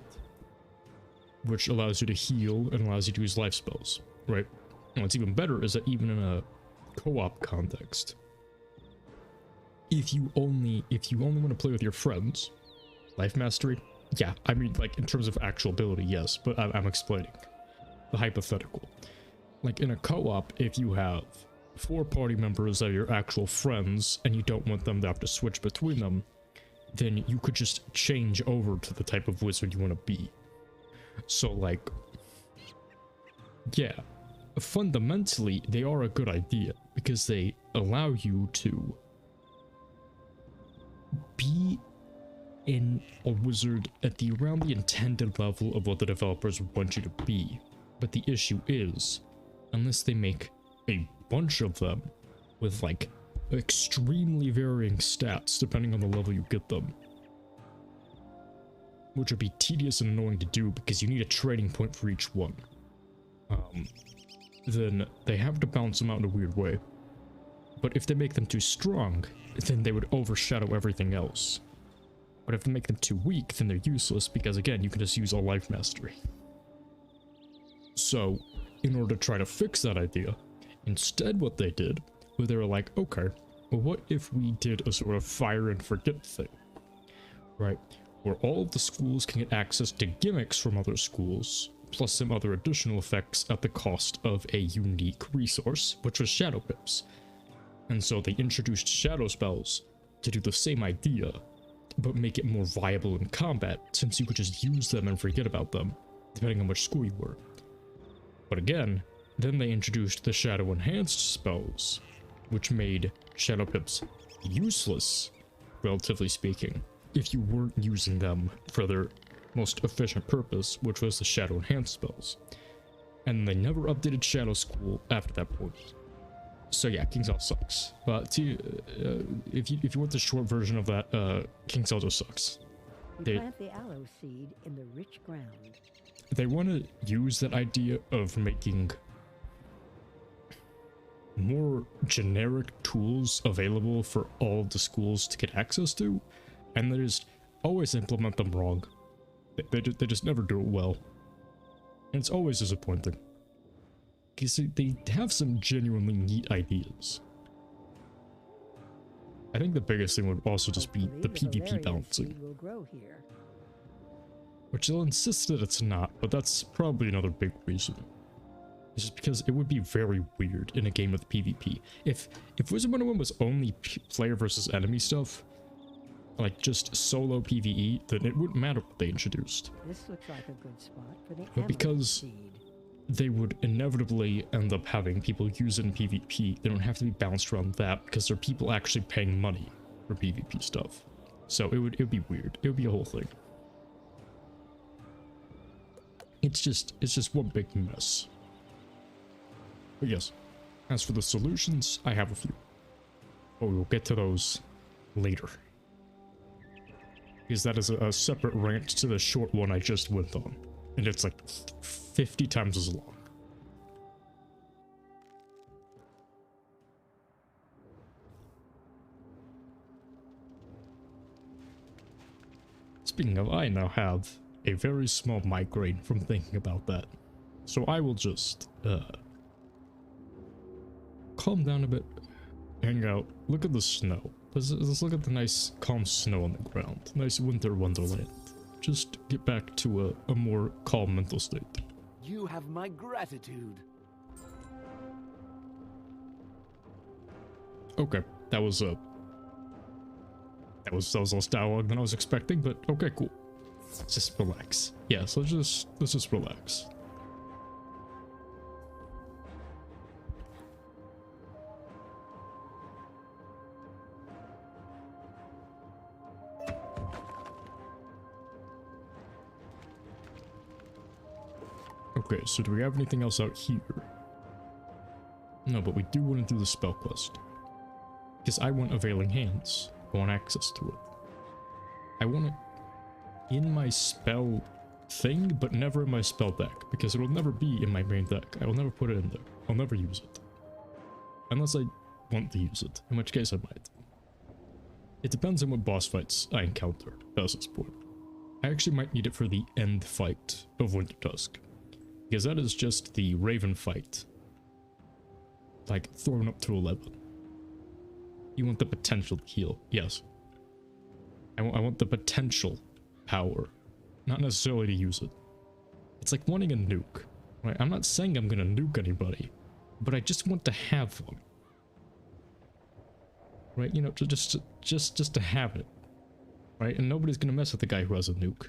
which allows you to heal and allows you to use life spells, right? And what's even better is that even in a co-op context, if you only want to play with your friends, life mastery, yeah, I mean, like, in terms of actual ability, yes, but I'm explaining the hypothetical. Like, in a co-op, if you have 4 party members that are your actual friends and you don't want them to have to switch between them, then you could just change over to the type of wizard you want to be. So, like, yeah, fundamentally, they are a good idea because they allow you to be in a wizard at around the intended level of what the developers want you to be. But the issue is, unless they make a bunch of them with, like, extremely varying stats depending on the level you get them, which would be tedious and annoying to do because you need a trading point for each one. then they have to balance them out in a weird way. But if they make them too strong, then they would overshadow everything else. But if they make them too weak, then they're useless because, again, you can just use a life mastery. So, in order to try to fix that idea, instead what they did was they were like, okay, well, what if we did a sort of fire and forget thing, right? Where all of the schools can get access to gimmicks from other schools, plus some other additional effects at the cost of a unique resource, which was Shadow Pips. And so they introduced shadow spells to do the same idea, but make it more viable in combat, since you could just use them and forget about them, depending on which school you were. But again, then they introduced the Shadow Enhanced spells, which made Shadow Pips useless, relatively speaking, if you weren't using them for their most efficient purpose, which was the Shadow Enhanced spells. And they never updated Shadow School after that point. So yeah, King's sucks. But if you want the short version of that, King's just sucks. You plant the aloe seed in the rich ground. They want to use that idea of making more generic tools available for all of the schools to get access to, and they just always implement them wrong. They just never do it well. And it's always disappointing. Because they have some genuinely neat ideas. I think the biggest thing would also just be the PvP balancing. Will grow here. Which they'll insist that it's not, but that's probably another big reason. It's just because it would be very weird in a game with PvP. If Wizard101 was only player versus enemy stuff, like just solo PvE, then it wouldn't matter what they introduced. This looks like a good spot for the But because seed. they would inevitably end up having people use it in PvP, they don't have to be balanced around that because there are people actually paying money for PvP stuff. So it would be weird. It would be a whole thing. It's just one big mess. But yes, as for the solutions, I have a few. But we will get to those later. Because that is a separate rant to the short one I just went on. And it's like 50 times as long. Speaking of, I now have a very small migraine from thinking about that. So I will just calm down a bit, hang out, look at the snow. Let's look at the nice calm snow on the ground. Nice winter wonderland. Just get back to a more calm mental state. You have my gratitude. Okay, that was less dialogue than I was expecting, but okay, cool. Let's just relax. Yeah, so let's just relax. Okay, so do we have anything else out here? No, but we do want to do the spell quest. Because I want Availing Hands. I want access to it. I want it in my spell thing, but never in my spell deck. Because it will never be in my main deck. I will never put it in there. I'll never use it. Unless I want to use it, in which case I might. It depends on what boss fights I encounter at this point. I actually might need it for the end fight of Winter Tusk. Because that is just the Raven fight. Like, thrown up to 11. You want the potential to heal. Yes. I want the potential power. Not necessarily to use it. It's like wanting a nuke. Right? I'm not saying I'm gonna nuke anybody. But I just want to have one. Right? You know, just to have it. Right? And nobody's gonna mess with the guy who has a nuke.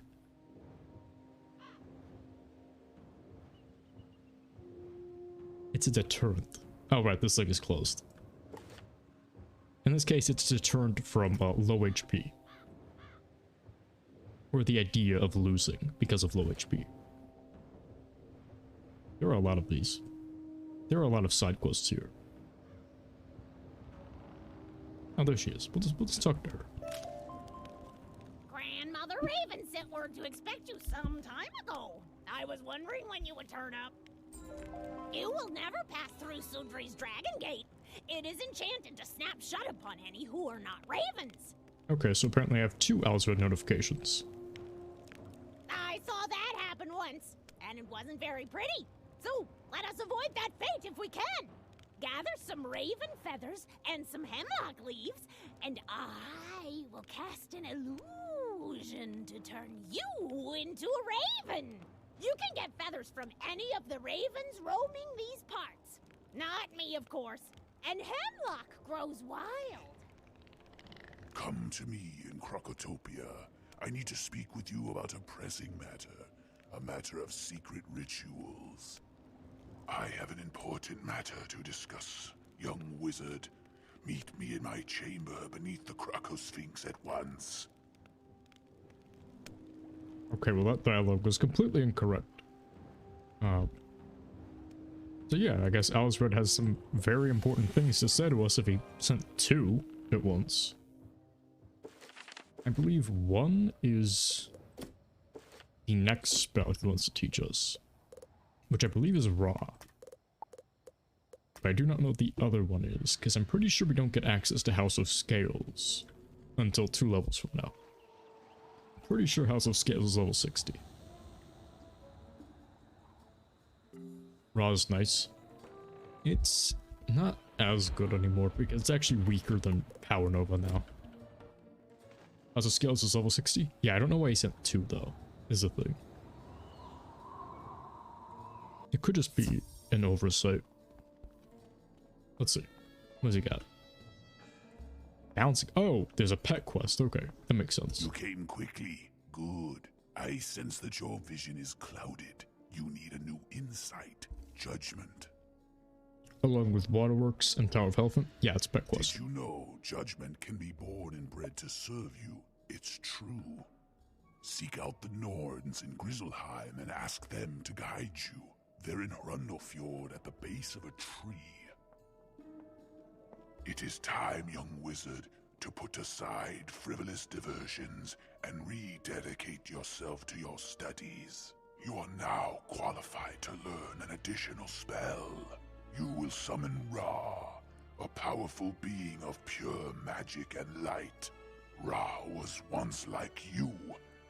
It's a deterrent. Oh right, this thing is closed. In this case, it's deterrent from low HP. Or the idea of losing because of low HP. There are a lot of these. There are a lot of side quests here. Oh, there she is. We'll just talk to her. Grandmother Raven sent word to expect you some time ago. I was wondering when you would turn up. You will never pass through Sudri's Dragon Gate. It is enchanted to snap shut upon any who are not ravens. Okay, so apparently I have 2 Owlswood notifications. I saw that happen once, and it wasn't very pretty. So, let us avoid that fate if we can. Gather some raven feathers and some hemlock leaves, and I will cast an illusion to turn you into a raven. You can get feathers from any of the ravens roaming these parts. Not me, of course. And hemlock grows wild. Come to me in Crocotopia. I need to speak with you about a pressing matter. A matter of secret rituals. I have an important matter to discuss, young wizard. Meet me in my chamber beneath the Crocosphinx at once. Okay, well that dialogue was completely incorrect. So yeah, I guess Owlsred has some very important things to say to us if he sent 2 at once. I believe 1 is the next spell he wants to teach us, which I believe is Raw. But I do not know what the other one is, because I'm pretty sure we don't get access to House of Scales until 2 levels from now. I'm pretty sure House of Scales is level 60. Raw is nice. It's not as good anymore because it's actually weaker than Power Nova now. House of Scales is level 60? Yeah, I don't know why he sent 2 though, is the thing. It could just be an oversight. Let's see. What does he got? Balancing. Oh, there's a pet quest. Okay, that makes sense. You came quickly. Good. I sense that your vision is clouded. You need a new insight. Judgment. Along with Waterworks and Tower of Elephant? Yeah, it's pet quest. Did you know judgment can be born and bred to serve you? It's true. Seek out the Norns in Grizzleheim and ask them to guide you. They're in Hrundlefjord at the base of a tree. It is time, young wizard, to put aside frivolous diversions and rededicate yourself to your studies. You are now qualified to learn an additional spell. You will summon Ra, a powerful being of pure magic and light. Ra was once like you,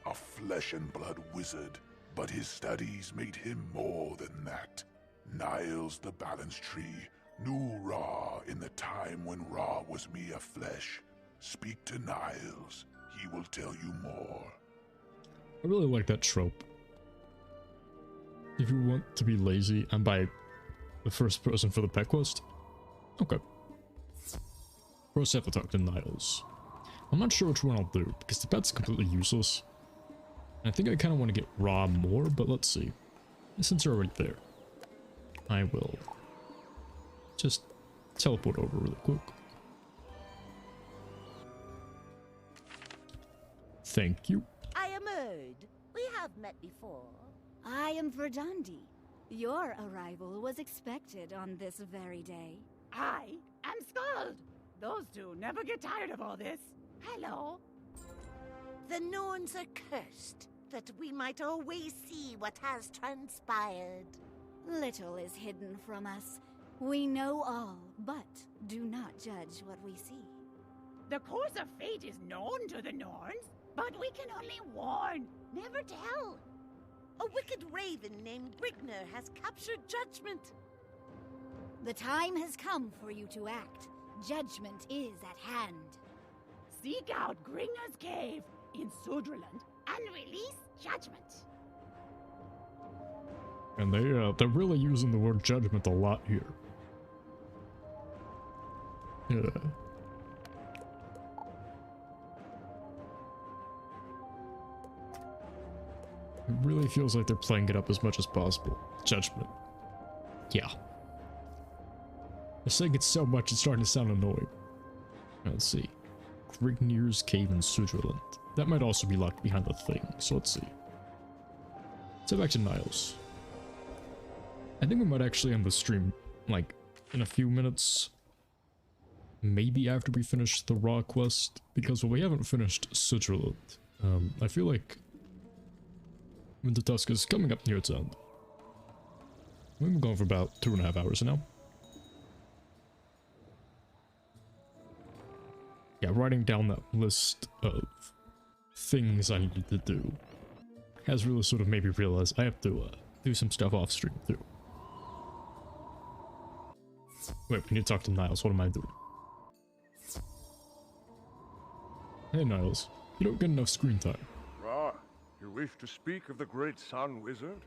a flesh and blood wizard, but his studies made him more than that. Niles the Balance Tree knew Ra in the time when Ra was mere flesh. Speak to Niles, he will tell you more. I really like that trope. If you want to be lazy and buy the first person for the pet quest, okay. First I have to talk to Niles. I'm not sure which one I'll do, because the pet's completely useless. I think I kind of want to get Ra more, but let's see. And since you're already there, I will just teleport over really quick. Thank you. I am Erd. We have met before. I am Verdandi. Your arrival was expected on this very day. I am Skald. Those two never get tired of all this. Hello. The Norns are cursed, that we might always see what has transpired. Little is hidden from us. We know all, but do not judge what we see. The course of fate is known to the Norns, but we can only warn, never tell. A wicked raven named Brigner has captured Judgment. The time has come for you to act. Judgment is at hand. Seek out Gringer's cave in Sudriland and release Judgment. And they're really using the word judgment a lot here. Yeah. It really feels like they're playing it up as much as possible. Judgment. Yeah. They're saying it so much it's starting to sound annoying. Now, let's see. Grignir's Cave in Sudriland. That might also be locked behind the thing, so let's see. Let's head back to Niles. I think we might actually end the stream, like, in a few minutes. Maybe after we finish the Raw quest, because well, we haven't finished Sudriland. I feel like Winter Tusk is coming up near its end. We've been going for about 2.5 hours now. Yeah, writing down that list of things I needed to do has really sort of made me realize I have to do some stuff off stream too. Wait, we need to talk to Niles. What am I doing? Hey Niles, you don't get enough screen time. Ra, you wish to speak of the great Sun Wizard?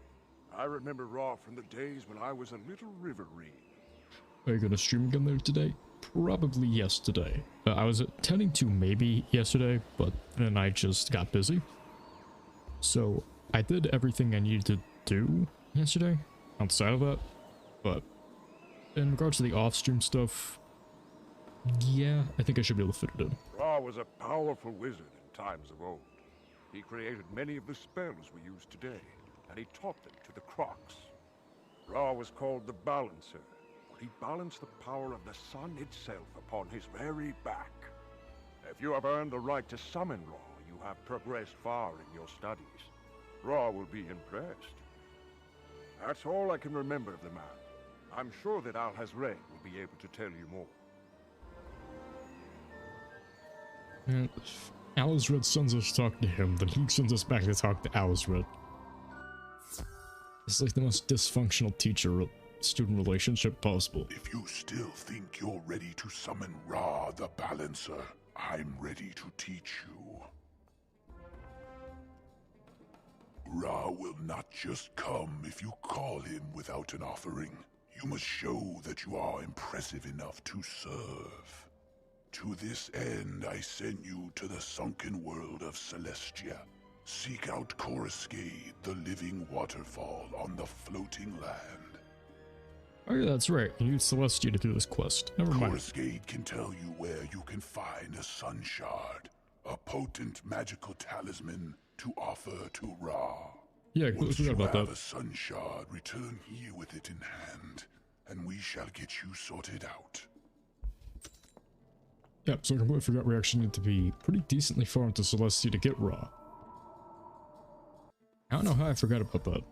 I remember Ra from the days when I was a little river reed. Are you gonna stream again there today? Probably yesterday. I was intending to maybe yesterday, but then I just got busy. So I did everything I needed to do yesterday outside of that, but in regards to the off-stream stuff, yeah, I think I should be able to fit it in. Ra was a powerful wizard in times of old. He created many of the spells we use today, and he taught them to the Crocs. Ra was called the Balancer, for he balanced the power of the sun itself upon his very back. If you have earned the right to summon Ra, you have progressed far in your studies. Ra will be impressed. That's all I can remember of the man. I'm sure that Al-Hazred will be able to tell you more. And if Al-Hazred sends us to talk to him, then he sends us back to talk to Al-Hazred. It's like the most dysfunctional teacher-student relationship possible. If you still think you're ready to summon Ra the Balancer, I'm ready to teach you. Ra will not just come if you call him without an offering. You must show that you are impressive enough to serve. To this end, I send you to the sunken world of Celestia. Seek out Coruscate, the living waterfall on the floating land. Oh yeah, that's right. You need Celestia to do this quest. Never mind. Coruscate can tell you where you can find a sun shard, a potent magical talisman to offer to Ra. Yeah, I Once forgot you about have that. a sun shard, return here with it in hand, and we shall get you sorted out. Yeah, so I completely forgot we actually need to be pretty decently far into Celestia to get Ra. I don't know how I forgot about that.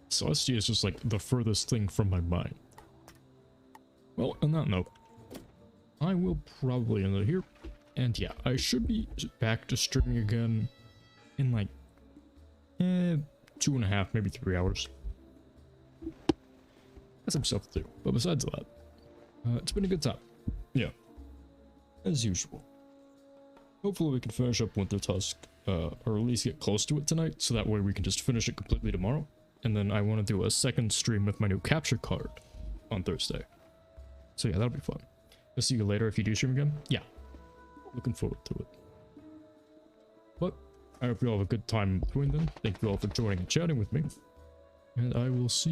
Celestia is just like the furthest thing from my mind. Well, on that note, I will probably end it here. And yeah, I should be back to streaming again in like 2.5, maybe 3 hours. Got some stuff to do, but besides that, it's been a good time. Yeah, as usual. Hopefully we can finish up Winter Tusk, or at least get close to it tonight, so that way we can just finish it completely tomorrow. And then I want to do a second stream with my new capture card on Thursday. So yeah, that'll be fun. I'll see you later if you do stream again. Yeah, looking forward to it. But I hope you all have a good time in between then. Thank you all for joining and chatting with me. And I will see you.